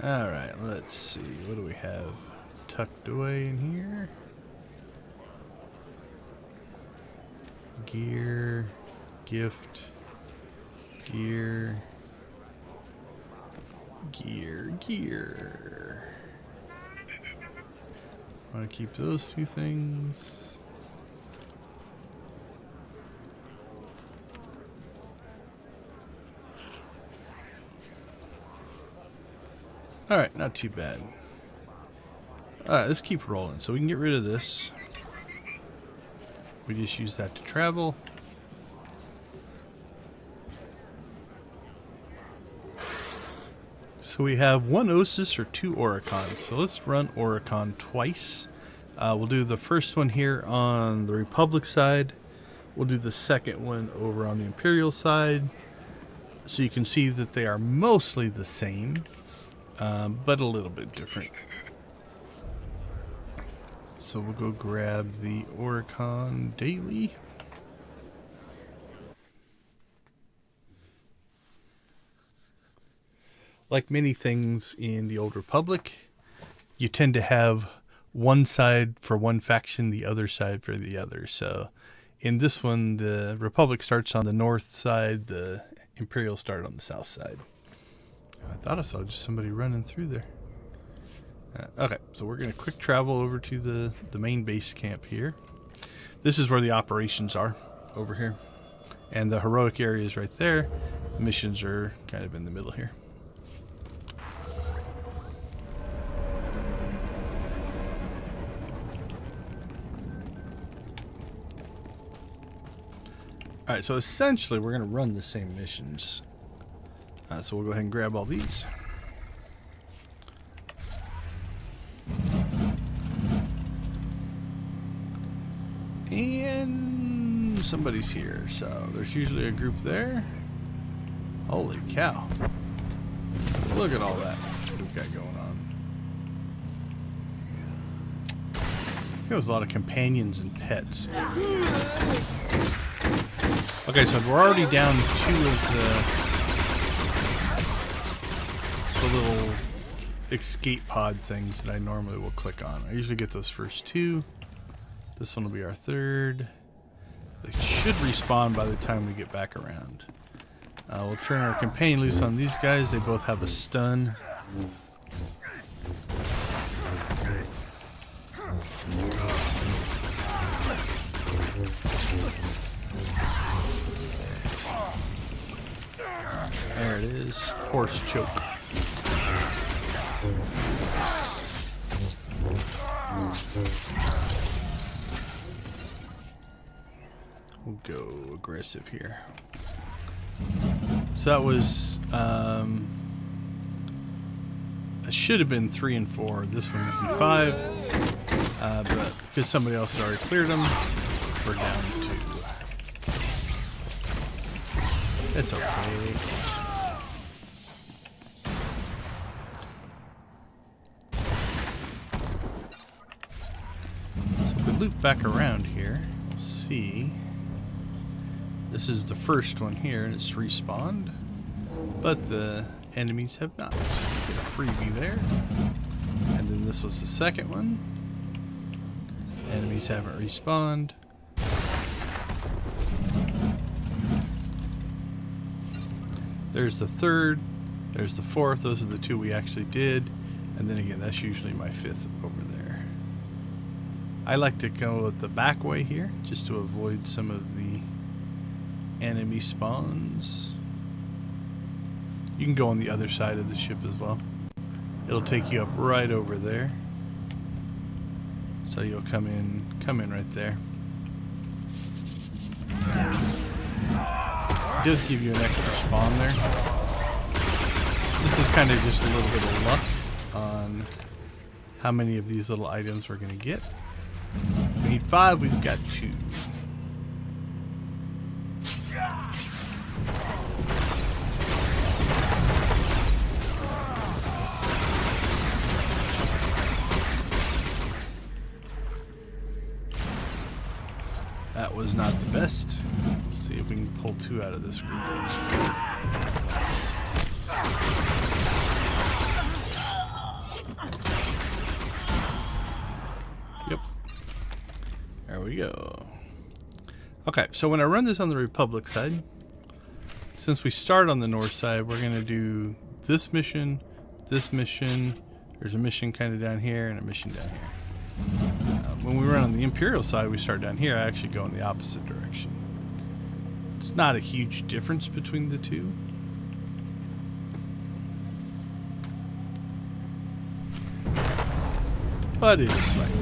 Alright, let's see. What do we have tucked away in here? Gear, gift, gear, gear. Want to keep those 2 things. Alright, not too bad. Alright, let's keep rolling. So we can get rid of this. We just use that to travel. So we have 1 Osis or 2 Oricons. So let's run Oricon twice. We'll do the first one here on the Republic side. We'll do the second one over on the Imperial side. So you can see that they are mostly the same. But a little bit different. So we'll go grab the Oricon Daily. Like many things in the Old Republic, you tend to have one side for one faction, the other side for the other. So in this one, the Republic starts on the north side, the Imperial start on the south side. I thought I saw just somebody running through there. Okay, so we're going to quick travel over to the main base camp here. This is where the operations are, over here. And the heroic area is right there. Missions are kind of in the middle here. Alright, so essentially we're going to run the same missions. So we'll go ahead and grab all these. And somebody's here, so there's usually a group there. Holy cow. Look at all that we've got going on. I think there was a lot of companions and pets. Okay, so we're already down 2 of the little escape pod things that I normally will click on. I usually get those first 2. This one will be our 3rd. They should respawn by the time we get back around. We'll turn our companion loose on these guys. They both have a stun. There it is. Horse choke. We'll go aggressive here. So that was it should have been 3 and 4. This one would be 5. But because somebody else had already cleared them, we're down to 2. It's okay. So if we loop back around here, we'll see. This is the first one here, and it's respawned, but the enemies have not. So get a freebie there. And then this was the second one. Enemies haven't respawned. There's the 3rd. There's the 4th. Those are the 2 we actually did. And then again, that's usually my 5th over there. I like to go with the back way here, just to avoid some of the enemy spawns. You can go on the other side of the ship as well. It'll take you up right over there. So you'll come in right there. It does give you an extra spawn there. This is kind of just a little bit of luck on how many of these little items we're going to get. We need 5, we've got 2. That was not the best. Let's see if we can pull 2 out of this group. Yep. There we go. Okay, so when I run this on the Republic side, since we start on the north side, we're going to do this mission. There's a mission kind of down here and a mission down here. When we run on the Imperial side, we start down here. I actually go in the opposite direction. It's not a huge difference between the 2. But it is slightly.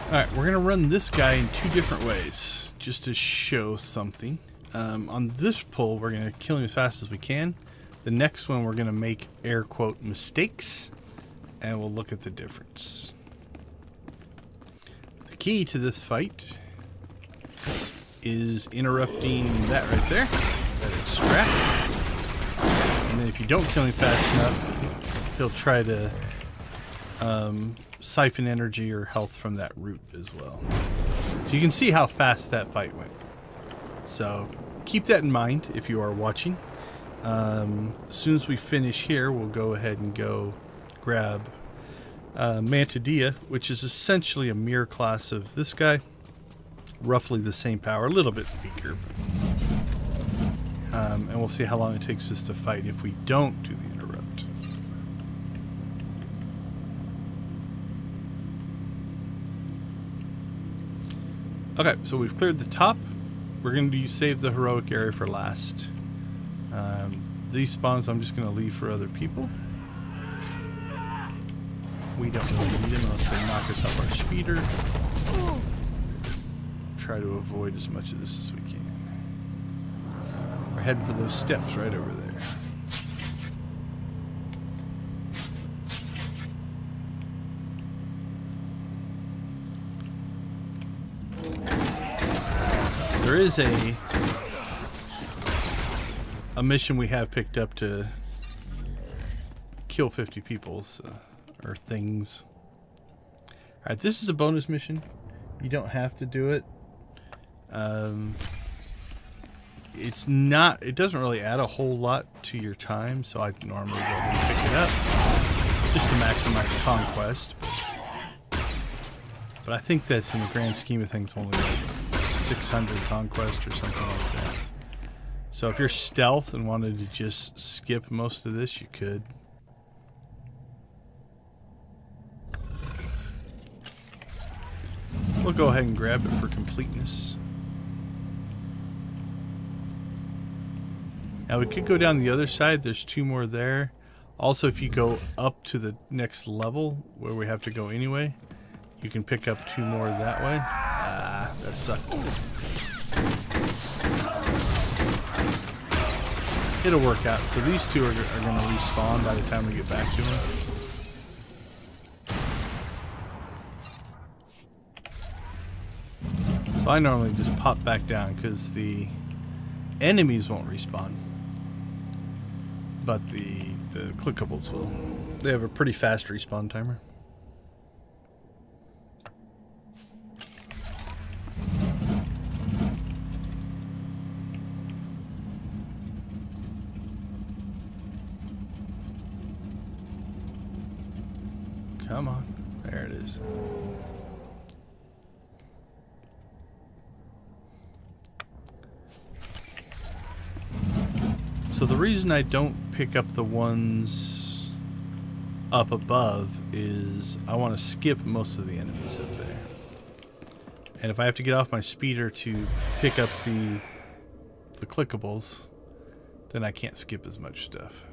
Alright, we're going to run this guy in 2 different ways, just to show something. On this pull, we're going to kill him as fast as we can. The next one, we're going to make air quote mistakes, and we'll look at the difference. The key to this fight is interrupting that right there, that extract. And then if you don't kill him fast enough, he'll try to siphon energy or health from that root as well. So you can see how fast that fight went. So keep that in mind if you are watching. As soon as we finish here, we'll go ahead and go grab Mantidea, which is essentially a mirror class of this guy. Roughly the same power, a little bit weaker. And we'll see how long it takes us to fight if we don't do the interrupt. Okay, so we've cleared the top. We're going to save the heroic area for last. These spawns I'm just going to leave for other people. We don't really need them unless they knock us off our speeder. Try to avoid as much of this as we can. We're heading for those steps right over there. There is a mission we have picked up to kill 50 people, or things. Alright, this is a bonus mission. You don't have to do it. It's not, it doesn't really add a whole lot to your time, so I normally go ahead and pick it up just to maximize conquest. But I think that's, in the grand scheme of things, only like 600 conquest or something like that. So if you're stealth and wanted to just skip most of this, you could. We'll go ahead and grab it for completeness. Now we could go down the other side. There's 2 more there. Also, if you go up to the next level where we have to go anyway, you can pick up 2 more that way. Ah, that sucked. It'll work out. So these 2 are going to respawn by the time we get back to them. So I normally just pop back down because the enemies won't respawn. But the clickables will. They have a pretty fast respawn timer. Come on. There it is. So the reason I don't pick up the ones up above is I want to skip most of the enemies up there. And if I have to get off my speeder to pick up the clickables, then I can't skip as much stuff.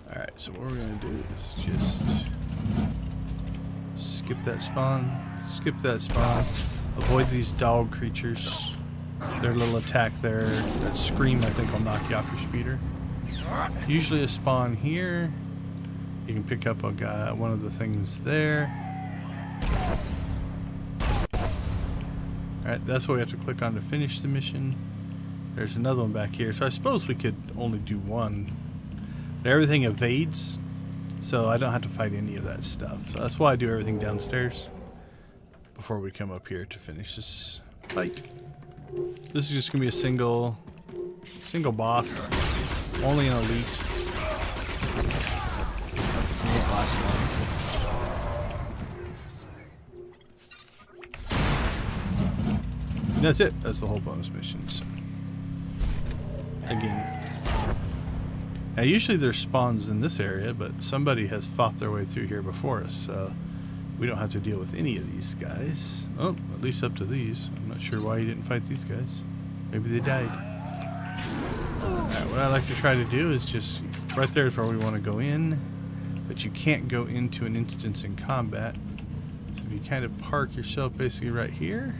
Alright, so what we're going to do is just skip that spawn, avoid these dog creatures. Their little attack there, that scream, I think will knock you off your speeder. Usually a spawn here. You can pick up one of the things there. Alright, that's what we have to click on to finish the mission. There's another one back here. So I suppose we could only do one. But everything evades, so I don't have to fight any of that stuff. So that's why I do everything downstairs before we come up here to finish this fight. This is just gonna be a single boss, only an elite. Won't last long. And that's it. That's the whole bonus mission. So, again, now usually there's spawns in this area, but somebody has fought their way through here before us, so we don't have to deal with any of these guys. Oh, at least up to these. I'm not sure why you didn't fight these guys. Maybe they died. Alright, what I like to try to do is just, right there is where we want to go in, but you can't go into an instance in combat. So if you kind of park yourself basically right here,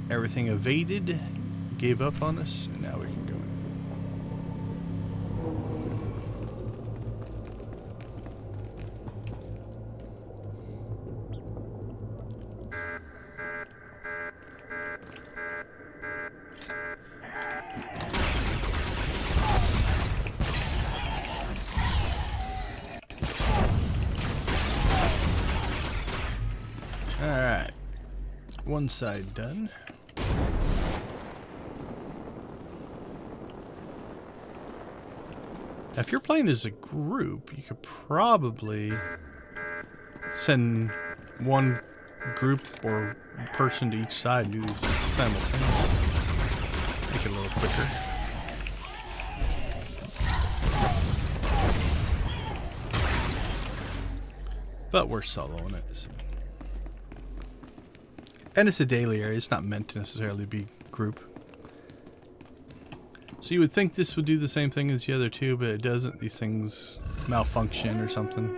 everything evaded, gave up on us, and now we can go in. Alright, one side done. Now, if you're playing as a group, you could probably send one group or person to each side and do these simultaneously. Make it a little quicker. But we're soloing it. So. And it's a daily area. It's not meant to necessarily be group. So you would think this would do the same thing as the other two, but it doesn't. These things malfunction or something.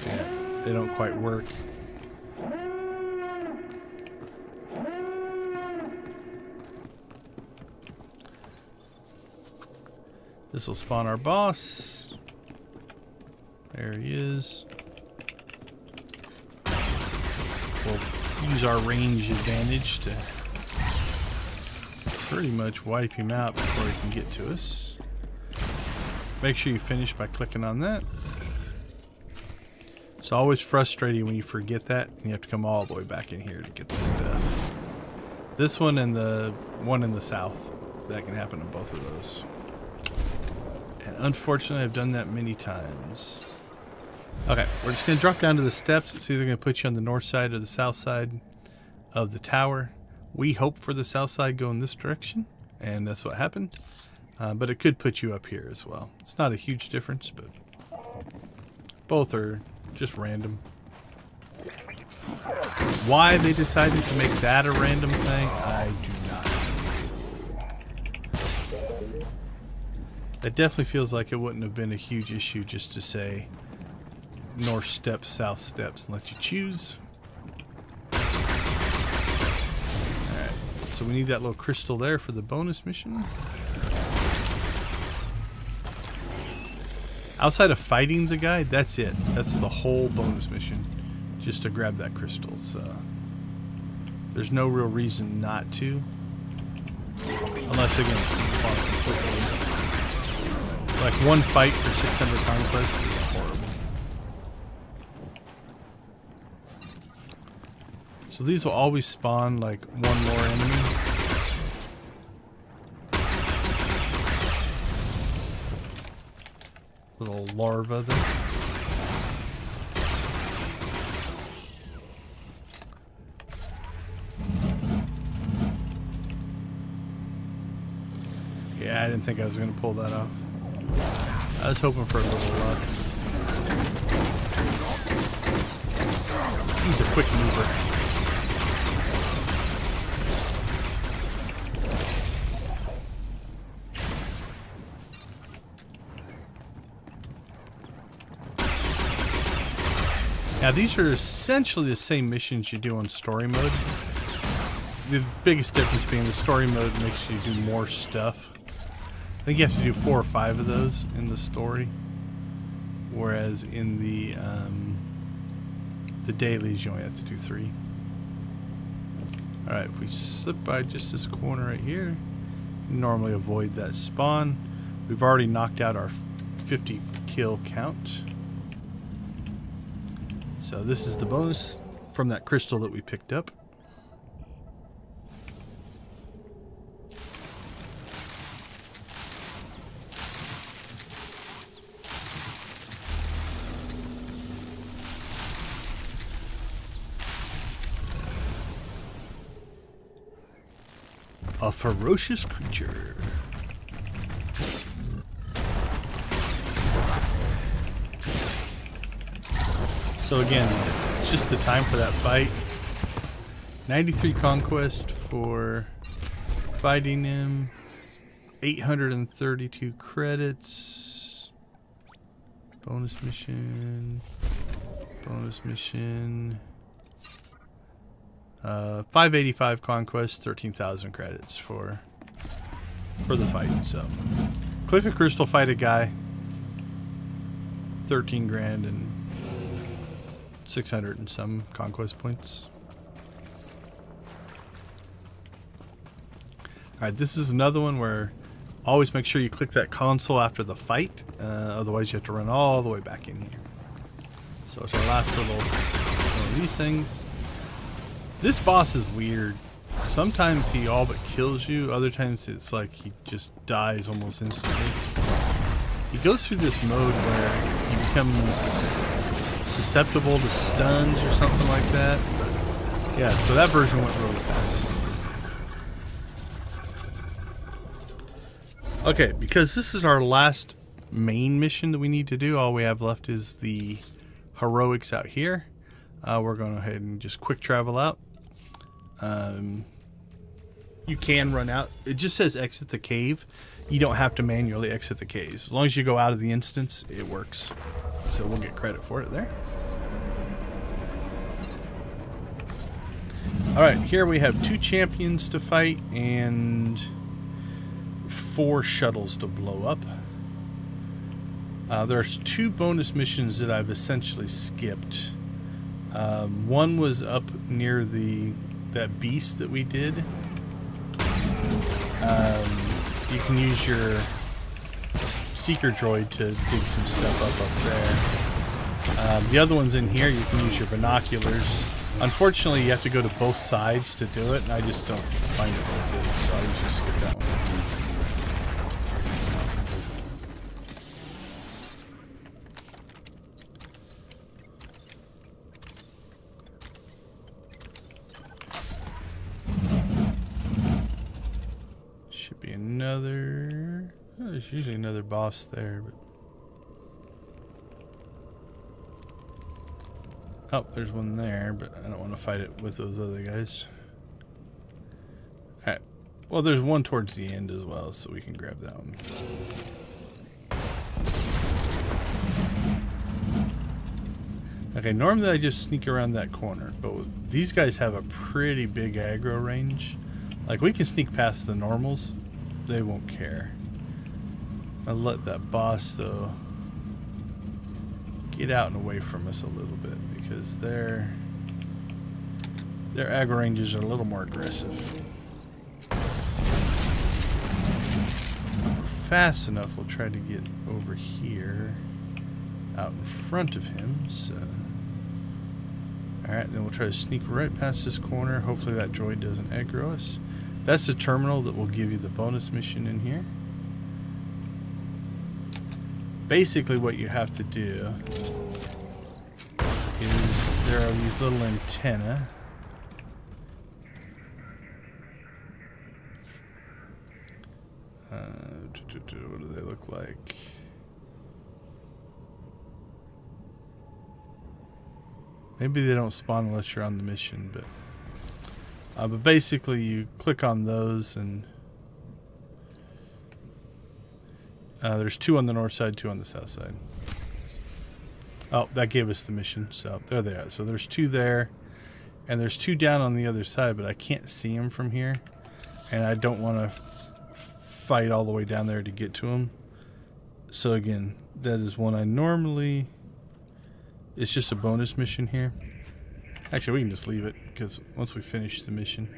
Yeah, they don't quite work. This will spawn our boss. There he is. We'll use our range advantage to pretty much wipe him out before he can get to us. Make sure you finish by clicking on that. It's always frustrating when you forget that and you have to come all the way back in here to get the stuff. This one and the one in the south, that can happen to both of those. And unfortunately, I've done that many times. Okay, we're just going to drop down to the steps. It's either going to put you on the north side or the south side of the tower. We hope for the south side going this direction, and that's what happened. But it could put you up here as well. It's not a huge difference, but both are just random. Why they decided to make that a random thing, I do not know. It definitely feels like it wouldn't have been a huge issue just to say north steps, south steps, and let you choose. Alright, so we need that little crystal there for the bonus mission. Outside of fighting the guy, that's it. That's the whole bonus mission. Just to grab that crystal. So there's no real reason not to. Unless, again, like one fight for 600 conquest is horrible. So these will always spawn like one more enemy. Little larva there. Yeah, I didn't think I was going to pull that off. I was hoping for a little luck. He's a quick mover. Now these are essentially the same missions you do on story mode. The biggest difference being the story mode makes you do more stuff. I think you have to do 4 or 5 of those in the story, whereas in the dailies you only have to do 3. All right, if we slip by just this corner right here, we normally avoid that spawn. We've already knocked out our 50 kill count. So this is the bonus from that crystal that we picked up. A ferocious creature. So again, it's just the time for that fight. 93 conquest for fighting him. 832 credits. Bonus mission. Bonus mission. 585 conquest, 13,000 credits for the fight. So, click a crystal, fight a guy. 13 grand and 600 and some conquest points. Alright, this is another one where always make sure you click that console after the fight. Otherwise you have to run all the way back in here. So it's our last little one of these things. This boss is weird. Sometimes he all but kills you. Other times it's like he just dies almost instantly. He goes through this mode where he becomes susceptible to stuns or something like that. But yeah, so that version went really fast. Okay, because this is our last main mission that we need to do, all we have left is the heroics out here. We're going to go ahead and just quick travel out. You can run out. It just says exit the cave. You don't have to manually exit the cave. As long as you go out of the instance, it works. So we'll get credit for it there. Alright, here we have 2 champions to fight and 4 shuttles to blow up. There's 2 bonus missions that I've essentially skipped. One was up near that beast that we did. You can use your seeker droid to dig some stuff up there. The other one's in here. You can use your binoculars. Unfortunately, you have to go to both sides to do it, and I just don't find it worth it, so I usually skip that one. Should be another... Oh, there's usually another boss there, but... Oh, there's one there, but I don't want to fight it with those other guys. Alright. Well, there's one towards the end as well, so we can grab that one. Okay, normally I just sneak around that corner, but these guys have a pretty big aggro range. Like, we can sneak past the normals. They won't care. I'll let that boss, though, get out and away from us a little bit, because their aggro ranges are a little more aggressive. If we're fast enough, we'll try to get over here, out in front of him, so... Alright, then we'll try to sneak right past this corner. Hopefully that droid doesn't aggro us. That's the terminal that will give you the bonus mission in here. Basically what you have to do is there are these little antennae. What do they look like? Maybe they don't spawn unless you're on the mission, but basically you click on those, and there's 2 on the north side, 2 on the south side. Oh, that gave us the mission, so there they are. So there's 2 there, and there's 2 down on the other side, but I can't see them from here, and I don't want to fight all the way down there to get to them. So again, that is one I normally... It's just a bonus mission here. Actually, we can just leave it, because once we finish the mission...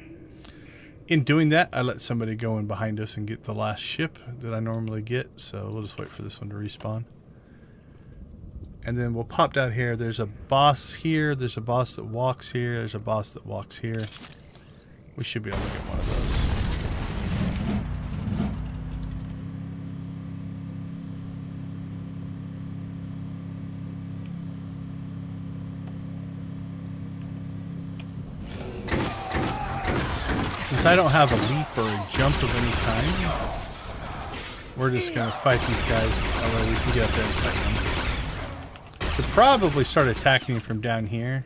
In doing that, I let somebody go in behind us and get the last ship that I normally get, so we'll just wait for this one to respawn. And then we'll pop down here. There's a boss here, there's a boss that walks here, there's a boss that walks here. We should be able to get one of those. Since I don't have a leap or a jump of any kind, we're just going to fight these guys, although we can get up there and fight them. Could probably start attacking him from down here,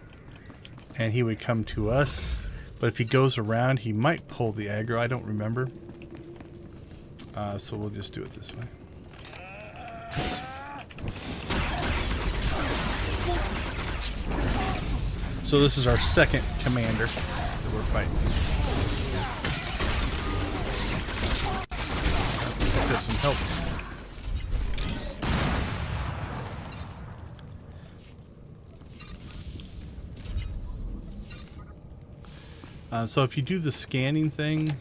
and he would come to us. But if he goes around, he might pull the aggro. I don't remember. So we'll just do it this way. So this is our second commander that we're fighting. Picked up some help. So if you do the scanning thing,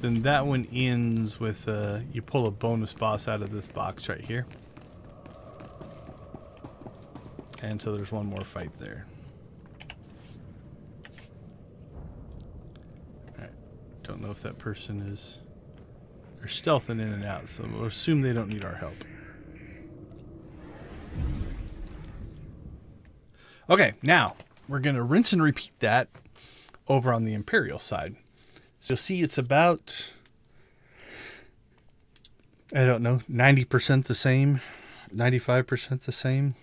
then that one ends with you pull a bonus boss out of this box right here. And so there's one more fight there. Alright. Don't know if that person is... They're stealthing in and out, so we'll assume they don't need our help. Okay, now we're going to rinse and repeat that over on the Imperial side. So you'll see it's about, I don't know, 90% the same, 95% the same.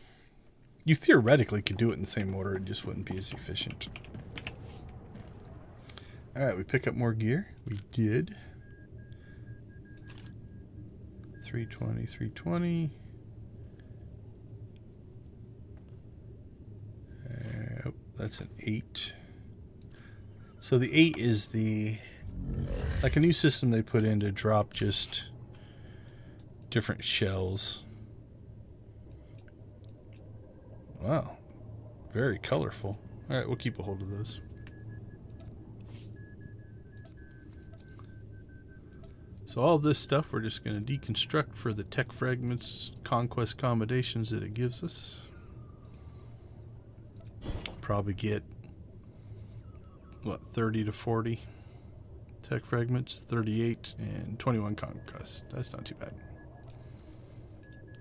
You theoretically could do it in the same order, it just wouldn't be as efficient. Alright, we pick up more gear. We did. 320, 320. Oh, that's an 8. So the 8 is the, like a new system they put in to drop just different shells. Wow. Very colorful. Alright, we'll keep a hold of those. So all this stuff we're just going to deconstruct for the tech fragments, conquest accommodations that it gives us. Probably get, what, 30 to 40 tech fragments, 38 and 21 conquest. That's not too bad.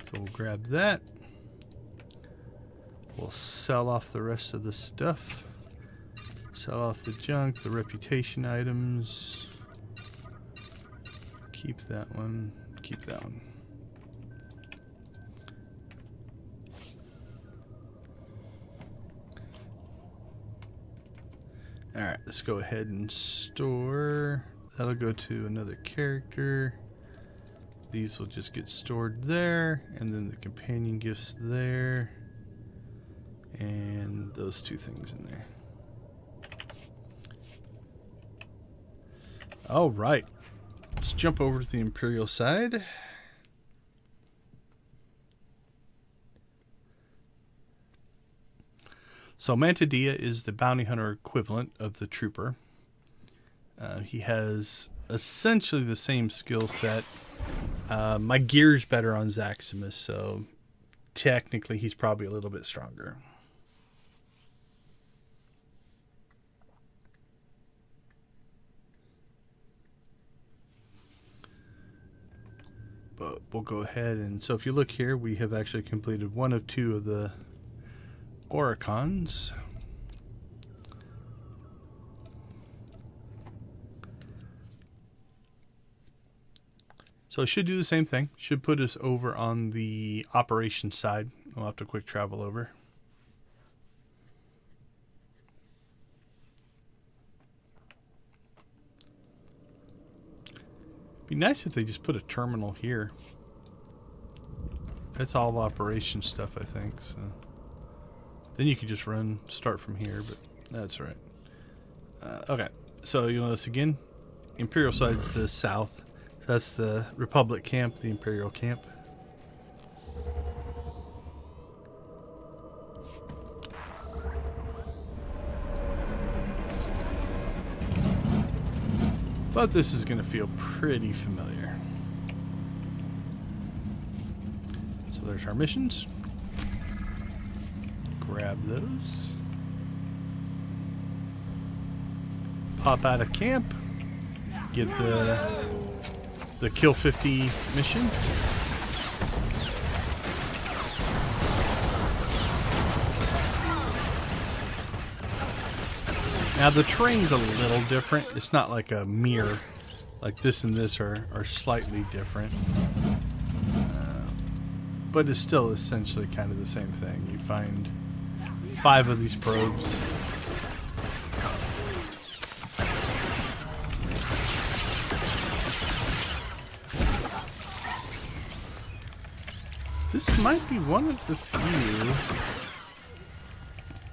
So we'll grab that. We'll sell off the rest of the stuff. Sell off the junk, the reputation items. Keep that one. Keep that one. Alright, let's go ahead and store. That'll go to another character. These will just get stored there. And then the companion gifts there. And those two things in there. Alright. Let's jump over to the Imperial side. So Mantidia is the bounty hunter equivalent of the trooper. He has essentially the same skill set. My gear's better on Zaximus, so technically he's probably a little bit stronger. But we'll go ahead and, so if you look here, we have actually completed one of 2 of the Oricons. So it should do the same thing. Should put us over on the operations side. We'll have to quick travel over. Be nice if they just put a terminal here. That's all operation stuff, I think. So then you could just start from here, but that's right. Okay, so you'll notice again, Imperial side's the south. That's the Republic camp, the Imperial camp. But this is going to feel pretty familiar. So there's our missions. Grab those. Pop out of camp. Get the Kill 50 mission. Now the terrain's a little different. It's not like a mirror. Like this and this are slightly different. But it's still essentially kind of the same thing. You find 5 of these probes. This might be one of the few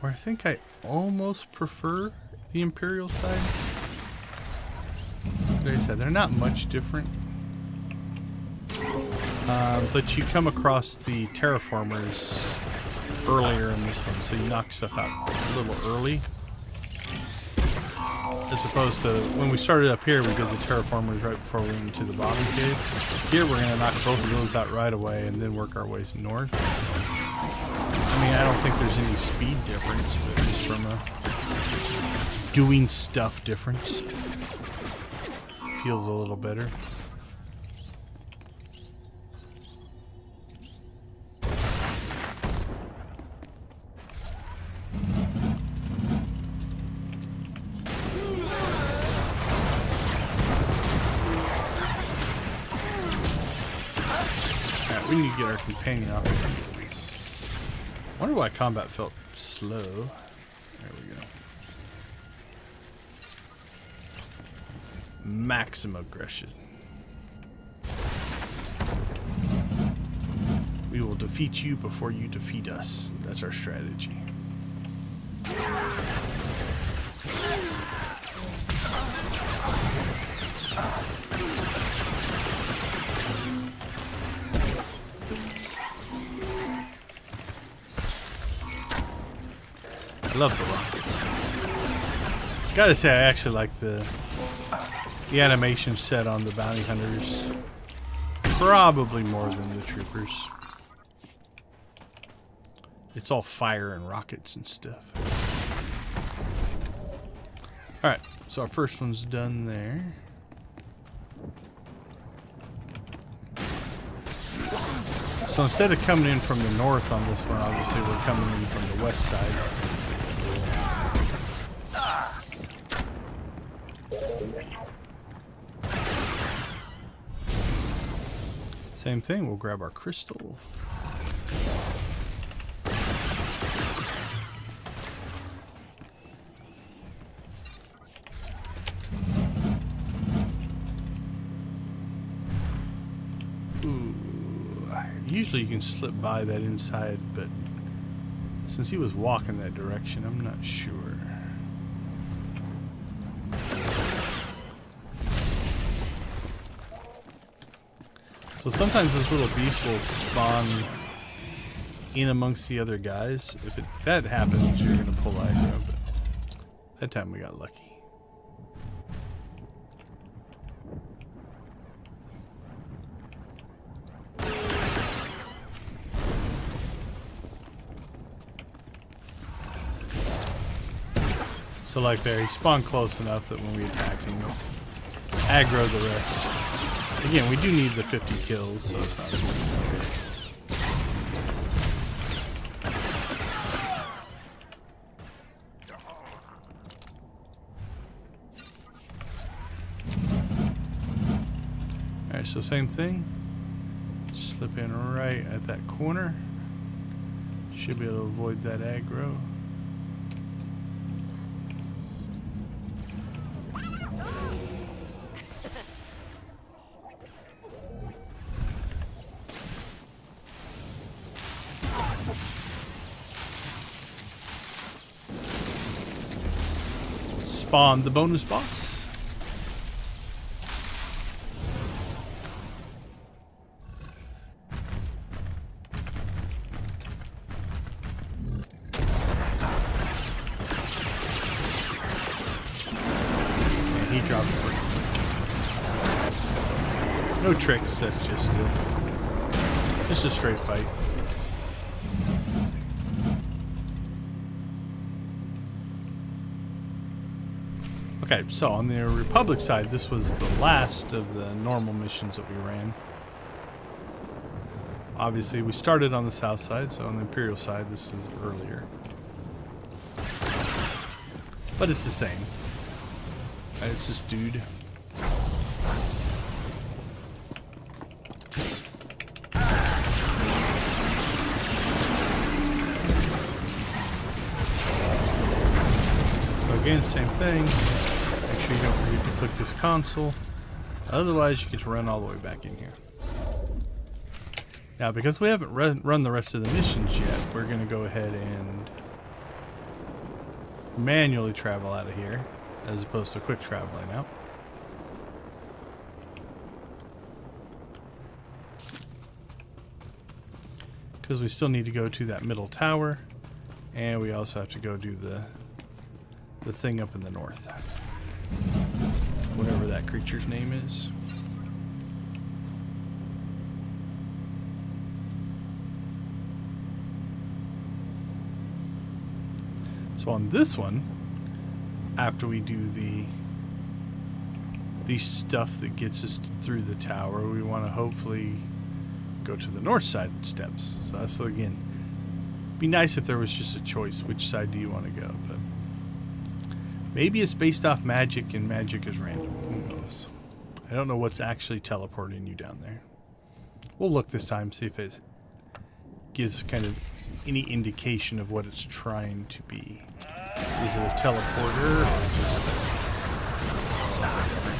where I think I almost prefer the Imperial side. Like I said, they're not much different. But you come across the terraformers earlier in this one, so you knock stuff out a little early. As opposed to when we started up here, we did the terraformers right before we went into the bottom cave. Here we're going to knock both of those out right away and then work our ways north. I mean, I don't think there's any speed difference, but just from a doing stuff difference. Feels a little better. we need to get our companion off. Wonder why combat felt slow. There we go. Maximum aggression. We will defeat you before you defeat us. That's our strategy. I love the rockets. Gotta say, I actually like the animation set on the bounty hunters. Probably more than the troopers. It's all fire and rockets and stuff. Alright, so our first one's done there. So instead of coming in from the north on this one, obviously we're coming in from the west side. Same thing, we'll grab our crystal. Usually you can slip by that inside, but since he was walking that direction, I'm not sure. So sometimes this little beast will spawn in amongst the other guys. If that happens, you're going to pull aggro, but that time we got lucky. So like there, he spawned close enough that when we attack him, aggro the rest. Again, we do need the 50 kills, so it's not Alright, so same thing. Slip in right at that corner. Should be able to avoid that aggro. Spawn the bonus boss. And he dropped it. No tricks, that's just a straight fight. Okay, so on the Republic side, this was the last of the normal missions that we ran. Obviously, we started on the south side, so on the Imperial side, this is earlier. But it's the same. It's just dude. So again, same thing. You don't forget to click this console, otherwise you get to run all the way back in here. Now because we haven't run the rest of the missions yet, we're going to go ahead and manually travel out of here as opposed to quick traveling out. Because we still need to go to that middle tower, and we also have to go do the thing up in the north. Whatever that creature's name is. So on this one, after we do the stuff that gets us through the tower, we want to hopefully go to the north side steps. So that's, again, be nice if there was just a choice. Which side do you want to go? But maybe it's based off magic, and magic is random. Who knows? I don't know what's actually teleporting you down there. We'll look this time, see if it gives kind of any indication of what it's trying to be. Is it a teleporter or just something different?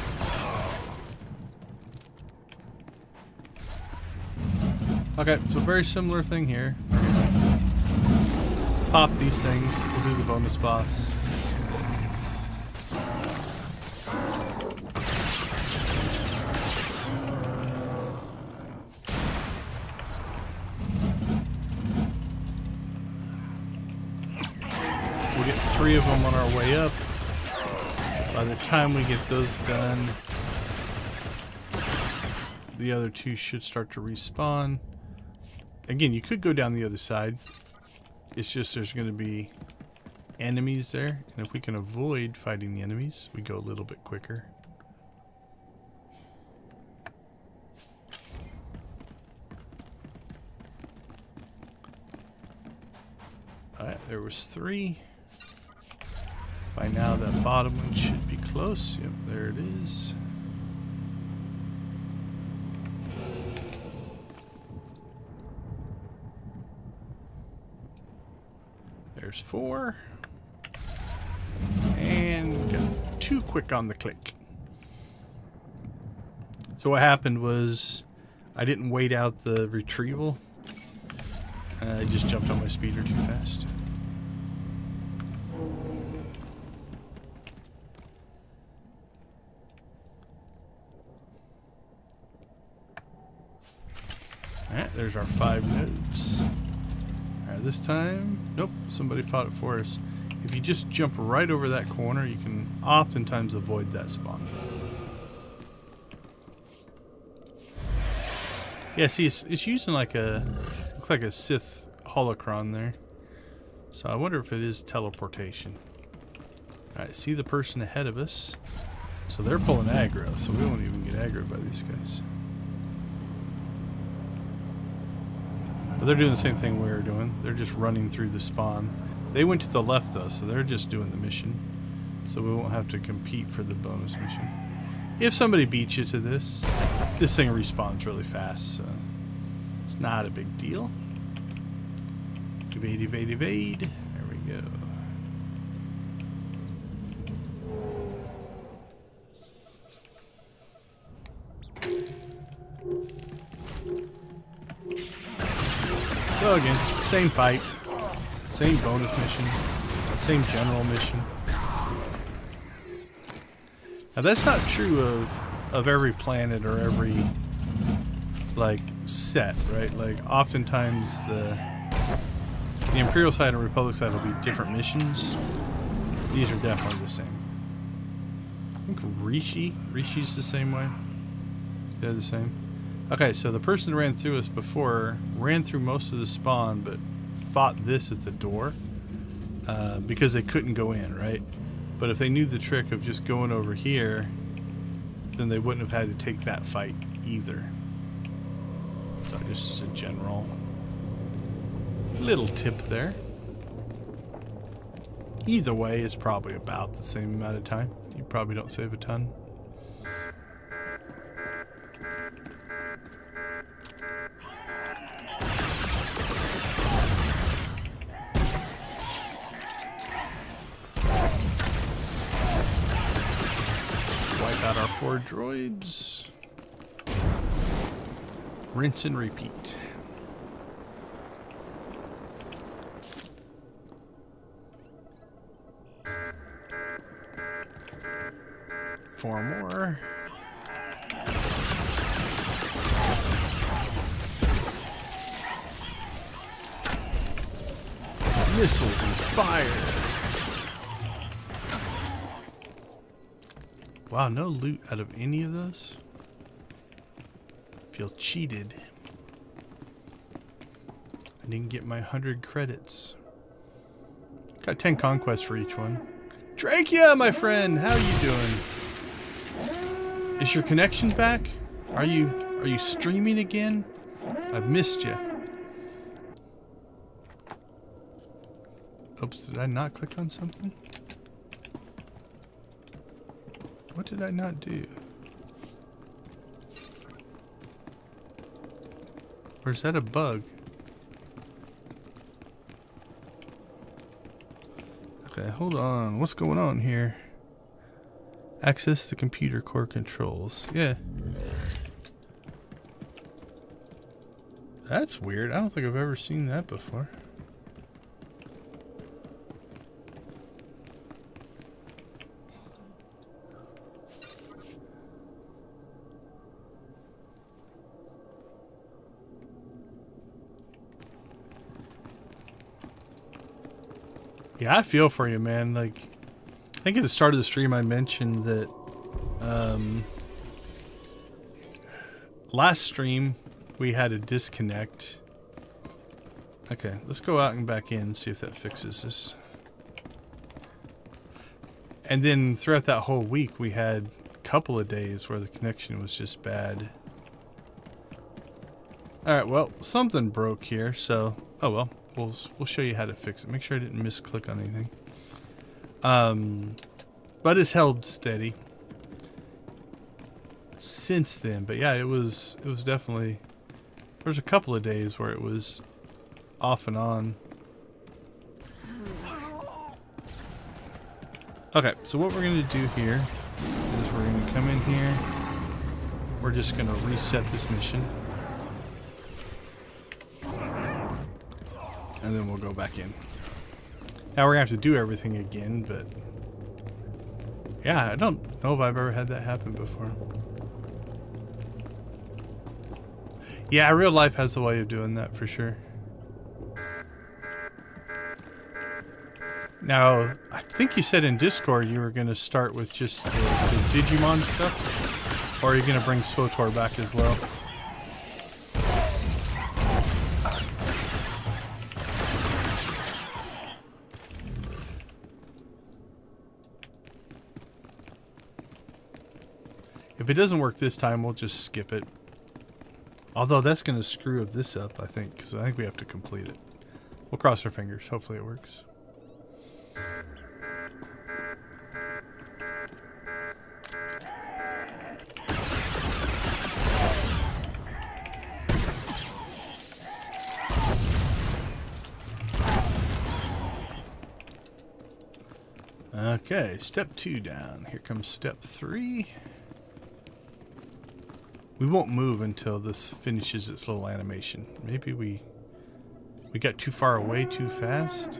Okay, so very similar thing here. Pop these things. We'll do the bonus boss. We'll get 3 of them on our way up. By the time we get those done, the other 2 should start to respawn. Again, you could go down the other side. It's just there's going to be enemies there. And if we can avoid fighting the enemies, we go a little bit quicker. Alright, there was 3. By now that bottom one should be close. Yep, there it is. There's 4. And got too quick on the click. So what happened was I didn't wait out the retrieval. I just jumped on my speeder too fast. Alright, there's our 5 nodes. Alright, this time, nope, somebody fought it for us. If you just jump right over that corner, you can oftentimes avoid that spawn. Yeah, see, it's using like a, looks like a Sith holocron there. So I wonder if it is teleportation. Alright, see the person ahead of us. So they're pulling aggro, so we won't even get aggroed by these guys. But they're doing the same thing we were doing. They're just running through the spawn. They went to the left though, so they're just doing the mission. So we won't have to compete for the bonus mission. If somebody beats you to this thing respawns really fast, so it's not a big deal. Evade, evade, evade. There we go. So again, same fight, same bonus mission, same general mission. Now that's not true of every planet or every like set, right? Like oftentimes the Imperial side and Republic side will be different missions. These are definitely the same. I think Rishi's the same way. They're the same. Okay, so the person that ran through us before ran through most of the spawn, but fought this at the door because they couldn't go in, right? But if they knew the trick of just going over here, then they wouldn't have had to take that fight either. So just as a general little tip there. Either way, it's probably about the same amount of time. You probably don't save a ton. Got our 4 droids. Rinse and repeat. Four more. Missiles and fire. Wow, no loot out of any of those. Feel cheated. I didn't get my 100 credits. Got 10 conquests for each one. Drakia, my friend, how you doing? Is your connection back? Are you streaming again? I've missed you. Oops, did I not click on something? What did I not do? Or is that a bug? Okay, hold on. What's going on here? Access the computer core controls. Yeah. That's weird. I don't think I've ever seen that before. Yeah, I feel for you, man. Like, I think at the start of the stream I mentioned that last stream we had a disconnect. Okay, let's go out and back in and see if that fixes this. And then throughout that whole week we had a couple of days where the connection was just bad. Alright, well, something broke here, so oh well. We'll show you how to fix it. Make sure I didn't misclick on anything. But it's held steady since then. But yeah, it was definitely, there's a couple of days where it was off and on. Okay, so what we're gonna do here is we're gonna come in here. We're just gonna reset this mission. And then we'll go back in. Now we're gonna have to do everything again, but yeah, I don't know if I've ever had that happen before. Yeah, real life has a way of doing that for sure. Now, I think you said in Discord you were gonna start with just the Digimon stuff, or are you gonna bring SWTOR back as well? If it doesn't work this time, we'll just skip it. Although that's going to screw this up, I think, because I think we have to complete it. We'll cross our fingers. Hopefully it works. Okay, step 2 down. Here comes step 3. We won't move until this finishes its little animation. Maybe we got too far away too fast.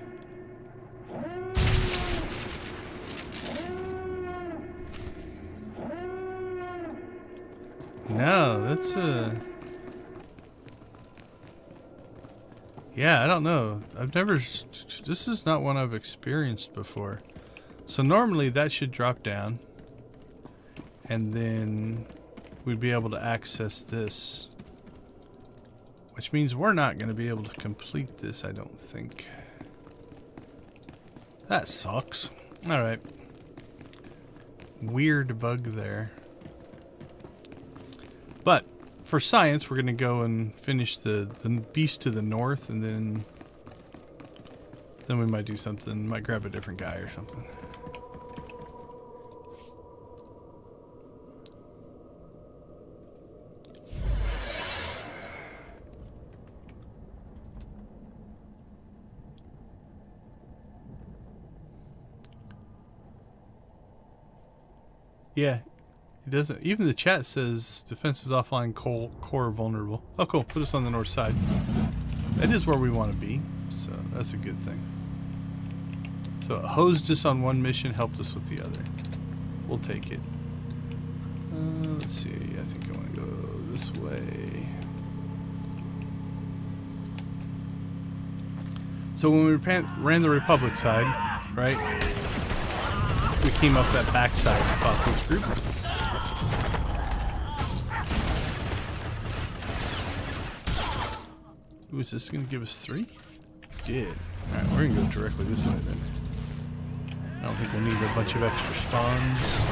No, that's yeah, I don't know. This is not one I've experienced before. So normally that should drop down. And then we'd be able to access this, which means we're not going to be able to complete this, I don't think. That sucks. Alright. Weird bug there. But for science, we're going to go and finish the beast to the north, and then we might do something, might grab a different guy or something. Yeah, it doesn't. Even the chat says defense is offline, core vulnerable. Oh, cool. Put us on the north side. That is where we want to be, so that's a good thing. So it hosed us on one mission, helped us with the other. We'll take it. Let's see. I think I want to go this way. So when we ran the Republic side, right? We came up that backside and fought this group. Ooh, is this going to give us 3? Did. Alright, we're going to go directly this way then. I don't think we'll need a bunch of extra spawns.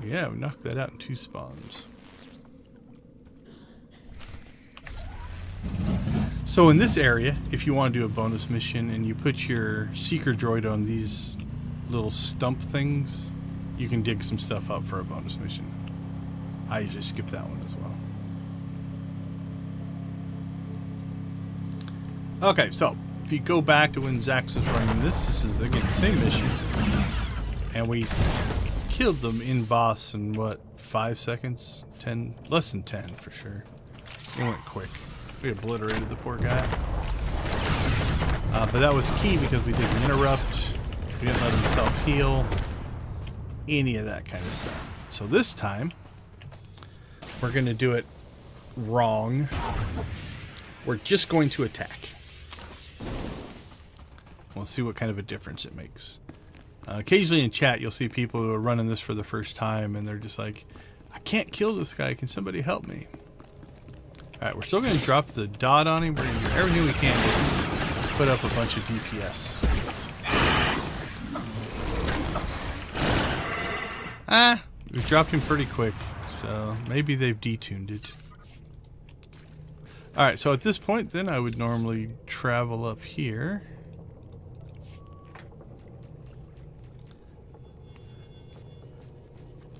Yeah, we knocked that out in 2 spawns. So in this area, if you want to do a bonus mission and you put your seeker droid on these little stump things, you can dig some stuff up for a bonus mission. I usually skip that one as well. Okay, so if you go back to when Zax was running this is again the same mission. And we killed them in boss in what, 5 seconds? 10? Less than 10 for sure. It went quick. We obliterated the poor guy. But that was key because we didn't interrupt. We didn't let him self-heal. Any of that kind of stuff. So this time, we're going to do it wrong. We're just going to attack. We'll see what kind of a difference it makes. Occasionally in chat, you'll see people who are running this for the first time, and they're just like, I can't kill this guy. Can somebody help me? Alright, we're still going to drop the dot on him. We're going to do everything we can to put up a bunch of DPS. We dropped him pretty quick, so maybe they've detuned it. Alright, so at this point, then, I would normally travel up here.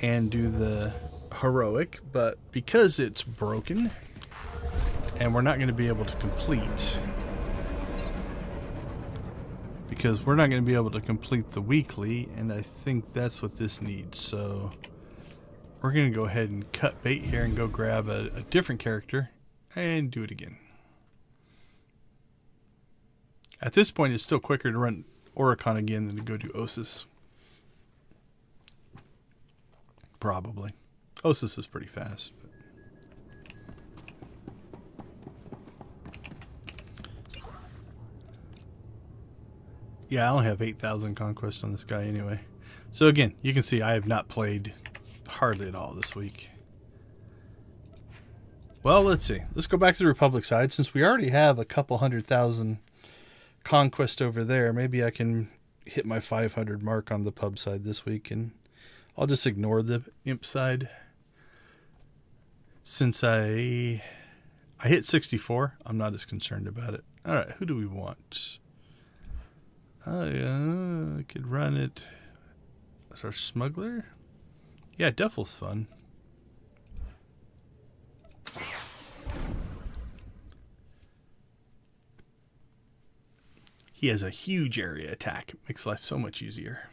And do the heroic, but because it's broken and we're not going to be able to complete the weekly, and I think that's what this needs, so we're going to go ahead and cut bait here and go grab a different character and do it again. At this point, it's still quicker to run Oricon again than to go do Osis. Probably. Osis is pretty fast. But. Yeah, I only have 8,000 conquest on this guy anyway. So again, you can see I have not played hardly at all this week. Well, let's see. Let's go back to the Republic side. Since we already have a couple 100,000 conquest over there, maybe I can hit my 500 mark on the pub side this week, and I'll just ignore the imp side. Since I hit 64, I'm not as concerned about it. Alright, who do we want? I could run it as our smuggler. Yeah, Defil's fun. He has a huge area attack. Makes life so much easier.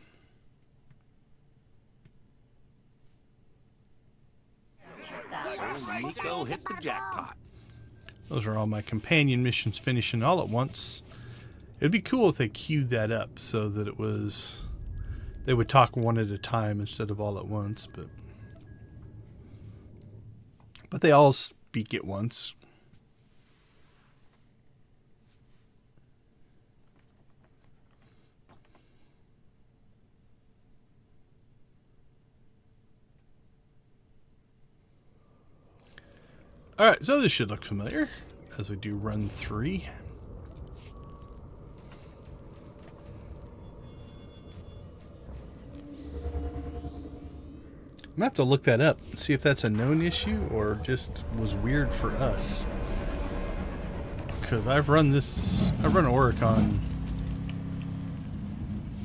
Nico hit the jackpot. Those are all my companion missions finishing all at once. It'd be cool if they queued that up so that it was, they would talk one at a time instead of all at once, but they all speak at once. Alright, so this should look familiar as we do run 3. I'm going to have to look that up and see if that's a known issue or just was weird for us. Because I've run Oricon,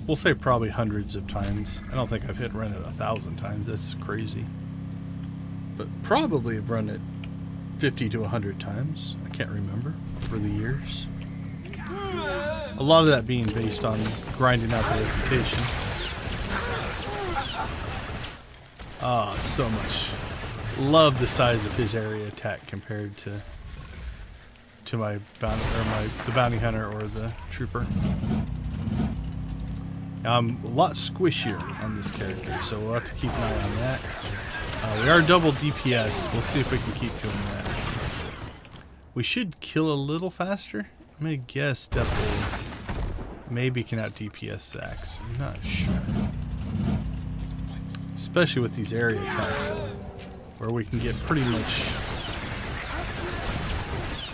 we'll say probably hundreds of times. I don't think I've hit run it 1,000 times. That's crazy. But probably have run it 50 to 100 times. I can't remember over the years. A lot of that being based on grinding out the reputation. Ah, so much. Love the size of his area attack compared to my bounty, or the bounty hunter or the trooper. Now, I'm a lot squishier on this character, so we'll have to keep an eye on that. We are double DPS. We'll see if we can keep doing that. We should kill a little faster. I'm gonna guess Devil maybe can out DPS Zax. I'm not sure. Especially with these area attacks, where we can get pretty much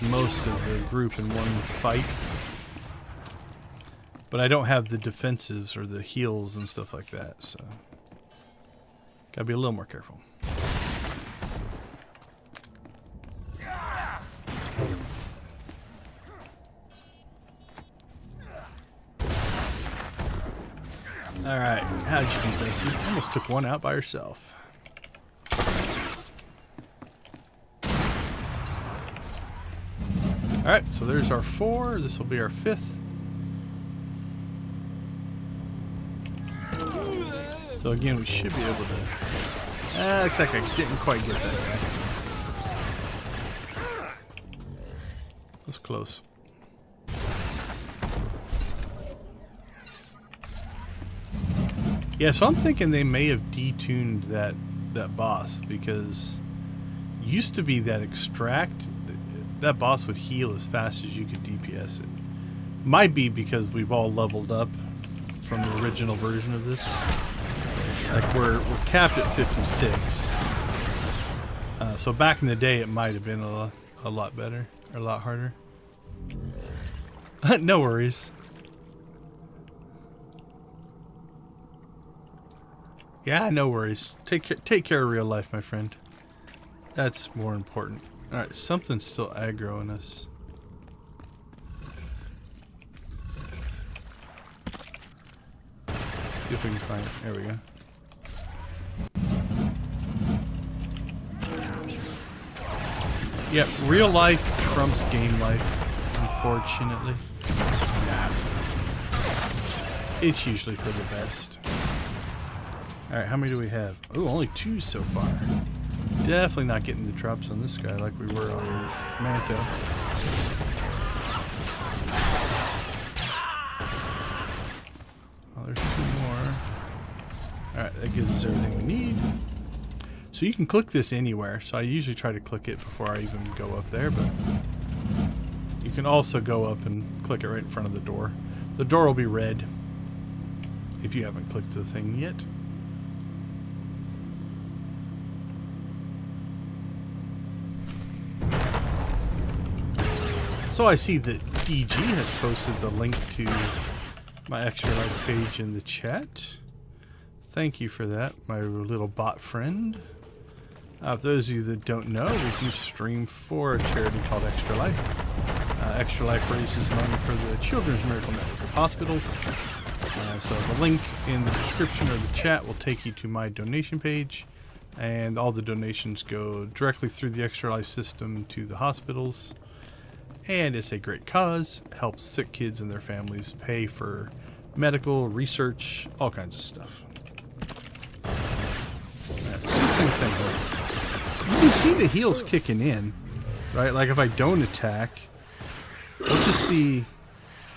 most of the group in one fight. But I don't have the defensives or the heals and stuff like that, so gotta be a little more careful. Alright, how'd you do, Bessie? Almost took one out by herself. Alright, so there's our 4. This will be our 5th. So again, we should be able to... looks like I didn't quite get that guy. That's close. Yeah, so I'm thinking they may have detuned that boss, because it used to be that extract, that boss would heal as fast as you could DPS it. Might be because we've all leveled up from the original version of this. Like we're capped at 56. So back in the day, it might have been a lot better, or a lot harder. No worries. Yeah, no worries. Take care of real life, my friend. That's more important. All right, something's still aggroing us. See if we can find it. There we go. Yep, real life trumps game life, unfortunately. Nah. It's usually for the best. Alright, how many do we have? Oh, only 2 so far. Definitely not getting the drops on this guy like we were on Manto. Oh, there's 2 more. Alright, that gives us everything we need. So you can click this anywhere. So I usually try to click it before I even go up there, but you can also go up and click it right in front of the door. The door will be red if you haven't clicked the thing yet. So I see that DG has posted the link to my Extra Life page in the chat. Thank you for that, my little bot friend. For those of you that don't know, we do stream for a charity called Extra Life. Extra Life raises money for the Children's Miracle Network of Hospitals. So the link in the description or the chat will take you to my donation page, and all the donations go directly through the Extra Life system to the hospitals. And it's a great cause. It helps sick kids and their families pay for medical, research, all kinds of stuff. Right, so the same thing here. You can see the heals kicking in, right? Like if I don't attack, we'll just see.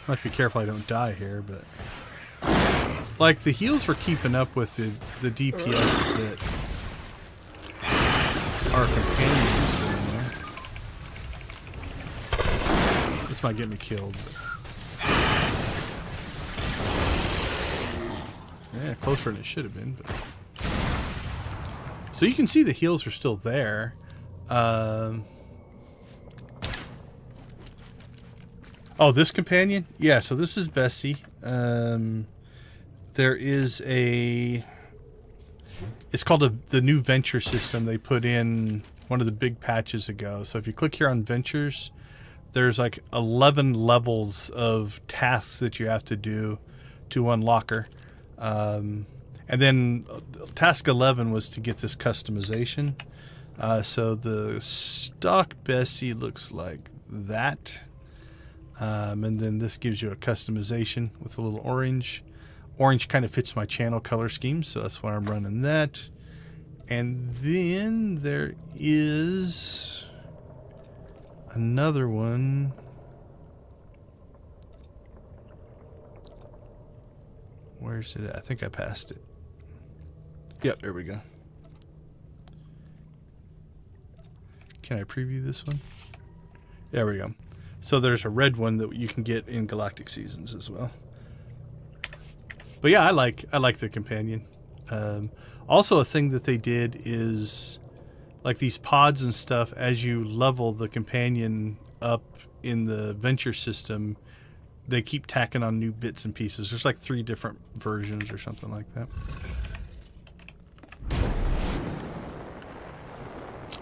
I have to be careful I don't die here, but like the heals were keeping up with the DPS that our companion was doing there. This might get me killed. But yeah, closer than it should have been. But so you can see the heals are still there. Oh, this companion? Yeah, so this is Bessie. There is a... It's called the new venture system they put in one of the big patches ago. So if you click here on ventures, there's like 11 levels of tasks that you have to do to unlock her. And then task 11 was to get this customization. So the stock Bessie looks like that. And then this gives you a customization with a little orange. Orange kind of fits my channel color scheme, so that's why I'm running that. And then there is another one. Where's it at? I think I passed it. Yep, there we go. Can I preview this one? There we go. So there's a red one that you can get in Galactic Seasons as well. But yeah, I like the companion. Also, a thing that they did is like these pods and stuff. As you level the companion up in the venture system, they keep tacking on new bits and pieces. There's like 3 different versions or something like that.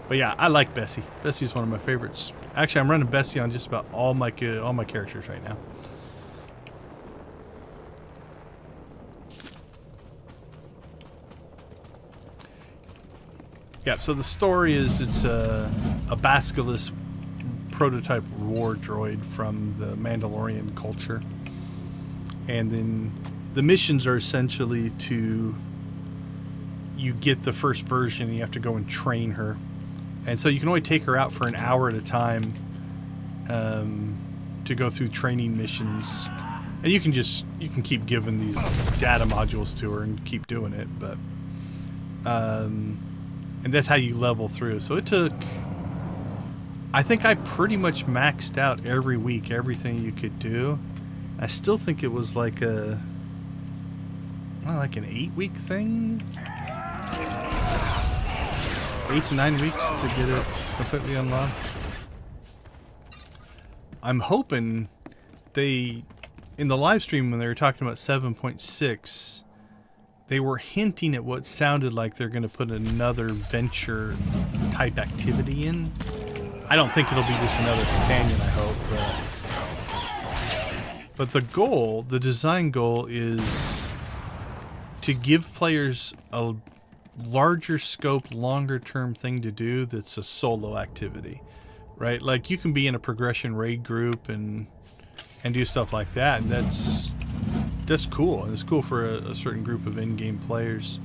But yeah, I like Bessie. Bessie's one of my favorites. Actually, I'm running Bessie on just about all my characters right now. Yeah, so the story is it's a basilisk prototype war droid from the Mandalorian culture. And then the missions are essentially you get the first version and you have to go and train her. And so you can only take her out for an hour at a time to go through training missions. And you can keep giving these data modules to her and keep doing it, but and that's how you level through. So it took, I think I pretty much maxed out every week everything you could do. I still think it was like an 8-week thing, 8 to 9 weeks to get it completely unlocked. I'm hoping in the live stream when they were talking about 7.6, they were hinting at what sounded like they're going to put another venture type activity in. I don't think it'll be just another companion, I hope, but the design goal is to give players a larger scope, longer term thing to do that's a solo activity, right? Like you can be in a progression raid group and do stuff like that, and that's cool. It's cool for a certain group of in-game players.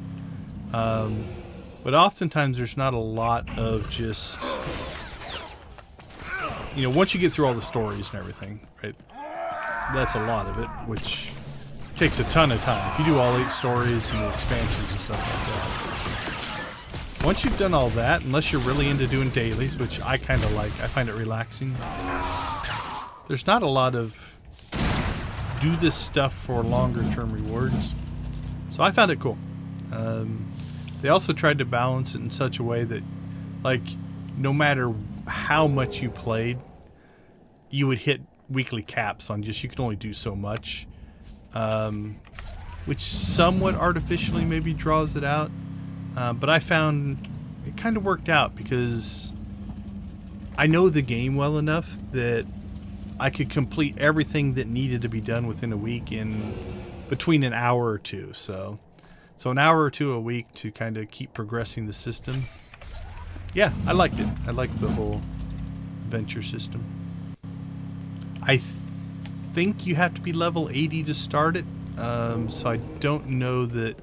But oftentimes there's not a lot of just, once you get through all the stories and everything, right? That's a lot of it, which takes a ton of time. If you do all 8 stories and the expansions and stuff like that. Once you've done all that, unless you're really into doing dailies, which I kind of like, I find it relaxing, there's not a lot of do this stuff for longer term rewards. So I found it cool. They also tried to balance it in such a way that, like, no matter how much you played, you would hit weekly caps on just, you could only do so much, which somewhat artificially maybe draws it out. But I found it kind of worked out because I know the game well enough that I could complete everything that needed to be done within a week in between an hour or two. So an hour or two a week to kind of keep progressing the system. Yeah, I liked it. I liked the whole adventure system. I think you have to be level 80 to start it. So I don't know that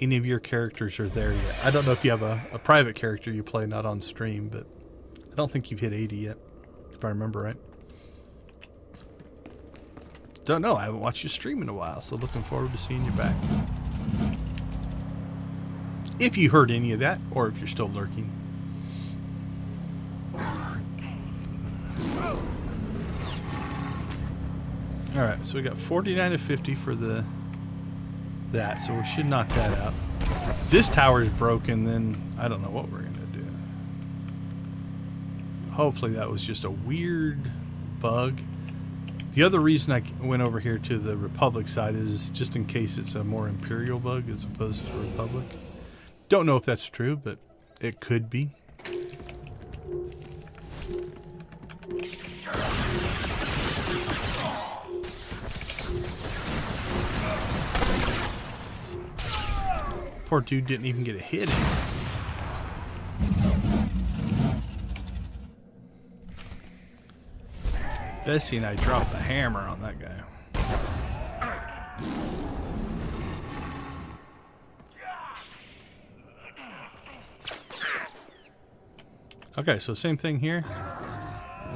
any of your characters are there yet. I don't know if you have a private character you play not on stream, but I don't think you've hit 80 yet, if I remember right. Don't know. I haven't watched you stream in a while, so looking forward to seeing you back. If you heard any of that, or if you're still lurking. Alright, so we got 49 of 50 for that, so we should knock that out. If this tower is broken, then I don't know what we're going to do. Hopefully that was just a weird bug. The other reason I went over here to the Republic side is just in case it's a more Imperial bug as opposed to Republic. Don't know if that's true, but it could be. Poor dude didn't even get a hit in. Bessie and I dropped the hammer on that guy. Okay, so same thing here.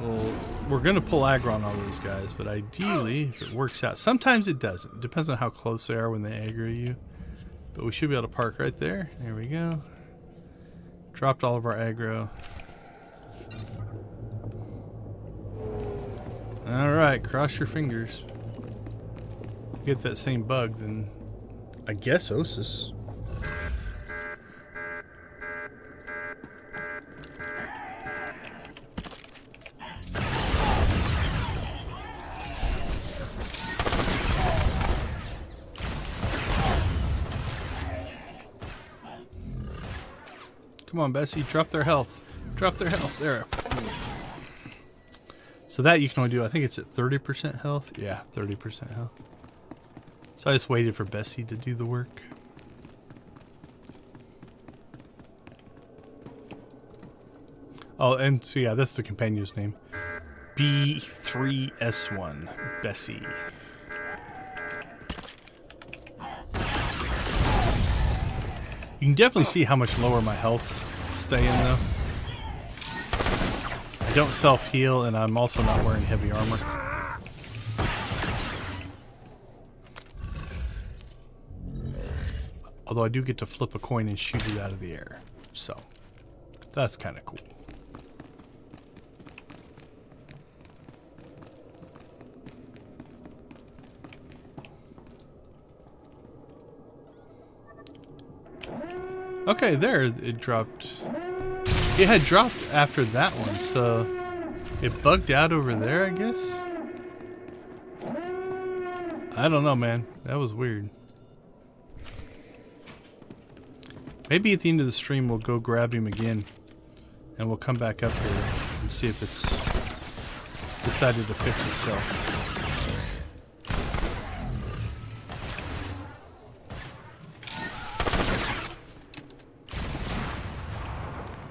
Well, we're going to pull aggro on all those guys, but ideally, if it works out. Sometimes it doesn't. It depends on how close they are when they aggro you. But we should be able to park right there. There we go. Dropped all of our aggro. Alright, cross your fingers. Get that same bug, then I guess Osis. Come on, Bessie, drop their health. Drop their health. There. So that you can only do, I think it's at 30% health. Yeah, 30% health. So I just waited for Bessie to do the work. Oh, and so yeah, that's the companion's name. B3S1, Bessie. You can definitely see how much lower my health's staying though. I don't self-heal, and I'm also not wearing heavy armor. Although I do get to flip a coin and shoot it out of the air. So, that's kind of cool. Okay, there it dropped. It had dropped after that one, so it bugged out over there, I guess. I don't know, man. That was weird. Maybe at the end of the stream we'll go grab him again, and we'll come back up here and see if it's decided to fix itself.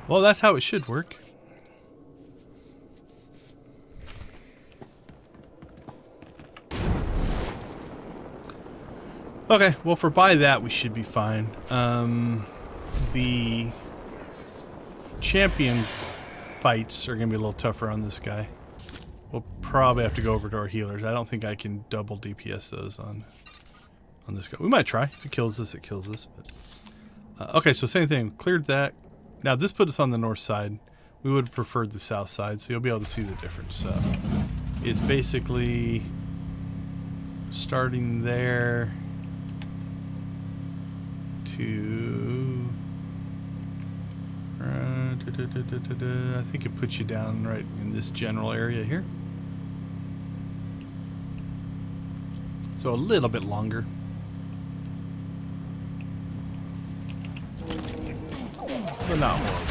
Well, that's how it should work. Okay, well, for by that we should be fine. The champion fights are going to be a little tougher on this guy. We'll probably have to go over to our healers. I don't think I can double DPS those on this guy. We might try. If it kills us, it kills us. But, okay, so same thing. Cleared that. Now, this put us on the north side. We would have preferred the south side, so you'll be able to see the difference. So it's basically starting there to... I think it puts you down right in this general area here. So a little bit longer. But not horrible.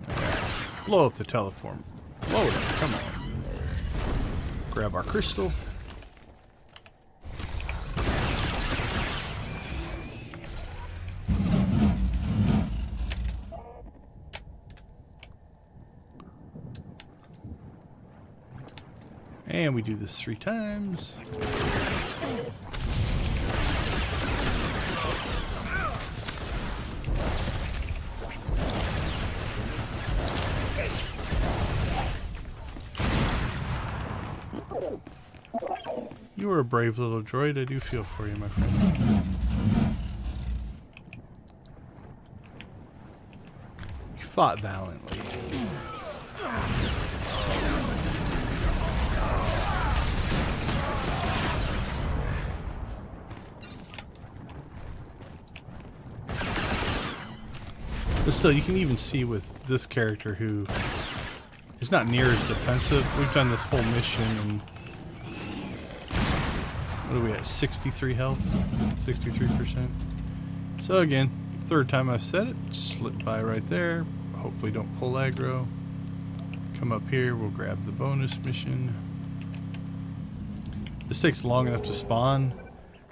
Okay. Blow up the teleform. Blow it up, come on. Grab our crystal. And we do this 3 times. You were a brave little droid. I do feel for you, my friend. You fought valiantly. But still, you can even see with this character who is not near as defensive. We've done this whole mission and what are we at? 63 health? 63%. So again, 3rd time I've said it. Slip by right there. Hopefully don't pull aggro. Come up here, we'll grab the bonus mission. This takes long enough to spawn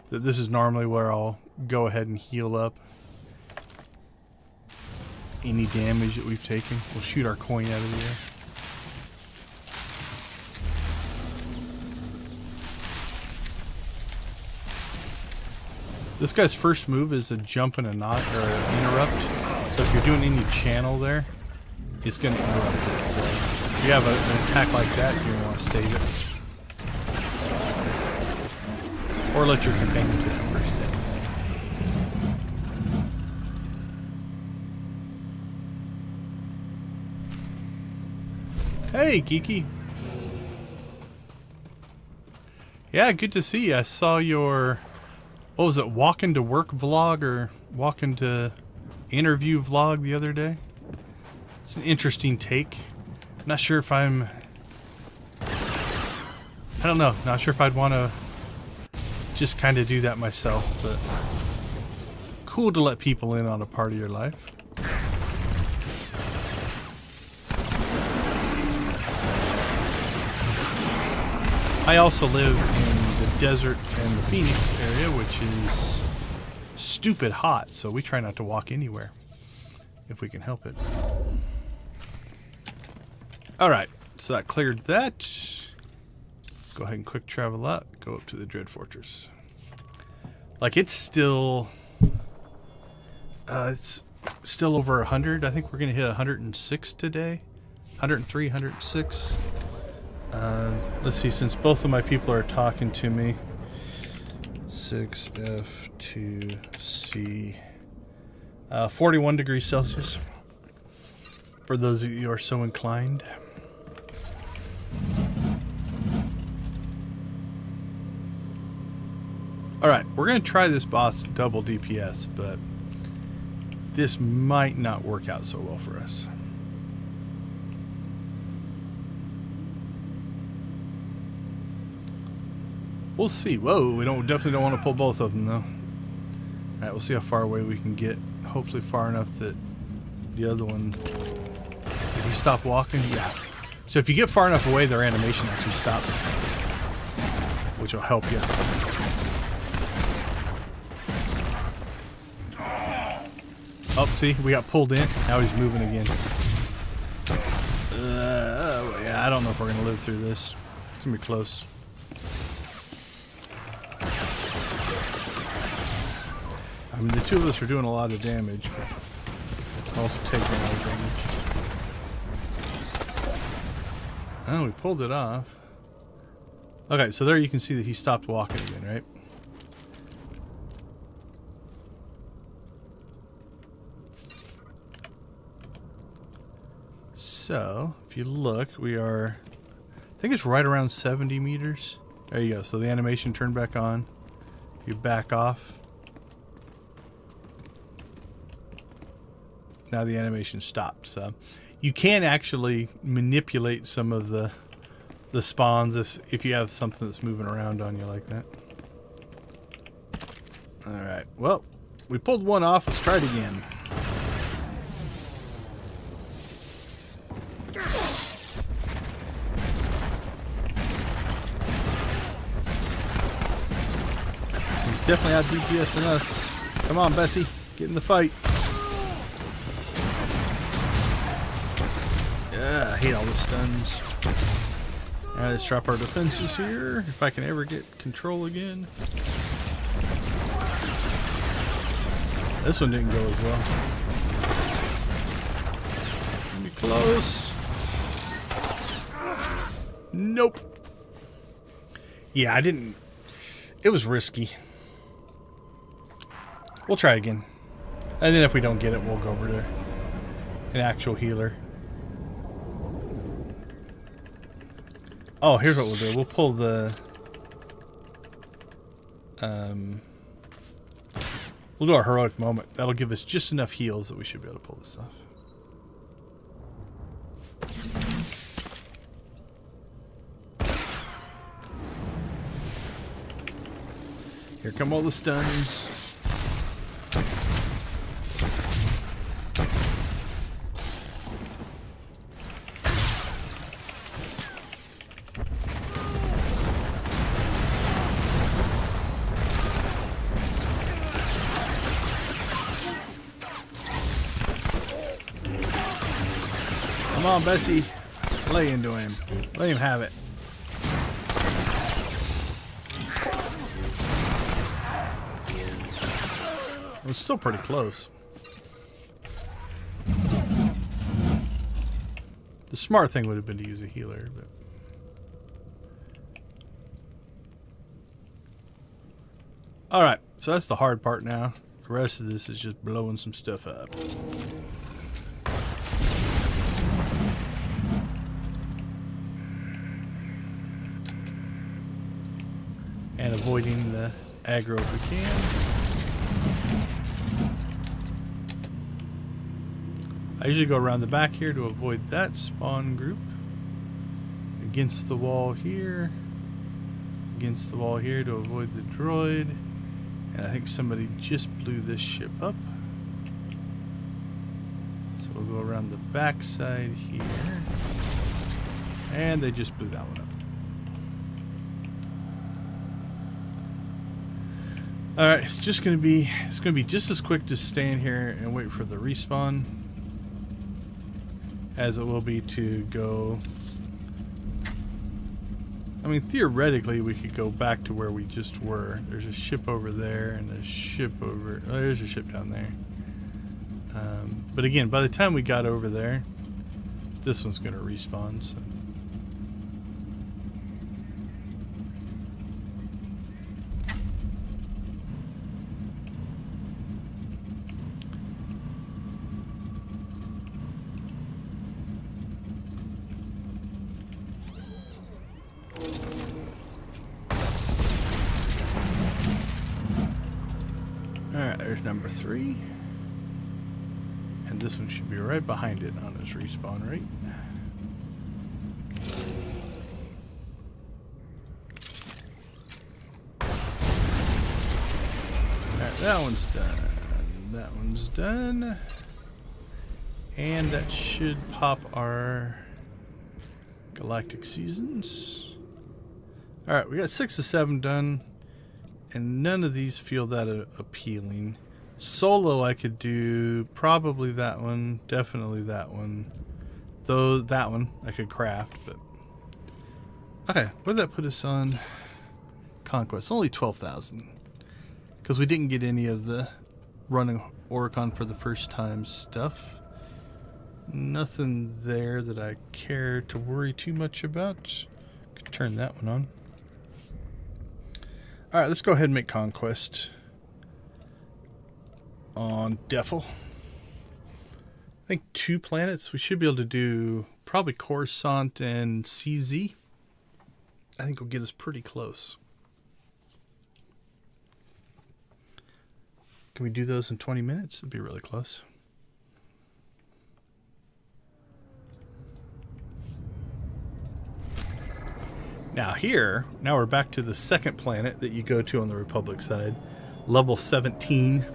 that this is normally where I'll go ahead and heal up any damage that we've taken. We'll shoot our coin out of the air. This guy's first move is a jump and a knot or an interrupt. So if you're doing any channel there, it's going to interrupt it. So if you have an attack like that, you're going to want to save it. Or let your companion take the first hit. Hey, Geeky. Yeah, good to see you. I saw your, what was it, walking to work vlog or walking to interview vlog the other day. It's an interesting take. I'm not sure if I don't know. Not sure if I'd want to just kind of do that myself, but cool to let people in on a part of your life. I also live in the desert and the Phoenix area, which is stupid hot, so we try not to walk anywhere if we can help it. Alright, so that cleared that. Go ahead and quick travel out. Go up to the Dread Fortress. Like, it's still over 100. I think we're going to hit 106 today. 103, 106. Let's see, since both of my people are talking to me. 6F2C. 41 degrees Celsius. For those of you who are so inclined. Alright, we're going to try this boss double DPS, but this might not work out so well for us. We'll see. Whoa, we definitely don't want to pull both of them, though. Alright, we'll see how far away we can get. Hopefully far enough that the other one... Did he stop walking? Yeah. So if you get far enough away, their animation actually stops. Which will help you. Oh, see? We got pulled in. Now he's moving again. Yeah, I don't know if we're going to live through this. It's going to be close. I mean, the two of us are doing a lot of damage, but also taking a lot of damage. Oh, we pulled it off. Okay, so there you can see that he stopped walking again, right? So, if you look, we are... I think it's right around 70 meters. There you go. So the animation turned back on. You back off. Now the animation stopped. So you can actually manipulate some of the spawns if you have something that's moving around on you like that. Alright, well, we pulled one off. Let's try it again. He's definitely out DPSing us. Come on, Bessie, get in the fight. Yeah, I hate all the stuns. Alright, let's drop our defenses here. If I can ever get control again. This one didn't go as well. Be close. Nope. Yeah, I didn't. It was risky. We'll try again. And then if we don't get it, we'll go over to an actual healer. Oh, here's what we'll do. We'll pull the... we'll do our heroic moment. That'll give us just enough heals that we should be able to pull this off. Here come all the stuns. Come on, Bessie. Lay into him. Let him have it. It was still pretty close. The smart thing would have been to use a healer, but... Alright, so that's the hard part now. The rest of this is just blowing some stuff up. And avoiding the aggro if we can. I usually go around the back here to avoid that spawn group. Against the wall here. Against the wall here to avoid the droid. And I think somebody just blew this ship up. So we'll go around the back side here. And they just blew that one up. Alright, it's gonna be just as quick to stay in here and wait for the respawn as it will be to go. I mean, theoretically we could go back to where we just were. There's a ship over there and a ship over, oh, there's a ship down there. But again, by the time we got over there, this one's gonna respawn, so. Alright, there's number 3. And this one should be right behind it on its respawn rate. Alright, that one's done. That one's done. And that should pop our Galactic Seasons. Alright, we got 6 of 7 done. And none of these feel that appealing. Solo, I could do probably that one, definitely that one. Though that one I could craft, but okay. What did that put us on? Conquest, only 12,000, because we didn't get any of the running Oricon for the first time stuff. Nothing there that I care to worry too much about. Could turn that one on. All right, let's go ahead and make conquest on Defil. I think 2 planets. We should be able to do probably Coruscant and CZ. I think will get us pretty close. Can we do those in 20 minutes? It'd be really close. Now now we're back to the second planet that you go to on the Republic side. Level 17.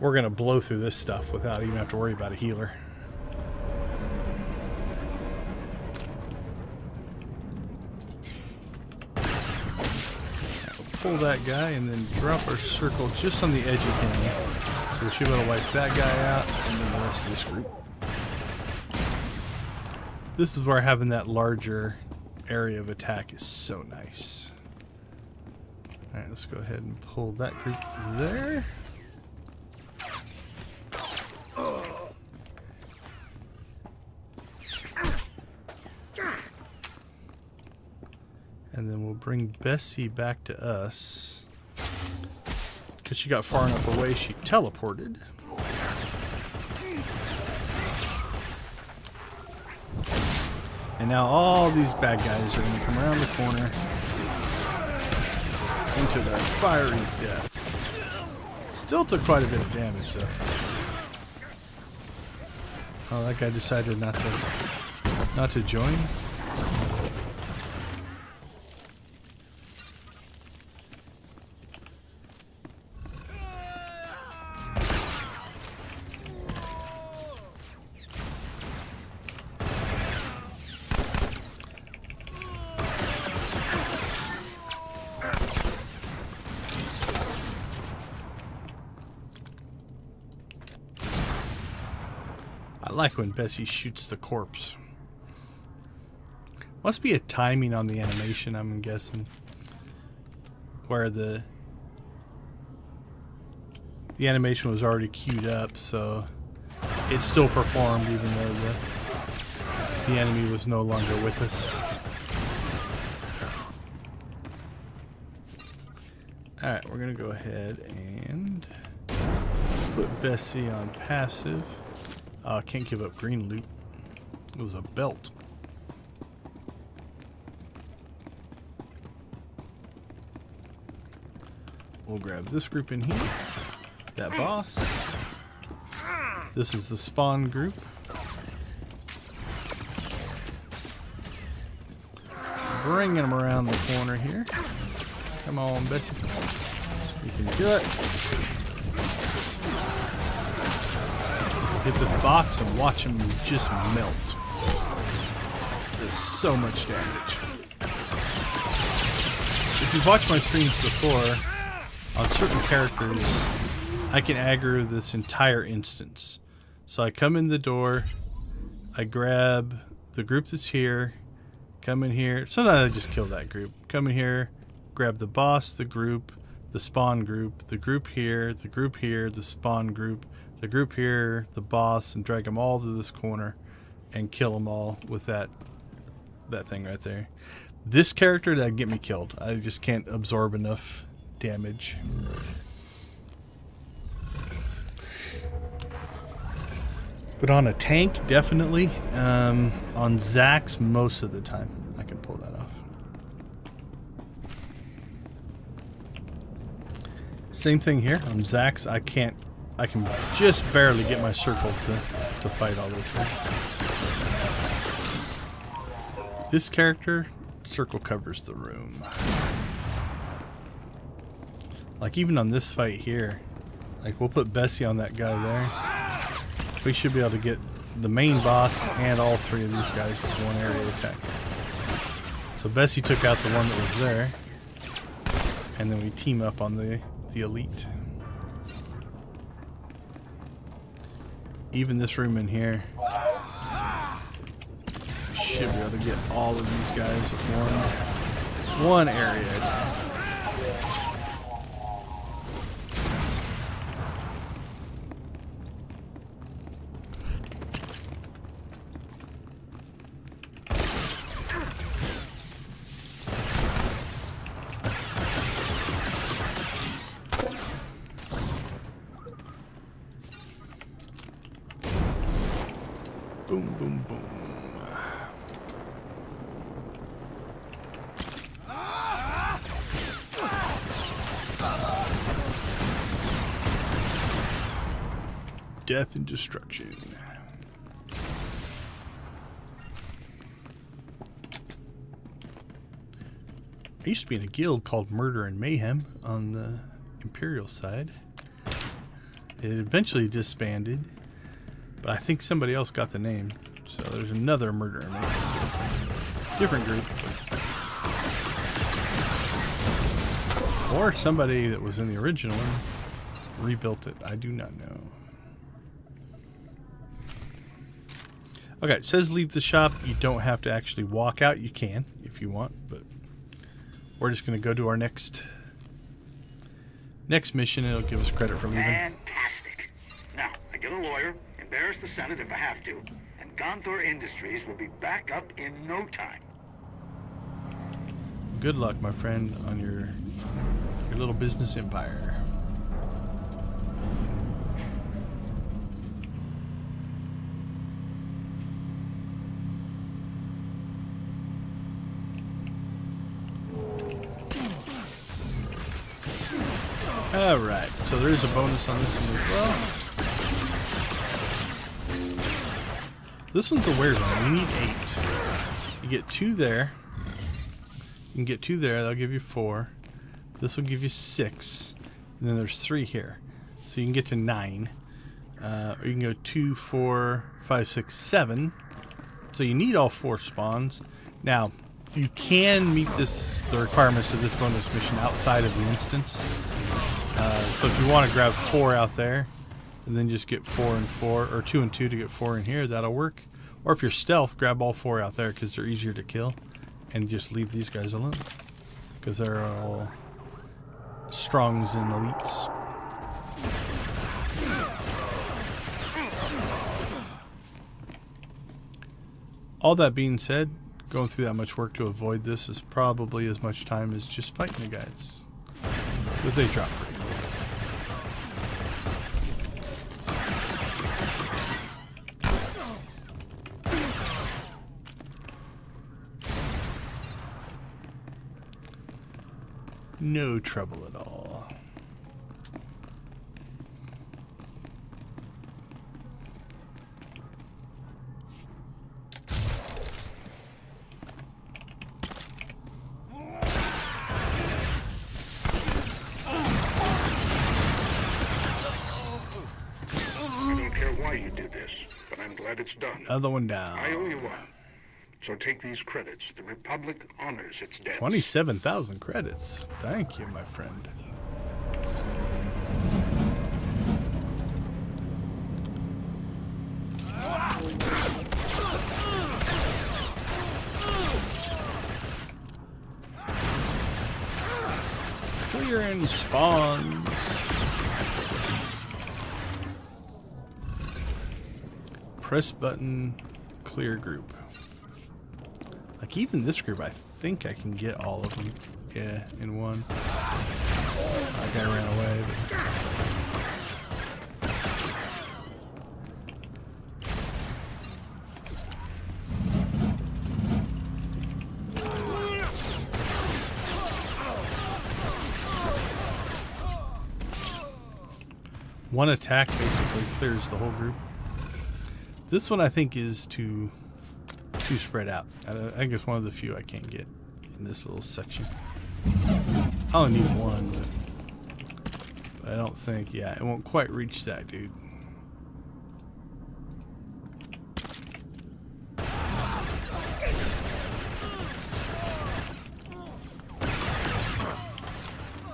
We're going to blow through this stuff without even have to worry about a healer. Now we'll pull that guy and then drop our circle just on the edge of him. So we should be able to wipe that guy out and then the rest of this group. This is where having that larger area of attack is so nice. Alright, let's go ahead and pull that group there. And then we'll bring Bessie back to us. Because she got far enough away, she teleported. And now all these bad guys are going to come around the corner into their fiery deaths. Still took quite a bit of damage though. Oh, that guy decided not to join. I like when Bessie shoots the corpse. Must be a timing on the animation, I'm guessing, where the animation was already queued up, so it still performed even though the enemy was no longer with us. Alright, we're gonna go ahead and put Bessie on passive. I can't give up green loot. It was a belt. We'll grab this group in here. That boss. This is the spawn group. Bringing them around the corner here. Come on, Bessie. You can do it. Hit this box and watch him just melt. There's so much damage. If you've watched my streams before, on certain characters, I can aggro this entire instance. So I come in the door, I grab the group that's here, come in here. Sometimes I just kill that group. Come in here, grab the boss, the group, the spawn group, the group here, the group here, the spawn group, the group here, the boss, and drag them all to this corner and kill them all with that thing right there. This character, that'd get me killed. I just can't absorb enough damage. But on a tank, definitely. On Zax, most of the time, I can pull that off. Same thing here. On Zax, I can just barely get my circle to fight all those guys. This character, circle covers the room. Like even on this fight here, like we'll put Bessie on that guy there. We should be able to get the main boss and all three of these guys with one area attack. So Bessie took out the one that was there, and then we team up on the elite. Even this room in here, should be able to get all of these guys with one area attack. Boom, boom, boom. Death and destruction. I used to be in a guild called Murder and Mayhem on the Imperial side. It eventually disbanded, but I think somebody else got the name. So there's another Murder and Mayhem. Different group. Or somebody that was in the original one rebuilt it. I do not know. Okay, it says leave the shop. You don't have to actually walk out. You can if you want, but we're just going to go to our next mission. It'll give us credit for leaving. Fantastic. Now, I get a lawyer, embarrass the Senate if I have to, and Gonthor Industries will be back up in no time. Good luck, my friend, on your little business empire. Alright, so there is a bonus on this one as well. This one's a weird one. You need 8. You get 2 there. You can get 2 there. That'll give you 4. This will give you 6. And then there's 3 here. So you can get to 9. Or you can go 2, 4, 5, 6, 7. So you need all 4 spawns. Now, you can meet the requirements of this bonus mission outside of the instance. So if you want to grab 4 out there, and then just get 4 and 4, or 2 and 2 to get 4 in here, that'll work. Or if you're stealth, grab all 4 out there because they're easier to kill, and just leave these guys alone because they're all strongs and elites. All that being said, going through that much work to avoid this is probably as much time as just fighting the guys because they drop pretty quick. No trouble at all. I don't care why you did this, but I'm glad it's done. Another one down. I owe you one. So take these credits. The Republic honors its debts. 27,000 credits. Thank you, my friend. Clearing spawns. Press button, clear group. Like even this group, I think I can get all of them. Yeah, in one. That guy ran away, but... One attack basically clears the whole group. This one I think is too spread out. I think it's one of the few I can't get in this little section. I only need one, but I don't think, yeah, it won't quite reach that dude.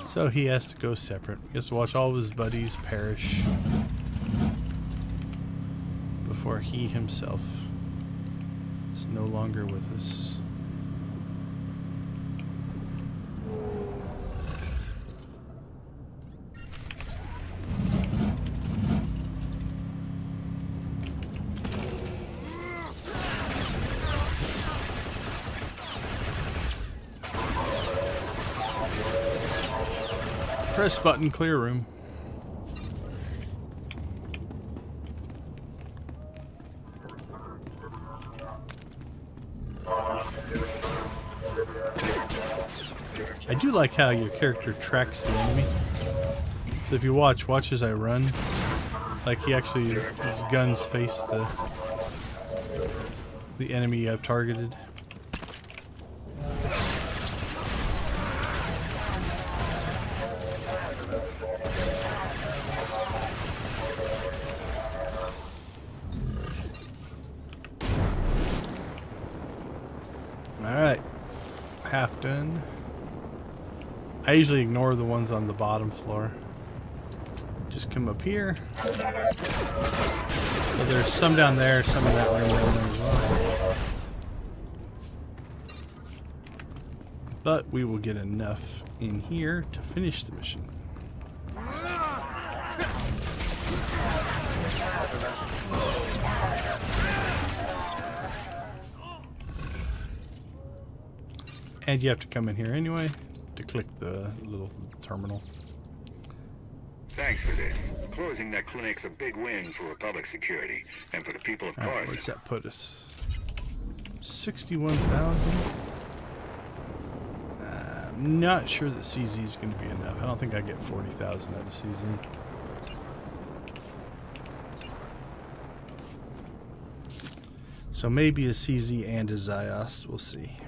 So he has to go separate. He has to watch all of his buddies perish before he himself is no longer with us. Press button, clear room. I do like how your character tracks the enemy. So if you watch as I run, like he actually, his guns face the enemy I've targeted. Alright, half done. I usually ignore the ones on the bottom floor. Just come up here. So there's some down there, some in that room down there as well. But we will get enough in here to finish the mission. And you have to come in here anyway to click the little terminal. Thanks for this. Closing that clinic's a big win for Republic security and for the people of Carson. Where's that put us? 61,000? I'm not sure that CZ is going to be enough. I don't think I get 40,000 out of CZ. So maybe a CZ and a Ziost. We'll see.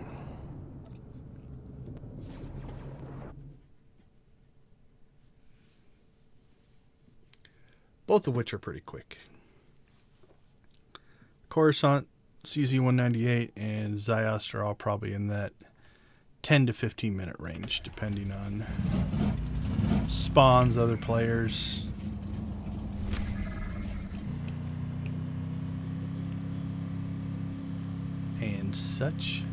Both of which are pretty quick. Coruscant, CZ-198, and Ziost are all probably in that 10 to 15 minute range, depending on spawns, other players. And such.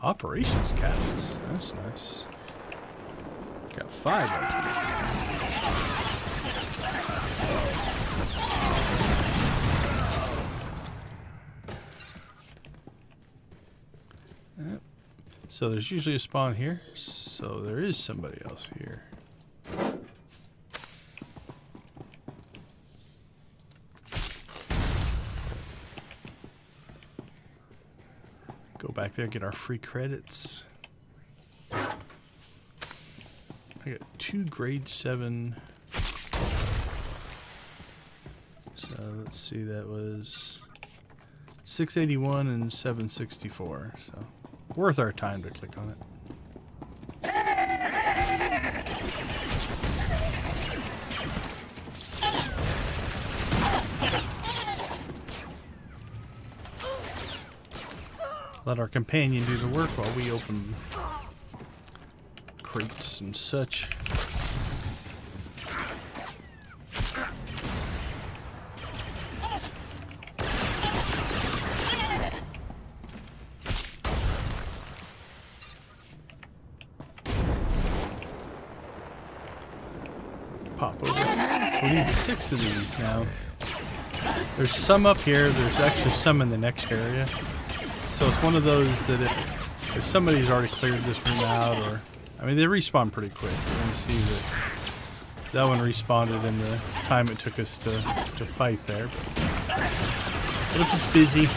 Operations catalyst. That's nice. Got 5 of them. Yep. So there's usually a spawn here. So there is somebody else here. Go back there, get our free credits. I got 2 grade 7. So let's see, that was 681 and 764. So worth our time to click on it. Let our companion do the work while we open crates and such. Pop over. So we need 6 of these now. There's some up here. There's actually some in the next area. So it's one of those that if somebody's already cleared this room out, or I mean they respawn pretty quick. You're gonna see that one respawned in the time it took us to fight there. But if it's busy,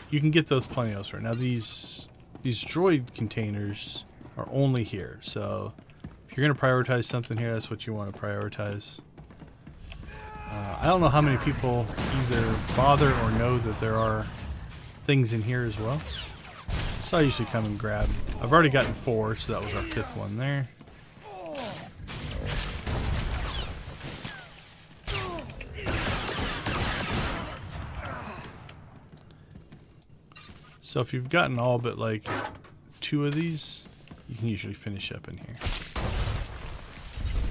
you can get those plenty elsewhere. Now these droid containers are only here, so if you're gonna prioritize something here, that's what you want to prioritize. I don't know how many people either bother or know that there are things in here as well. So I usually come and grab. I've already gotten 4, so that was our 5th one there. So if you've gotten all but like 2 of these, you can usually finish up in here.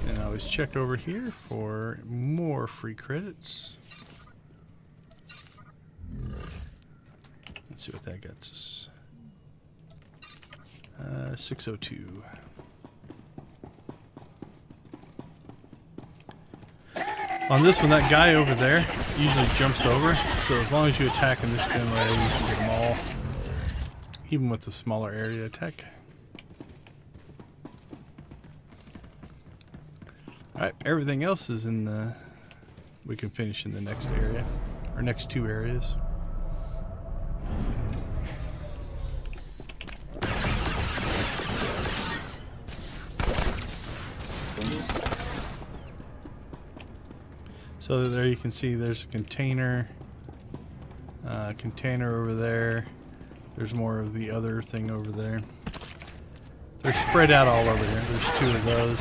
And I always check over here for more free credits. Let's see what that gets us. 602. On this one, that guy over there usually jumps over. So as long as you attack in this general area, you can get them all. Even with the smaller area attack. Alright, everything else is in the... We can finish in the next area. Or next 2 areas. So there you can see there's a container. Container over there. There's more of the other thing over there. They're spread out all over here. There's 2 of those.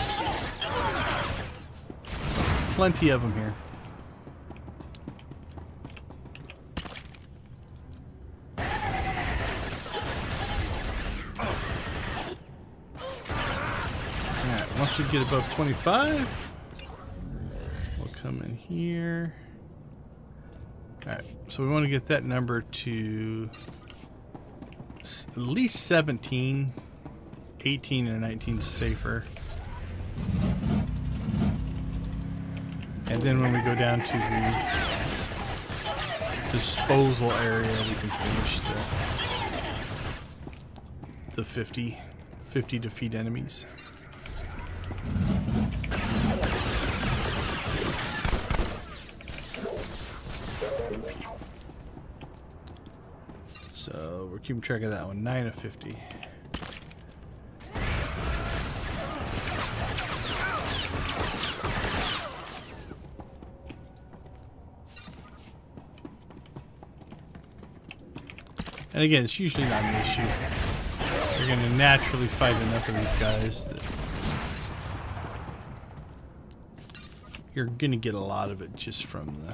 Plenty of them here. Alright, once we get above 25, we'll come in here. Alright, so we want to get that number to at least 17, 18 and 19 safer. And then when we go down to the disposal area, we can finish the 50 defeat enemies. So we're keeping track of that one. 9 of 50. And again, it's usually not an issue. You're going to naturally fight enough of these guys that you're going to get a lot of it just from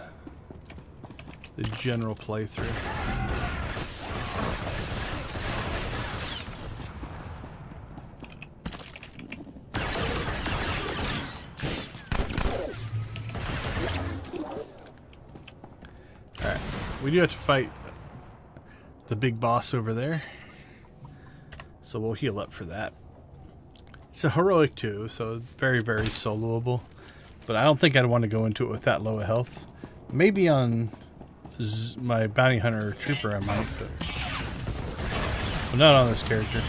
the general playthrough. Alright, we do have to fight the big boss over there, so we'll heal up for that. It's a heroic too, so very, very soloable, but I don't think I'd want to go into it with that low of health. Maybe on my bounty hunter or trooper I might, but not on this character.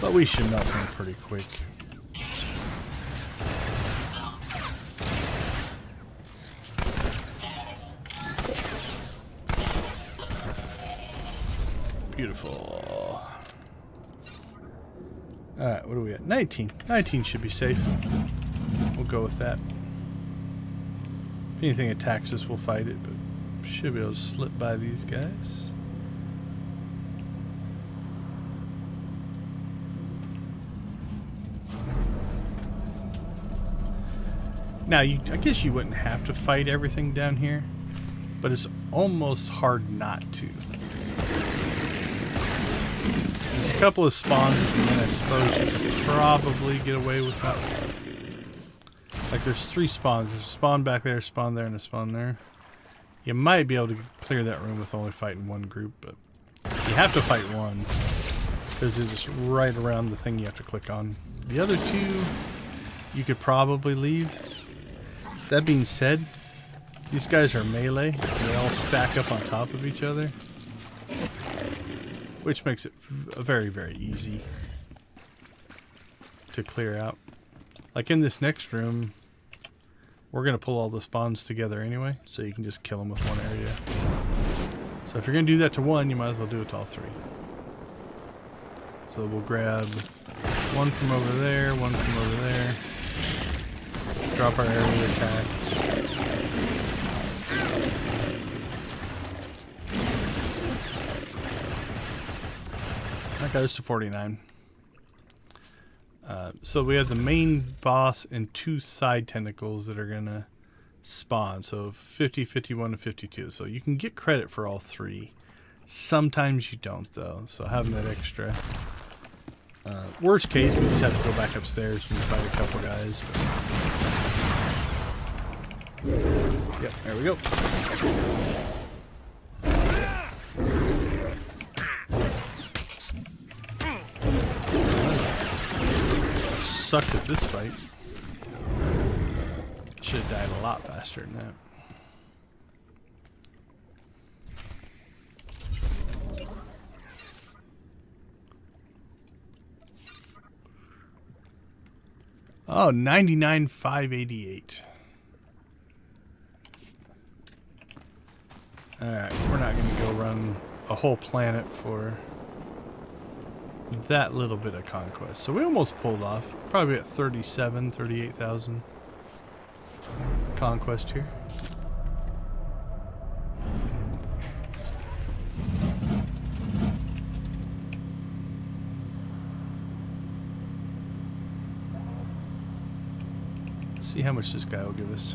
But we should melt him pretty quick. Beautiful. Alright, what do we got? 19. 19 should be safe. We'll go with that. If anything attacks us, we'll fight it, but should be able to slip by these guys. Now, I guess you wouldn't have to fight everything down here, but it's almost hard not to. There's a couple of spawns at the end I suppose you could probably get away with that. Like there's 3 spawns. There's a spawn back there, a spawn there, and a spawn there. You might be able to clear that room with only fighting one group, but you have to fight one because it's just right around the thing you have to click on. The other 2 you could probably leave. That being said, these guys are melee. They all stack up on top of each other, which makes it very, very easy to clear out. Like in this next room, we're going to pull all the spawns together anyway, so you can just kill them with one area. So if you're going to do that to one, you might as well do it to all 3. So we'll grab one from over there, one from over there. Drop our area attack. That goes to 49. So we have the main boss and 2 side tentacles that are going to spawn. So 50, 51, and 52. So you can get credit for all 3. Sometimes you don't, though. So having that extra. Worst case, we just have to go back upstairs and fight a couple guys. But... Yep, there we go. Sucked at this fight. Should have died a lot faster than that. Oh, 99,588. Alright, we're not going to go run a whole planet for that little bit of conquest. So we almost pulled off. Probably at 38,000 conquest here. See how much this guy will give us.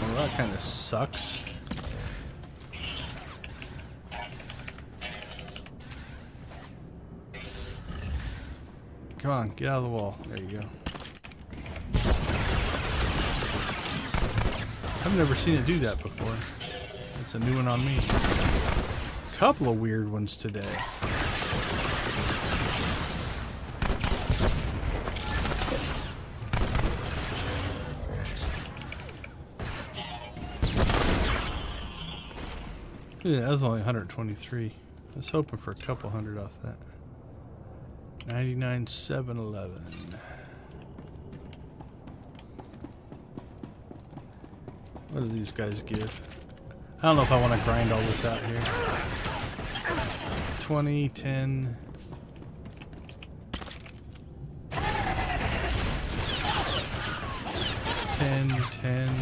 Well, that kind of sucks. Come on, get out of the wall. There you go. I've never seen it do that before. It's a new one on me. Couple of weird ones today. Yeah, that was only 123. I was hoping for a couple hundred off that. 99,711. What do these guys give? I don't know if I want to grind all this out here. 20, 10. 10, 10.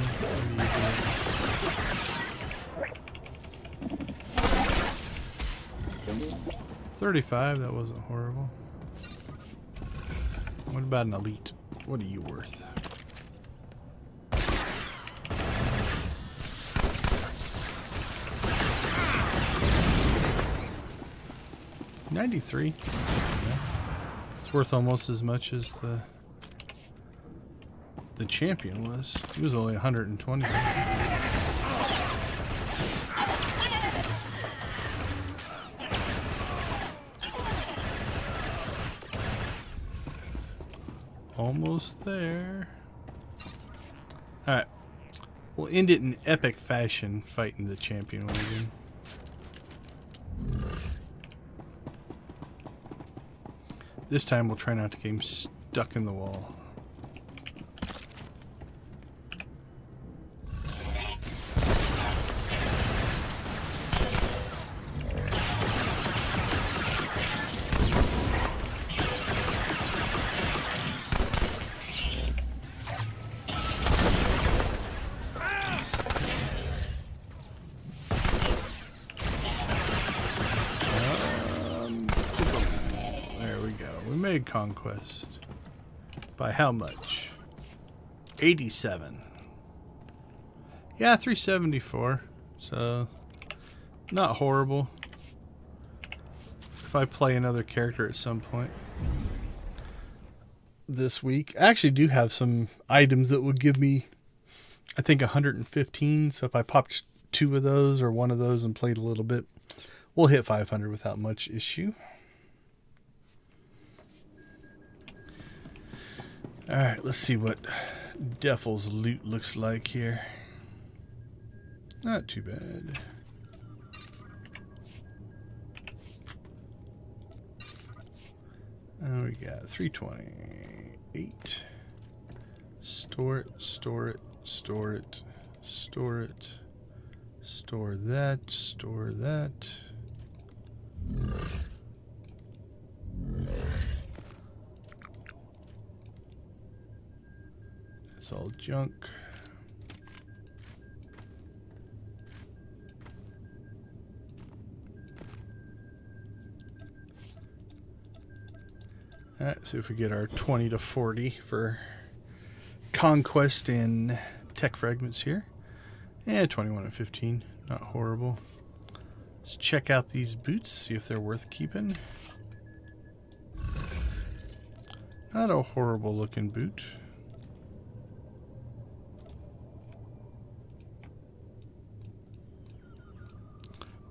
35, that wasn't horrible. What about an elite? What are you worth? 93. Yeah. It's worth almost as much as the champion was. He was only 120. Almost there. Alright. We'll end it in epic fashion fighting the champion one again. This time we'll try not to get him stuck in the wall. Plague Conquest. By how much? 87. Yeah, 374. So, not horrible. If I play another character at some point this week. I actually do have some items that would give me, I think, 115. So if I popped 2 of those or 1 of those and played a little bit, we'll hit 500 without much issue. Alright, let's see what Devil's loot looks like here. Not too bad. We got 328. Store it, store it, store it, store it, store that, store that. It's all junk. Alright, see if we get our 20 to 40 for Conquest and Tech Fragments here. Yeah, 21 and 15. Not horrible. Let's check out these boots, see if they're worth keeping. Not a horrible looking boot.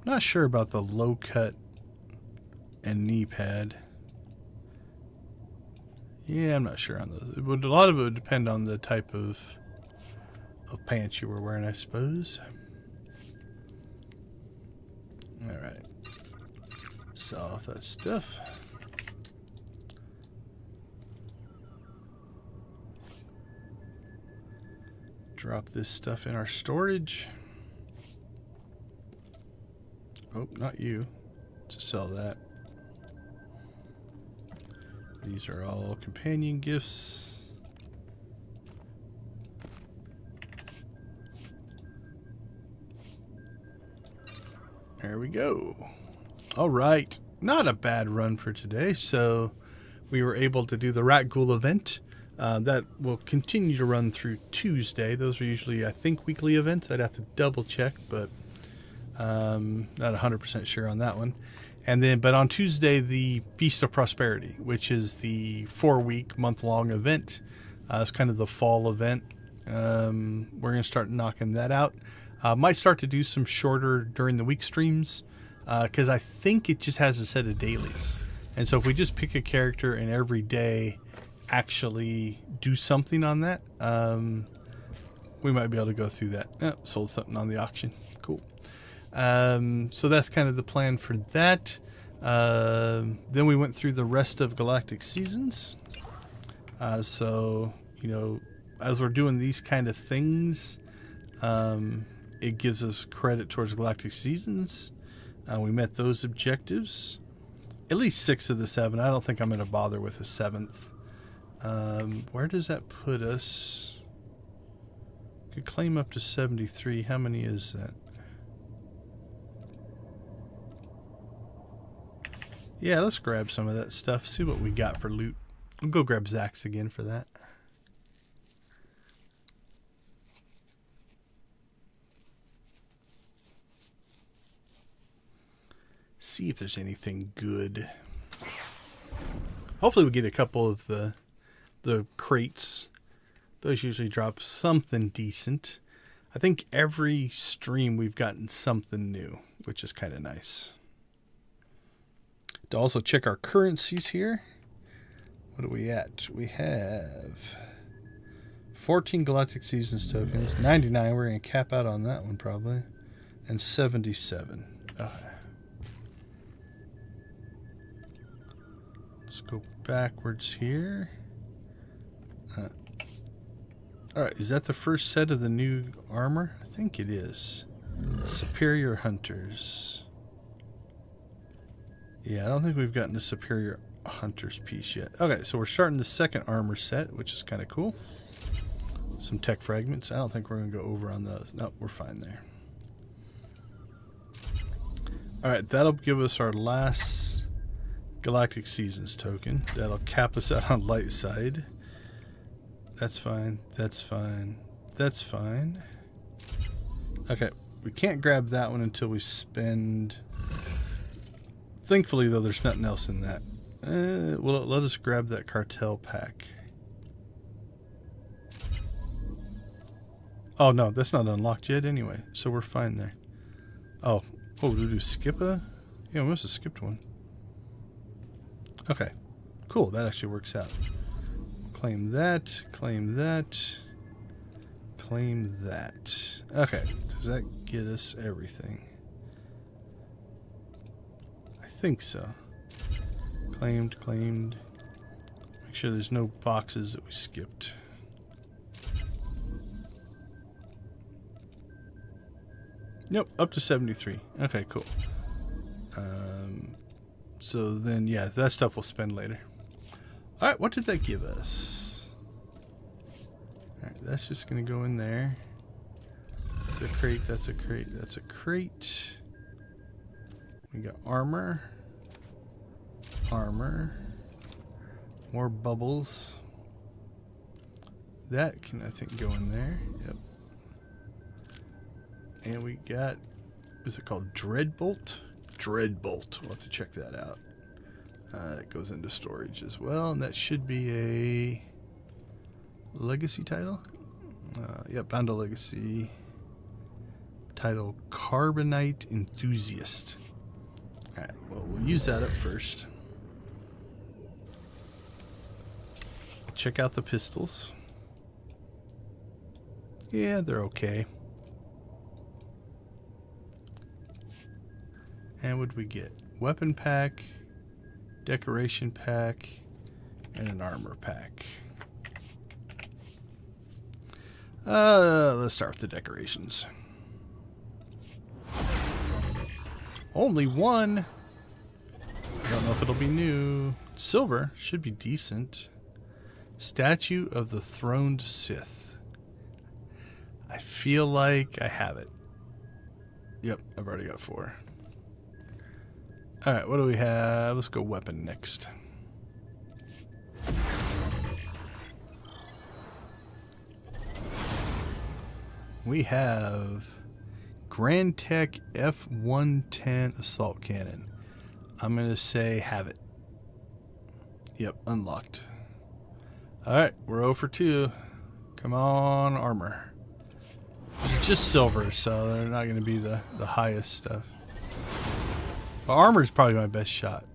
Not sure about the low cut and knee pad. Yeah, I'm not sure on those. A lot of it would depend on the type of pants you were wearing, I suppose. Alright. Sell off that stuff. Drop this stuff in our storage. Oh, not you. Just sell that. These are all companion gifts. There we go. All right. Not a bad run for today. So we were able to do the Rakghoul event. That will continue to run through Tuesday. Those are usually, I think, weekly events. I'd have to double check, but not 100% sure on that one. And then, but on Tuesday, the Feast of Prosperity, which is the 4-week, month-long event. It's kind of the fall event. We're going to start knocking that out. Might start to do some shorter during the week streams, because I think it just has a set of dailies. And so if we just pick a character and every day actually do something on that, we might be able to go through that. Sold something on the auction. Cool. So that's kind of the plan for that. Then we went through the rest of Galactic Seasons. So, you know, as we're doing these kind of things, it gives us credit towards Galactic Seasons. We met those objectives. At least 6 of the 7. I don't think I'm going to bother with a 7th. Where does that put us? Could claim up to 73. How many is that? Yeah, let's grab some of that stuff. See what we got for loot. We'll go grab Zach's again for that. See if there's anything good. Hopefully we get a couple of the crates. Those usually drop something decent. I think every stream we've gotten something new, which is kind of nice. To also check our currencies here. What are we at? We have 14 Galactic Seasons tokens, 99. We're going to cap out on that one probably, and 77. Okay. Let's go backwards here. Alright, is that the first set of the new armor? I think it is. Superior Hunters. Yeah, I don't think we've gotten the Superior Hunters piece yet. Okay, so we're starting the second armor set, which is kind of cool. Some tech fragments. I don't think we're going to go over on those. No, we're fine there. Alright, that'll give us our last Galactic Seasons token. That'll cap us out on light side. That's fine. That's fine. That's fine. Okay. We can't grab that one until we spend... Thankfully, though, there's nothing else in that. Well, let us grab that cartel pack. Oh, no. That's not unlocked yet anyway. So we're fine there. Oh. Oh, did we skip a... Yeah, we must have skipped one. Okay. Cool. That actually works out. Claim that. Claim that. Claim that. Okay. Does that get us everything? I think so. Claimed, claimed. Make sure there's no boxes that we skipped. Nope, up to 73. Okay, cool. So then, yeah, that stuff we'll spend later. Alright, what did that give us? Alright, that's just going to go in there. That's a crate, that's a crate, that's a crate. We got armor. Armor. More bubbles. That can, I think, go in there. Yep. And we got, is it called Dreadbolt? Dreadbolt. We'll have to check that out. It goes into storage as well, and that should be a legacy title. Yep, bound to legacy. Title Carbonite Enthusiast. Alright, well, we'll use that up first. We'll check out the pistols. Yeah, they're okay. And what did we get? Weapon pack, decoration pack, and an armor pack. Let's start with the decorations. Only one. I don't know if it'll be new. Silver should be decent. Statue of the Throned Sith. I feel like I have it. Yep, I've already got 4. Alright, what do we have? Let's go weapon next. We have Grand Tech F110 Assault Cannon. I'm going to say have it. Yep, unlocked. Alright, we're 0 for 2. Come on, armor. It's just silver, so they're not going to be the highest stuff. But armor is probably my best shot.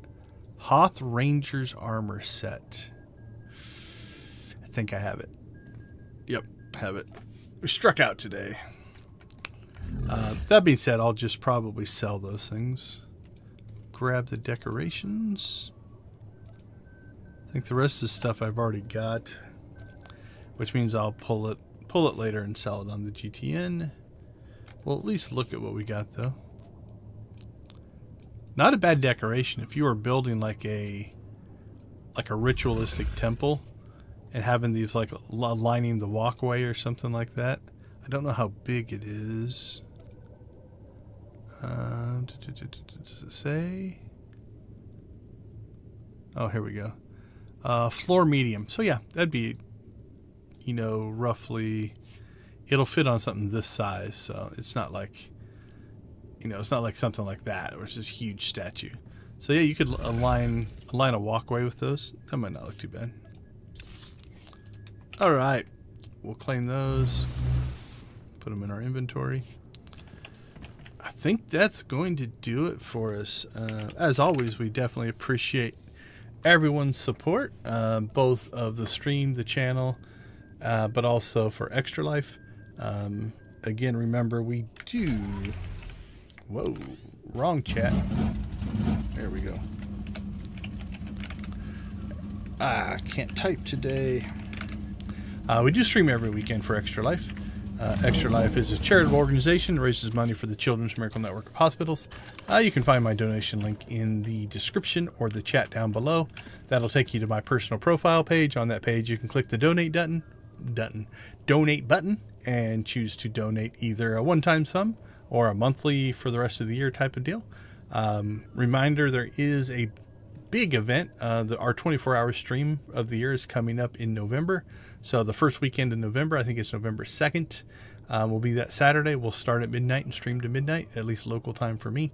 Hoth Ranger's armor set. I think I have it. Yep, have it. We struck out today. That being said, I'll just probably sell those things. Grab the decorations. I think the rest of the stuff I've already got, which means I'll pull it later and sell it on the GTN. We'll at least look at what we got though. Not a bad decoration. If you were building like a ritualistic temple and having these like lining the walkway or something like that. I don't know how big it is. Does it say? Oh, here we go. Floor medium. So yeah, that'd be, you know, roughly, it'll fit on something this size. So it's not like, you know, it's not like something like that, which is a huge statue. So yeah, you could align a walkway with those. That might not look too bad. All right, we'll claim those. Put them in our inventory. I think that's going to do it for us. As always, we definitely appreciate everyone's support, both of the stream, the channel, but also for Extra Life. Again, remember we do... Whoa, wrong chat. There we go. I can't type today. We do stream every weekend for Extra Life. Extra Life is a charitable organization that raises money for the Children's Miracle Network of Hospitals. You can find my donation link in the description or the chat down below. That'll take you to my personal profile page. On that page, you can click the donate button and choose to donate either a one-time sum or a monthly for the rest of the year type of deal. Reminder, there is a big event. Our 24-hour stream of the year is coming up in November. So the first weekend in November, I think it's November 2nd, will be that Saturday. We'll start at midnight and stream to midnight, at least local time for me.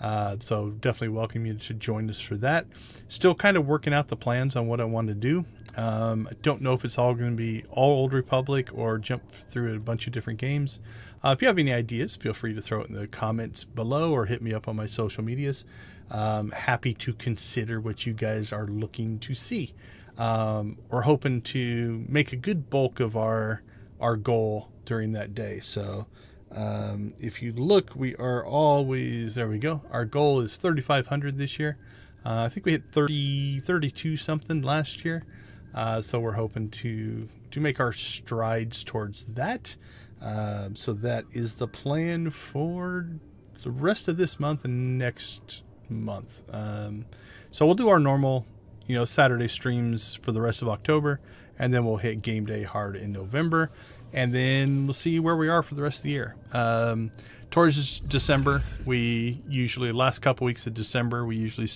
So definitely welcome you to join us for that. Still kind of working out the plans on what I want to do. I don't know if it's all going to be all Old Republic or jump through a bunch of different games. If you have any ideas, feel free to throw it in the comments below or hit me up on my social medias. Happy to consider what you guys are looking to see. We're hoping to make a good bulk of our goal during that day. So if you look, we are always, there we go. Our goal is 3,500 this year. I think we hit 32 something last year. So we're hoping to make our strides towards that. So that is the plan for the rest of this month and next month. So we'll do our normal, Saturday streams for the rest of October, and then we'll hit game day hard in November, and then we'll see where we are for the rest of the year. Towards December, last couple weeks of December, we usually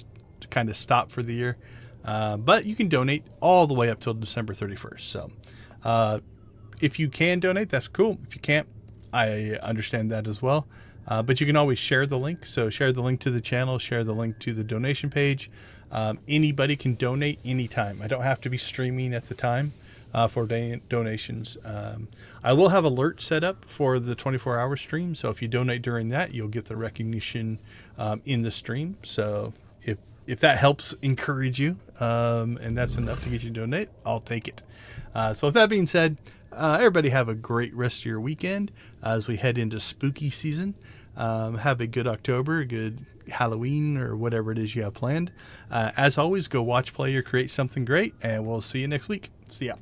kind of stop for the year. But you can donate all the way up till December 31st. So if you can donate, that's cool. If you can't, I understand that as well. But you can always share the link. So share the link to the channel, share the link to the donation page. Anybody can donate anytime. I don't have to be streaming at the time for donations. I will have alerts set up for the 24-hour stream. So if you donate during that, you'll get the recognition in the stream. So if that helps encourage you, and that's enough to get you to donate, I'll take it. So with that being said, everybody have a great rest of your weekend as we head into spooky season. Have a good October, a good Halloween, or whatever it is you have planned. As always, go watch, play, or create something great, and we'll see you next week. See ya.